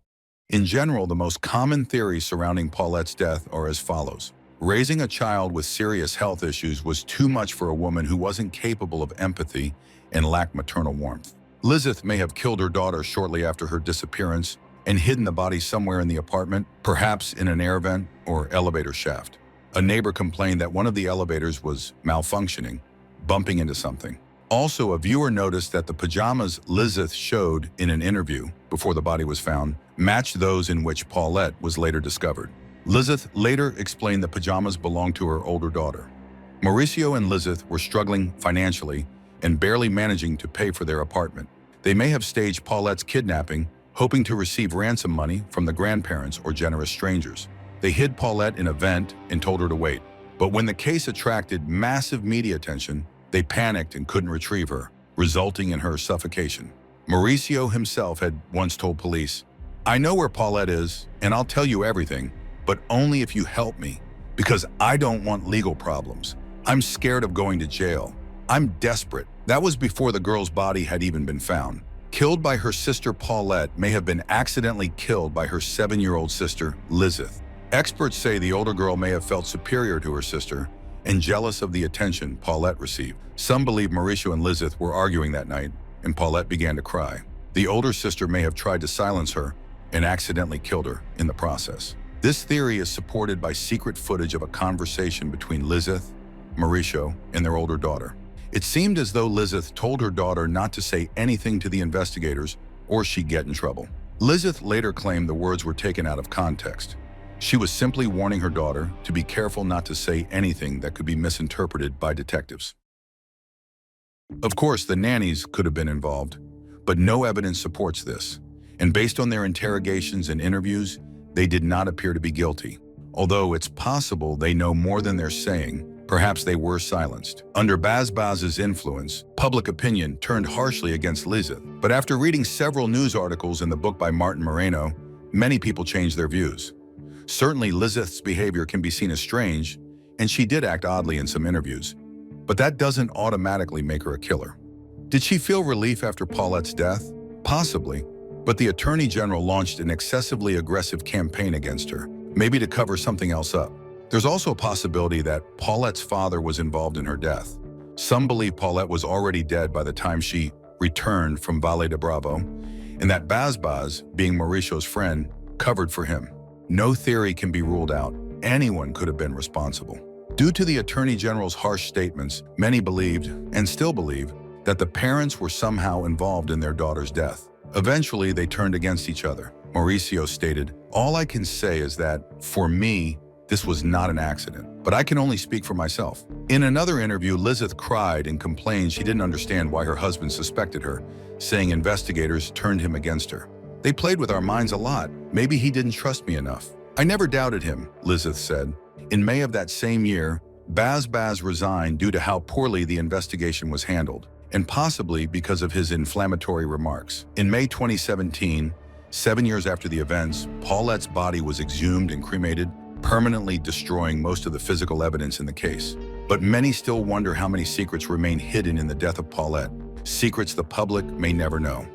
In general, the most common theories surrounding Paulette's death are as follows. Raising a child with serious health issues was too much for a woman who wasn't capable of empathy and lacked maternal warmth. Lizeth may have killed her daughter shortly after her disappearance and hidden the body somewhere in the apartment, perhaps in an air vent or elevator shaft. A neighbor complained that one of the elevators was malfunctioning, bumping into something. Also, a viewer noticed that the pajamas Lizeth showed in an interview before the body was found matched those in which Paulette was later discovered. Lizeth later explained the pajamas belonged to her older daughter. Mauricio and Lizeth were struggling financially and barely managing to pay for their apartment. They may have staged Paulette's kidnapping, hoping to receive ransom money from the grandparents or generous strangers. They hid Paulette in a vent and told her to wait. But when the case attracted massive media attention, they panicked and couldn't retrieve her, resulting in her suffocation. Mauricio himself had once told police, "I know where Paulette is, and I'll tell you everything, but only if you help me, because I don't want legal problems. I'm scared of going to jail. I'm desperate." That was before the girl's body had even been found. Killed by her sister Paulette may have been accidentally killed by her 7-year-old sister, Lizeth. Experts say the older girl may have felt superior to her sister and jealous of the attention Paulette received. Some believe Mauricio and Lizeth were arguing that night, and Paulette began to cry. The older sister may have tried to silence her and accidentally killed her in the process. This theory is supported by secret footage of a conversation between Lizeth, Mauricio, and their older daughter. It seemed as though Lizeth told her daughter not to say anything to the investigators or she'd get in trouble. Lizeth later claimed the words were taken out of context. She was simply warning her daughter to be careful not to say anything that could be misinterpreted by detectives. Of course, the nannies could have been involved, but no evidence supports this. And based on their interrogations and interviews, they did not appear to be guilty. Although it's possible they know more than they're saying, perhaps they were silenced. Under Bazbaz's influence, public opinion turned harshly against Lizeth. But after reading several news articles in the book by Martin Moreno, many people changed their views. Certainly, Lizeth's behavior can be seen as strange, and she did act oddly in some interviews. But that doesn't automatically make her a killer. Did she feel relief after Paulette's death? Possibly, but the Attorney General launched an excessively aggressive campaign against her, maybe to cover something else up. There's also a possibility that Paulette's father was involved in her death. Some believe Paulette was already dead by the time she returned from Valle de Bravo, and that Bazbaz, being Mauricio's friend, covered for him. No theory can be ruled out. Anyone could have been responsible. Due to the Attorney General's harsh statements, many believed, and still believe, that the parents were somehow involved in their daughter's death. Eventually, they turned against each other. Mauricio stated, "All I can say is that, for me, this was not an accident, but I can only speak for myself." In another interview, Lizeth cried and complained she didn't understand why her husband suspected her, saying investigators turned him against her. "They played with our minds a lot. Maybe he didn't trust me enough. I never doubted him," Lizeth said. In May of that same year, Bazbaz resigned due to how poorly the investigation was handled, and possibly because of his inflammatory remarks. In May 2017, 7 years after the events, Paulette's body was exhumed and cremated, permanently destroying most of the physical evidence in the case. But many still wonder how many secrets remain hidden in the death of Paulette, secrets the public may never know.